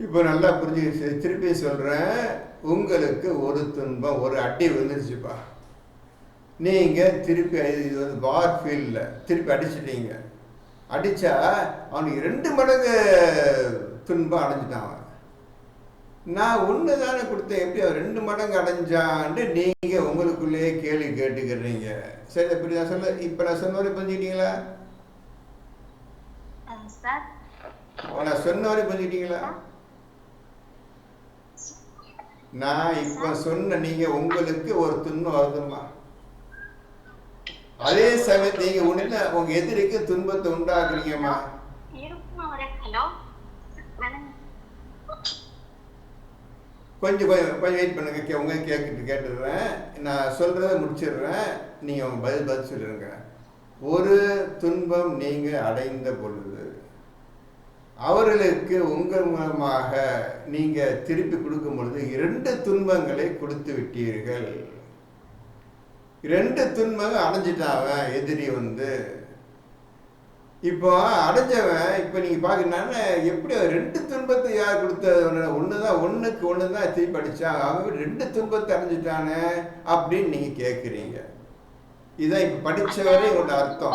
இப்போ நல்லா புரிஞ்சுக்கிச்சு. திருப்பி சொல்றேன், உங்களுக்கு ஒரு துன்பம், ஒரு அடி விழுந்துருச்சுப்பா. நீங்க திருப்பி இது வந்து வார் ஃபீல்ட்ல திருப்பி அடிச்சிட்டீங்க. அடிச்சா அவனுக்கு 2 மடங்கு துன்பம் அடைஞ்சிட்டான். நான் ஒன்று தானே கொடுத்தேன், எப்படி அவன் 2 மடங்கு அடைஞ்சான்ட்டு நீங்க உங்களுக்குள்ளேயே கேள்வி கேட்டுக்கிறீங்க. சரி, இப்படி நான் சொல்ல, இப்ப நான் சொன்னவரை புரிஞ்சுக்கிட்டீங்களா? நான் சொன்னவரை புரிஞ்சுக்கிட்டீங்களா? நான் இப்ப சொன்ன நீங்க உங்களுக்கு ஒரு துன்பம் வருதுமா, அதே சமயத்து நீங்க உடனே உங்க எதிரிக்கு துன்பத்தை உண்டாக்குறீங்கம்மா. கொஞ்சம் வெயிட் பண்ணுங்க, உங்க கேட்டுடுறேன். நான் சொல்றத முடிச்சிடுறேன், நீங்க உங்க பதில் சொல்லிடுங்க. ஒரு துன்பம் நீங்க அடைந்த பொழுது அவர்களுக்கு உங்கள் மூலமாக நீங்க திருப்பி கொடுக்கும் பொழுது 2 துன்பங்களை கொடுத்து விட்டீர்கள். 2 துன்பங்கள் அடைஞ்சிட்டாவன் எதிரி வந்து. இப்போ அடைஞ்சவன் இப்போ நீங்க பாத்தீங்கன்னா எப்படி 2 துன்பத்தை யார் கொடுத்தது? ஒண்ணுக்கு ஒண்ணுதான் திருப்பி அடிச்சான், அவன் 2 துன்பத்தை அடைஞ்சிட்டானே அப்படின்னு நீங்க கேக்குறீங்க. இதான் இப்ப படிச்சவரே உங்களோட அர்த்தம்.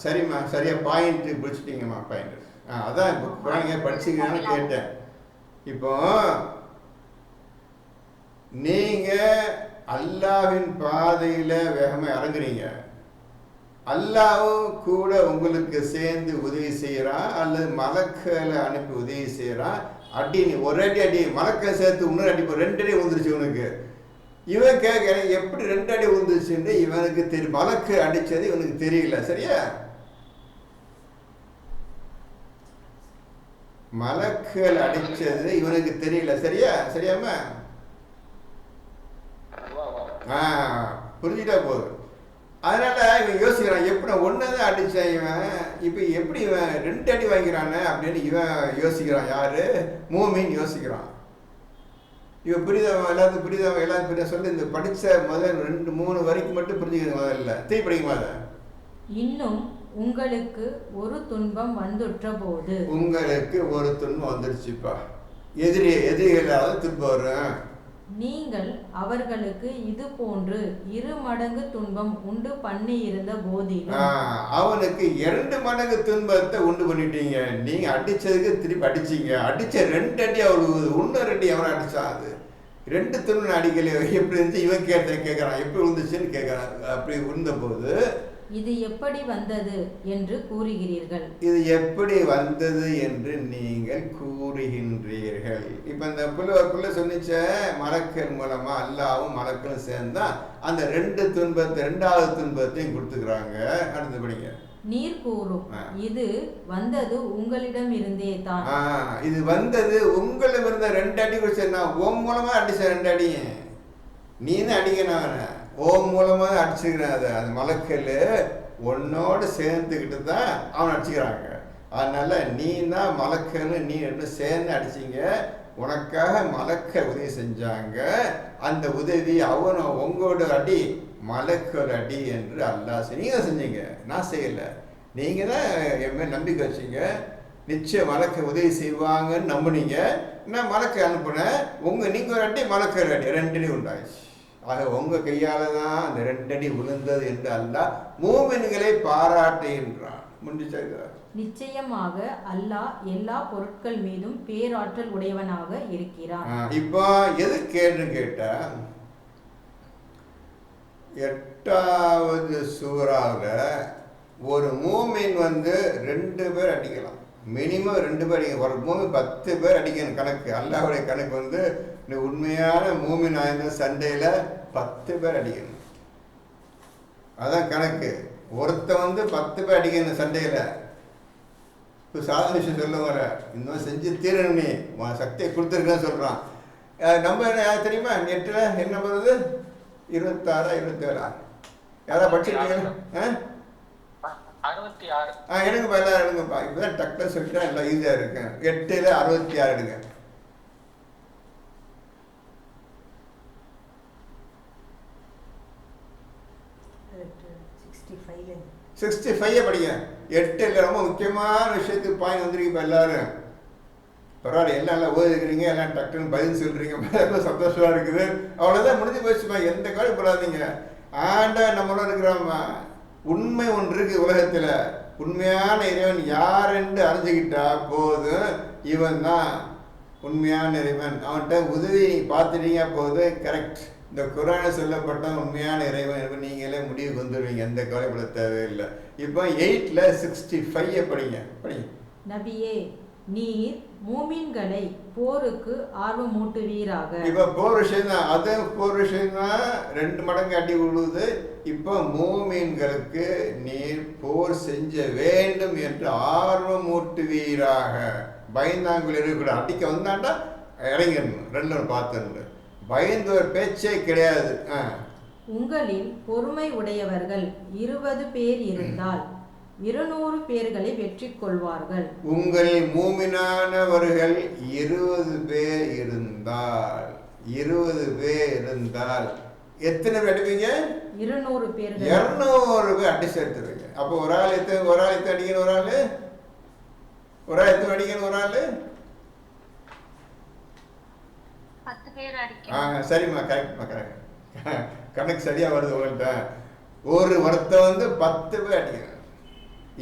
சரிம்மா, சரியா பாயிண்ட் பிடிச்சிட்டீங்கம்மா, பாயிண்ட். அதான் இப்போ குழந்தைங்க படிச்சீங்கன்னு கேட்டேன். இப்போ நீங்க அல்லாஹ்வின் பாதையில வேகமா இறங்குறீங்க. அல்லாவும் கூட உங்களுக்கு சேர்ந்து உதவி செய்கிறான் அல்லது மலக்களை அனுப்பி உதவி செய்கிறான். அடி நீ ஒரு அடி மலக்கை சேர்த்து இன்னொரு அடி 2 அடி விழுந்துருச்சு இவனுக்கு. இவன் கேட்குறேன் எப்படி 2 அடி விழுந்துச்சுன்னு இவனுக்கு தெரியும். மலக்கு அடித்தது இவனுக்கு தெரியல. சரியா? மலக்குகள் அடித்தது இவனுக்கு தெரியல. சரியாம புரிஞ்சுட்டா போதும். அதனால இவன் யோசிக்கிறான், எப்படி ஒன்றுதான் அடித்தான் இவன், இப்போ எப்படி இவன் 2 அடி வாங்கிறானே அப்படின்னு இவன் யோசிக்கிறான். யாரு? மூமின் யோசிக்கிறான். இவன் புரிதவன் எல்லாத்துக்கும் புரியுதா சொல்லி இந்த படித்த முதல் 2-3 வரைக்கும் மட்டும் புரிஞ்சுக்கிறது. முதல்ல திருப்பி படிக்குமா? அதை இன்னும் உங்களுக்கு ஒரு துன்பம் வந்துற்ற போது, உங்களுக்கு ஒரு துன்பம் வந்துருச்சுப்பா, எதிரிகளாவது துன்பம் வரும். நீங்கள் அவர்களுக்கு இது போன்று 2 மடங்கு துன்பம் உண்டு பண்ணி இருந்த போதிலும், அவனுக்கு 2 மடங்கு துன்பத்தை உண்டு பண்ணிட்டீங்க. நீங்க அடிச்சதுக்கு திருப்பி அடிச்சீங்க. அடிச்ச 2 அடி அவளுக்கு இன்னொரு அடி அவனை அடிச்சான். அது 2 துன்பம் அடிக்கலையோ எப்படி இருந்துச்சு இவன் கேட்கறான். எப்படி விழுந்துச்சுன்னு கேட்கறான். அப்படி விழுந்த போது இது எப்படி வந்தது என்று கூறுகிறீர்கள். இது எப்படி வந்தது என்று நீங்கள் கூறுகின்றீர்கள். இப்ப இந்த புள்ள சொன்னிச்ச மலக்கள் மூலமா அல்லாவும் மலக்களும் சேர்ந்தா அந்த 2வது துன்பத்தையும் கொடுத்துக்கிறாங்க. அடுத்து படிங்க. நீர் கூறும், இது வந்தது உங்களிடம் இருந்தே தான். இது வந்தது உங்களிடம் இருந்த 2 அடி குடிச்சா ஓம் மூலமா அடிச்ச 2 அடி நீ தான் அடிக்கணும். ஓம் மூலமா அடிச்சுக்கிறேன். அது மலக்கல் உன்னோடு சேர்ந்துக்கிட்டு தான் அவன் அடிச்சுக்கிறாங்க. அதனால நீ தான் மலக்கல் நீ 2 சேர்ந்து அடிச்சிங்க. உனக்காக மலக்க உதவி செஞ்சாங்க. அந்த உதவி அவனை உங்களோட அடி மலக்கல் அடி என்று அல்லாஹ் நீங்க செஞ்சீங்க, நான் செய்யல. நீங்க தான் என் மேல் நம்பிக்கை வச்சீங்க. நிச்சயம் மலக்க உதவி செய்வாங்கன்னு நம்புனீங்க. நான் மலக்க அனுப்புனேன். நீங்க ஒரு அடி மலக்கல் அடி 2 அடி உண்டாயிடுச்சு. ஆக உங்க கையால தான் அந்த 2 அடி விழுந்தது என்று அல்லாஹ் மூமின்களை பாராட்டுகின்றான். முடிஞ்சாங்க. நிச்சயமாக அல்லாஹ் எல்லா பொருட்கள் மீதும் பேராற்றல் உடையவனாக இருக்கிறான். இப்போ எது கேட்டா 8வது சூறாவில் ஒரு மூமின் 2 பேர் அடிக்கலாம். மினிமம் 2 பேர் அடிக்க. ஒரு மூமின் 10 பேர் அடிக்கணும் கணக்கு. அல்லாஹ்வுடைய கணக்கு இந்த உண்மையான மூமின் ஆயிருந்த சண்டையில் 10 பேர் அடிக்கணும். அதான் கணக்கு. ஒருத்த 10 பேர் அடிக்கணும் சண்டையில். இப்போ சாதாரண விஷயம் சொல்லுவாங்க, இன்னும் செஞ்சு தீரணும், நீ சக்தியை கொடுத்துருக்கேன்னு சொல்கிறான். நம்ம தெரியுமா? நெட்டில் என்ன வருது? 26 27 யாரா படிச்சிருக்கீங்க? 66. எடுங்கப்பா, எல்லாரும் எடுங்கப்பா. இப்போதான் டக்குன்னு சொல்லிட்டா எல்லாம் ஈஸியாக இருக்கு. 8ல் 66 எடுங்க. 65 படிங்க. 8ல் ரொம்ப முக்கியமான விஷயத்துக்கு பாயிண்ட் வந்துருக்கு. இப்போ எல்லாரும் பரவாயில்ல, எல்லாம் நல்லா ஓதிக்கிறீங்க, எல்லாம் டக்குன்னு பதில் சொல்கிறீங்க, ரொம்ப சந்தோஷமாக இருக்குது. அவ்வளோதான், முடிஞ்சு போச்சுமா. எந்த காலம் போடாதீங்க. ஆண்டவன் நம்மளோட இருக்கிறாம்மா. உண்மை ஒன்று இருக்குது உலகத்தில். உண்மையான இறைவன் யாரென்று அறிஞ்சுக்கிட்டா போதும். இவன் தான் உண்மையான இறைவன். அவன்கிட்ட உதவி பார்த்துட்டீங்க போதும். கரெக்ட். இந்த குர்ஆன்ல சொல்லப்பட்ட உண்மையான இறைவன் நீங்களே முடிவுக்கு வந்துடுவீங்க. எந்த கவலைப்பட தேவையில்லை. இப்போ 8ல் 65 படிங்க. நபியே, நீர் மூமின்களை போருக்கு ஆர்வமூட்டுவீராக. இப்போ போர் விஷயம் தான். அது போர் விஷயம் தான். 2 மடங்கு அடி விழுது. இப்போ மூமின்களுக்கு நீர் போர் செஞ்ச வேண்டும் என்று ஆர்வமூட்டுவீராக. பயந்தாங்குள் இருக்கக்கூடாது. அடிக்க வந்தாண்டா இறங்கிடணும். 2 பார்த்துருந்து பயந்து ஒரு பேச்சே கிடையாது. உங்களில் பொறுமை உடையவர்கள் 20 பேர் இருந்தால் 200 பேர்களை வெற்றி கொள்வார்கள். உங்கள் மூமினானவர்கள் 20 பேர் இருந்தால் எத்தனை பேர் அடிப்பீங்க? 200 பேர். 200 பேர் அடி சேர்த்துருவீங்க. அப்போ ஒரு ஆள் எத்தனை அடிக்கணும்? ஒரு ஆள் எத்தனை அடிக்கணும்? ஒரு ஆள் 10 பேர் அடிக்கணும். சரிம்மா, கரெக்ட்மா, கரெக்ட். கணக்கு சரியா வருது உங்கள்கிட்ட. ஒரு ஒருத்த 10 பேர் அடிக்கணும்.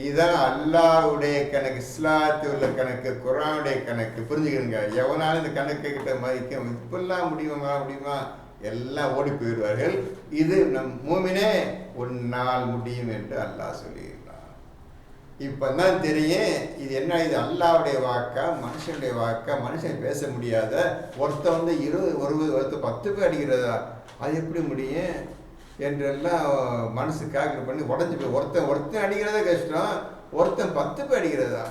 இதுதான் அல்லாஹ்வுடைய கணக்கு, இஸ்லாத்தில் உள்ள கணக்கு, குர்ஆனுடைய கணக்கு. புரிஞ்சுக்கணுங்க. எவனாலும் இந்த கணக்கு கிட்ட மதிக்கும். இப்பெல்லாம் முடியுமா? எல்லாம் ஓடி போயிடுவார்கள். இது நம் மூமினே உன்னால் முடியும் என்று அல்லாஹ் சொல்லுகிறான். இப்போ தான் தெரியும் இது என்ன, இது அல்லாஹ்வுடைய வாக்கா மனுஷனுடைய வாக்கா? மனுஷன் பேச முடியாத ஒருத்தன் வந்து 20 ஒருத்தர் 10 பேர் அடிக்கிறதா, அது எப்படி முடியும் என்றெல்லாம் மனசு கால்குலேட் பண்ணி உடஞ்சி போய் ஒருத்தன் அடிக்கிறதே கஷ்டம், ஒருத்தன் 10 பேர் அடிக்கிறதா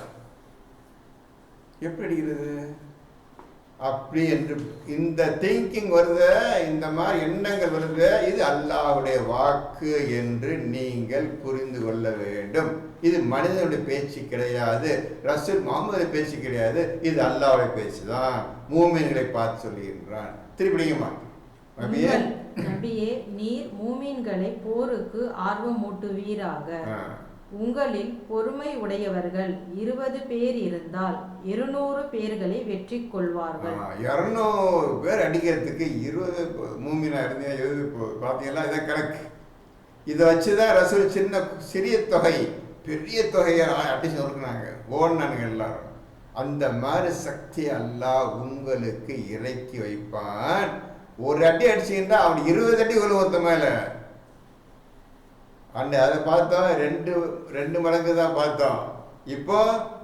எப்படி அடிக்கிறது அப்படி என்று இந்த திங்கிங் வருது, இந்த மாதிரி எண்ணங்கள் வருது. இது அல்லாஹ்வுடைய வாக்கு என்று நீங்கள் புரிந்து கொள்ள வேண்டும். இது மனிதனுடைய பேச்சு கிடையாது, ரசூல் முஹம்மதுடைய பேச்சு கிடையாது, இது அல்லாஹ்வுடைய பேச்சு தான். மூமின்களை பார்த்து சொல்லுகின்றான். திருப்பிடிக்குமா? நபியே, நீர் மூமின்களை போருக்கு ஆர்வமூட்டுவீராக. உங்களில் பொறுமை உடையவர்கள் 20 பேர் இருந்தால் 200 பேர்களை வெற்றி கொள்வார்கள். 200 பேர் அடிக்கிறதுக்கு 20 மூமினா இருந்தீங்க, 20 பார்த்தீங்களா? இதான் கணக்கு. இதை வச்சுதான் ரசூல் சிறிய தொகை பெரிய தொகையை அடிச்சு நொறுக்குனாங்க, ஓடினானுங்க எல்லாரும். அந்த மாதிரி சக்தி அல்லாஹ் உங்களுக்கு இறக்கி வைப்பான். ஒரு அடி அடிச்சுக்கிட்டா அவன் 20 அடி விழும் ஒருத்த மேல. அதை பார்த்தோம், ரெண்டு மடங்கு தான் பார்த்தோம். இப்போ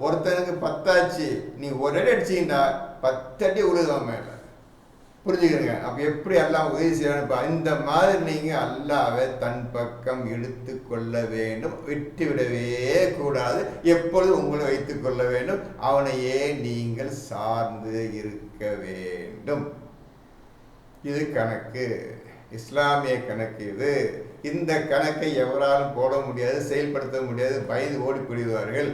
ஒருத்தனுக்கு 10 ஆச்சு, நீ ஒரு அடி அடிச்சிங்கன்னா 10 அடி உழுதான் மேல. புரிஞ்சுக்கிறீங்க? அப்போ எப்படி அல்லாஹ் உதவி செய்யணும்? இந்த மாதிரி நீங்கள் அல்லாஹ்வை தன் பக்கம் இழுத்து கொள்ள வேண்டும், விட்டு விடவே கூடாது. எப்பொழுது உங்களை வைத்துக் கொள்ள வேண்டும், அவனையே நீங்கள் சார்ந்து இருக்க வேண்டும். இது கணக்கு, இஸ்லாமிய கணக்கு. இந்த கணக்கை எவராலும் போட முடியாது, செயல்படுத்த முடியாது, பயந்து ஓடி போடுவார்கள்.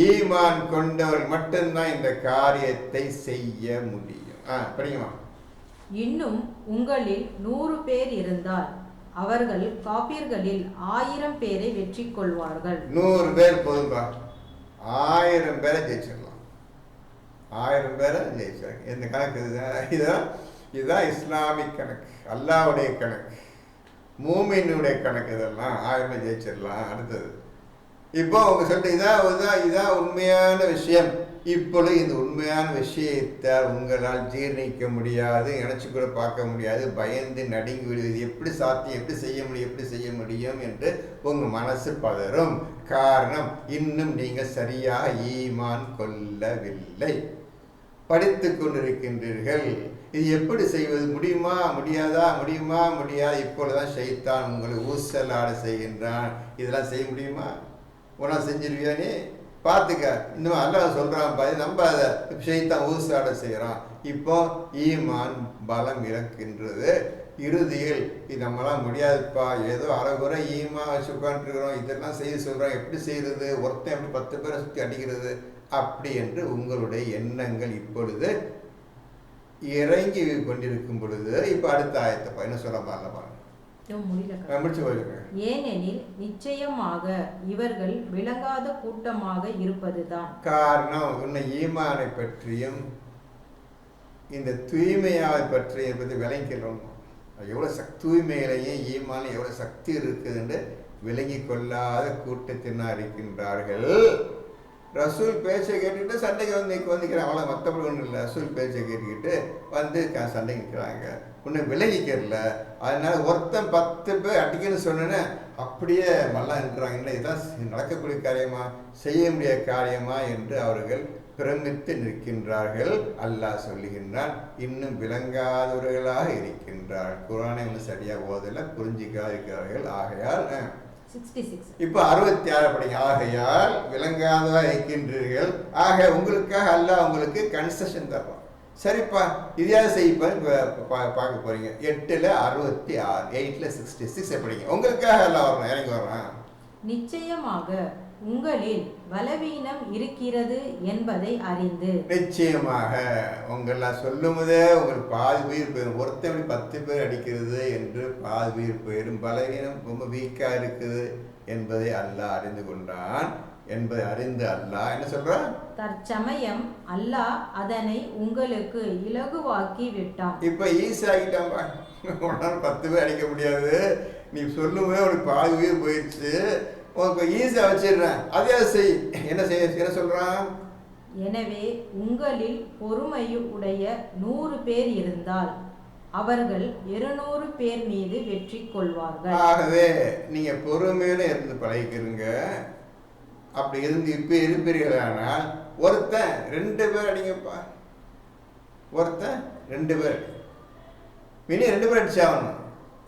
ஈமான் கொண்டவர்கள் மட்டும்தான் இந்த காரியத்தை செய்ய முடியும். படிக்குமா? இன்னும் உங்களில் 100 பேர் இருந்தால் அவர்கள் காபிர்களில் 1000 பேரை வெற்றி கொள்வார்கள். 100 பேர் போதும்பா, 1000 பேரை ஜெயிச்சிடலாம். 1000 பேரை ஜெயிச்சாங்க. இந்த கணக்கு இதுதான் இஸ்லாமிக் கணக்கு, அல்லாஹ்வுடைய கணக்கு, மூமினுடைய கணக்கு. இதெல்லாம் 1000 பேர் ஜெயிச்சிடலாம். அடுத்தது இப்போ அவங்க சொல்லிட்டு இதான் உண்மையான விஷயம். இப்பொழுது இந்த உண்மையான விஷயத்தை உங்களால் ஜீர்ணிக்க முடியாது, நினச்சி கூட பார்க்க முடியாது, பயந்து நடுங்கி விடுவது. எப்படி சாத்தியம், எப்படி செய்ய முடியும் என்று உங்கள் மனசு பதறும். காரணம், இன்னும் நீங்கள் சரியாக ஈமான் கொள்ளவில்லை, படித்து கொண்டிருக்கின்றீர்கள். இது எப்படி செய்வது, முடியுமா முடியாது. இப்பொழுதுதான் ஷைத்தான் உங்களை ஊசலாட செய்கின்றான். இதெல்லாம் செய்ய முடியுமா? உனா செஞ்சிருவியா? நீ பார்த்துக்க. இன்னும் அல்லாஹ் சொல்கிறான், நம்பாத. ஷைத்தான் ஊசலாட செய்கிறான். இப்போ ஈமான் பலம் இழக்கின்றது. இறுதியில் இது நம்மளாம் முடியாதுப்பா, ஏதோ அரைகுறை ஈமா வச்சு உட்காந்துருக்கிறோம், இதெல்லாம் செய்ய சொல்கிறோம், எப்படி செய்கிறது, ஒருத்தன் எப்படி 10 பேரை சுற்றி அடிக்கிறது, அப்படி என்று உங்களுடைய எண்ணங்கள் இப்பொழுது இறங்கி கொண்டிருக்கும் பொழுது இப்போ அடுத்த ஆயத்தை என்ன சொல்ல பாருங்க. ஏனெனில் நிச்சயமாக இவர்கள் விளங்காத கூட்டமாக இருப்பதுதான் காரணம். உன்னை ஈமானை பற்றியும் இந்த தூய்மையாவை பற்றியும் பற்றி விளங்கிக்கிறோம். எவ்வளோ தூய்மையிலையும் ஈமான் எவ்வளோ சக்தி இருக்குதுன்னு விளங்கி கொள்ளாத கூட்டத்தினர் இருக்கின்றார்கள். ரசூல் பேச்சை கேட்டுக்கிட்டு சண்டைக்கு வந்துக்கிறாங்க. அவ்வளோ மற்றபடி ஒன்றும் இல்லை. ரசூல் பேச்சை கேட்டுக்கிட்டு வந்து சண்டைக்கு நிற்கிறாங்க. ஒன்றும் விலகிக்கிறல. அதனால ஒருத்தன் 10 பேர் அடிக்கணும்னு சொன்னேன்னு அப்படியே மல்லாம் நின்றாங்க. இதான் நடக்கக்கூடிய காரியமா, செய்ய முடியாத காரியமா என்று அவர்கள் பிரமித்து நிற்கின்றார்கள். அல்லாஹ் சொல்லுகின்றான், இன்னும் விளங்காதவர்களாக இருக்கின்றார்கள். குர்ஆனை இன்னும் சரியாக ஓதல, புரிஞ்சிக்காதிருக்கிறார்கள். ஆகையால் 66 இப்போ 66 படிங்க. ஆகையால் விளங்காதவா இருக்கின்றீர்கள். ஆக உங்களுக்காக அல்லாஹ் உங்களுக்கு கன்செஷன் தர்றோம். சரிப்பா, இதையாவது செய்யப்பா பார்க்க போறீங்க. 8ல் 66, 8ல் 66 எப்படிங்க? உங்களுக்காக எல்லாம் வரணும், இறங்கி வர்றான். நிச்சயமாக உங்களில் பலவீனம் இருக்கிறது என்பதை அறிந்து. நிச்சயமாக உங்களெல்லாம் சொல்லும் போதே உங்களுக்கு பாதி உயிர் போயிடும். ஒருத்தவங்க 10 பேர் அடிக்கிறது என்று பாதி உயிர் போயிடும். பலவீனம் ரொம்ப வீக்கா இருக்குது என்பதை அல்லாஹ் அறிந்து கொண்டான். என்பதை அறிந்து அல்லாஹ் என்ன சொல்றான்? தற்சமயம் அல்லாஹ் அதனை உங்களுக்கு இலகுவாக்கி விட்டான். இப்ப ஈஸி ஆகிட்டான். உன்னால 10 பேர் அடிக்க முடியாது, நீ சொல்லும் போதே உனக்கு பாதி உயிர் போயிடுச்சு, உனக்கு ஈஸியா வச்சிடுறேன், அதே செய். என்ன சொல்றான்? எனவே உங்களில் பொறுமையுடைய 100 பேர் இருந்தால் அவர்கள் 200 பேர் மீது வெற்றி கொள்வார்கள். ஆகவே நீங்க பொறுமையோட இருந்து பழகிக்கிறீங்க. அப்படி இருந்து இப்ப இருப்பீர்களானால் ஒருத்தன் 2 பேர் அடிங்கப்பா, ஒருத்தன் 2 பேர் மினி 2 பேர் அடிச்சாகணும்.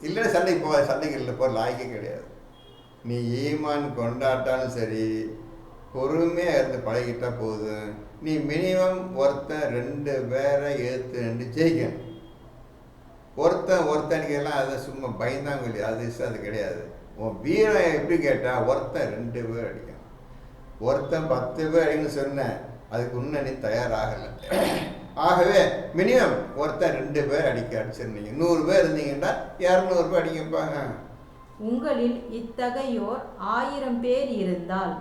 இல்லைன்னா சண்டைக்கு போகாது, சண்டைக்கு இல்லை போகிற லாய்க்கே கிடையாது. நீ ஈமான் கொண்டாட்டாலும் சரி, பொறுமையாக இருந்து பழகிட்டா போதும். நீ மினிமம் ஒருத்தன் 2 பேரை ஏற்று 2 ஜெயிக்கணும். ஒருத்தனுக்கெல்லாம் அதை சும்மா பயந்தாங்க, அது கிடையாது. உன் வீரம் எப்படி கேட்டால் ஒருத்தன் 2 பேர் அடிக்கணும். ஒருத்தன் 10 பேர் அடிக்கணும்னு சொன்னேன், அதுக்கு இன்னும் நீ தயாராகலை. ஆகவே மினிமம் ஒருத்தன் 2 பேர் அடிச்சிருந்தீங்க. 100 பேர் இருந்தீங்கன்னா 200 பேர் அடிக்கப்பாங்க. உங்களில் இத்தகையோர் 1000 பேர் இருந்தால்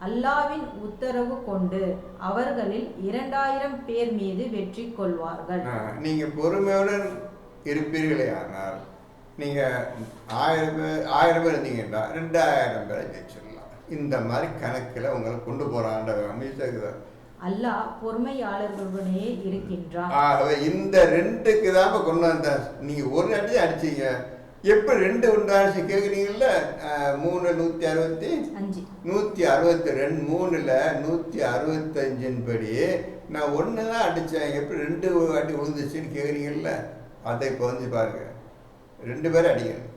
அல்லாவின் உத்தரவு கொண்டு அவர்களில் 2000 பேர் மீது வெற்றி கொள்வார்கள். நீங்க பொறுமையுடன் இருப்பீர்களே ஆனால் நீங்க 1000 பேர் இருந்தீங்கன்னா 2000 பேரை ஜெயிச்சிடலாம். இந்த மாதிரி கணக்கில் உங்களை கொண்டு போறாண்ட அமைச்சர் அல்லாஹ் பொறுமையாளர்களுடனே இருக்கின்றார். ஆகவே இந்த 2க்கு தான் கொண்டு வந்தார். நீங்க ஒரு அடி அடிச்சீங்க, எப்ப 2 உண்டாச்சு கேட்குறீங்கல்ல. 3 165 162 3ல் 165 படி நான் 1 தான் அடித்தேன், எப்படி 2 அடி விழுந்துச்சுன்னு கேட்குறீங்கல்ல. அதை இப்போ வந்து பாருங்க, 2 பேர் அடிக்கணும்.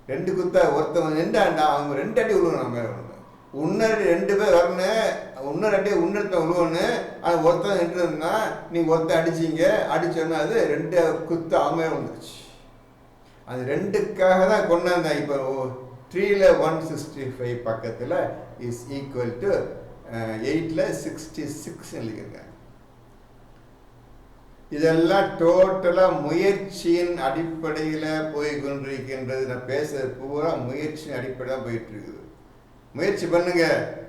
2 குத்தா ஒருத்தவங்க 2 ஆண்டா அவங்க 2 அடி விழுவணும். நம்ம இன்னொரு 2 பேர் வரணும், இன்னொரு அடி இன்னொருத்தன் விழுவணும். அது ஒருத்தன் நின்றுனா நீங்கள் ஒருத்தன் அடிச்சிங்க, அடிச்சோன்னா அது 2 குத்து அவங்க வந்துருச்சு. அது 2க்காக தான் கொண்டாந்தேன். இப்போ 3ல் 165 பக்கத்தில் இஸ் ஈக்குவல் டு 8ல் 66 எழுதிருங்க. இதெல்லாம் டோட்டலாக முயற்சியின் அடிப்படையில் போய் கொண்டிருக்கின்றது. நான் பேசுறது பூரா முயற்சியின் அடிப்படையில் தான் போயிட்டு இருக்குது. முயற்சி பண்ணுங்க,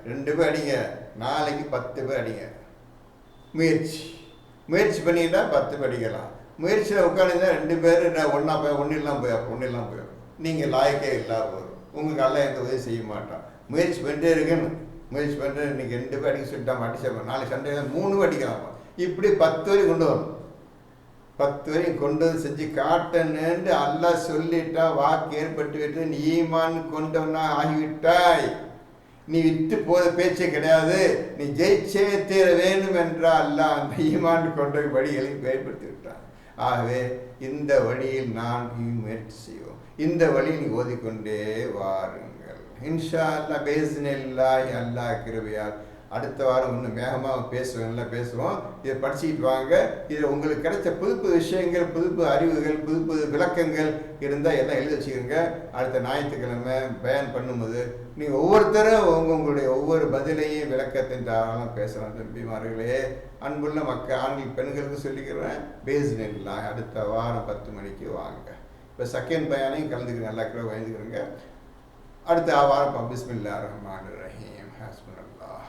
2 பேர் அடிங்க, நாளைக்கு 10 பேர் அடிங்க. முயற்சி பண்ணிட்டா 10 பேர் அடிக்கலாம். முயற்சியில் உட்காந்துருந்தா 2 பேர் ஒன்றா போய் ஒன்றிலாம் போயிடும். நீங்கள் லாய்க்கே இல்லாத போதும். உங்களுக்கு எல்லாம் எந்த உதவி செய்ய மாட்டான். முயற்சி பண்ணிட்டே இருக்கணும். முயற்சி பண்ணிட்டு இன்னைக்கு 2 பேர் அடிக்க சொல்லிட்டா அடிச்சா நாளைக்கு சண்டையில் 3 அடிக்கலாமா. இப்படி 10 வரையும் கொண்டு வரணும். 10 வரையும் கொண்டு வந்து செஞ்சு காட்டணுன்னு அல்லாஹ் சொல்லிட்டா வாக்கு ஏற்பட்டு விட்டு நீ ஈமான் கொண்டவனா ஆகிவிட்டாய். நீ விட்டு போத பேச்சே கிடையாது. நீ ஜெயிச்சே தீர வேண்டும் என்றால் அல்லாஹ் அந்த ஈமான் கொண்ட வழிகளை பயன்படுத்தி விட்டான். ஆகவே இந்த வழியில் நான் முயற்சி செய்வோம். இந்த வழியில் நீ ஓதிக்கொண்டே வாருங்கள். இன்ஷா அல்லாஹ் பேசினல்லாஹ் அல்லாஹ் கிருபையால் அடுத்த வாரம் இன்னும் வேகமாக பேசுவோம். இதை படிச்சுக்கிட்டு வாங்க. இதில் உங்களுக்கு கிடைச்ச புது விஷயங்கள், புது அறிவுகள், புது விளக்கங்கள் இருந்தால் எல்லாம் எழுதி வச்சுக்கோங்க. அடுத்த ஞாயிற்றுக்கிழமை பயன் பண்ணும்போது நீங்கள் ஒவ்வொருத்தரும் உங்களுடைய ஒவ்வொரு பதிலையும் விளக்கத்தின் தாராளம் பேசலாம். தம்பிமார்களே, அன்புள்ள ஆண்கள் பெண்களுக்கு சொல்லிக்கிறேன், பேசினேன் அடுத்த வாரம் 10 மணிக்கு வாங்க. இப்போ செகண்ட் பயானையும் கலந்துக்கிறேன், நல்லா கூட பயந்துக்கிறேங்க. அடுத்த வாரம் பிஸ்மில்லாஹிர் ரஹ்மானிர் ரஹீம். ஹஸ்புனல்லாஹ்.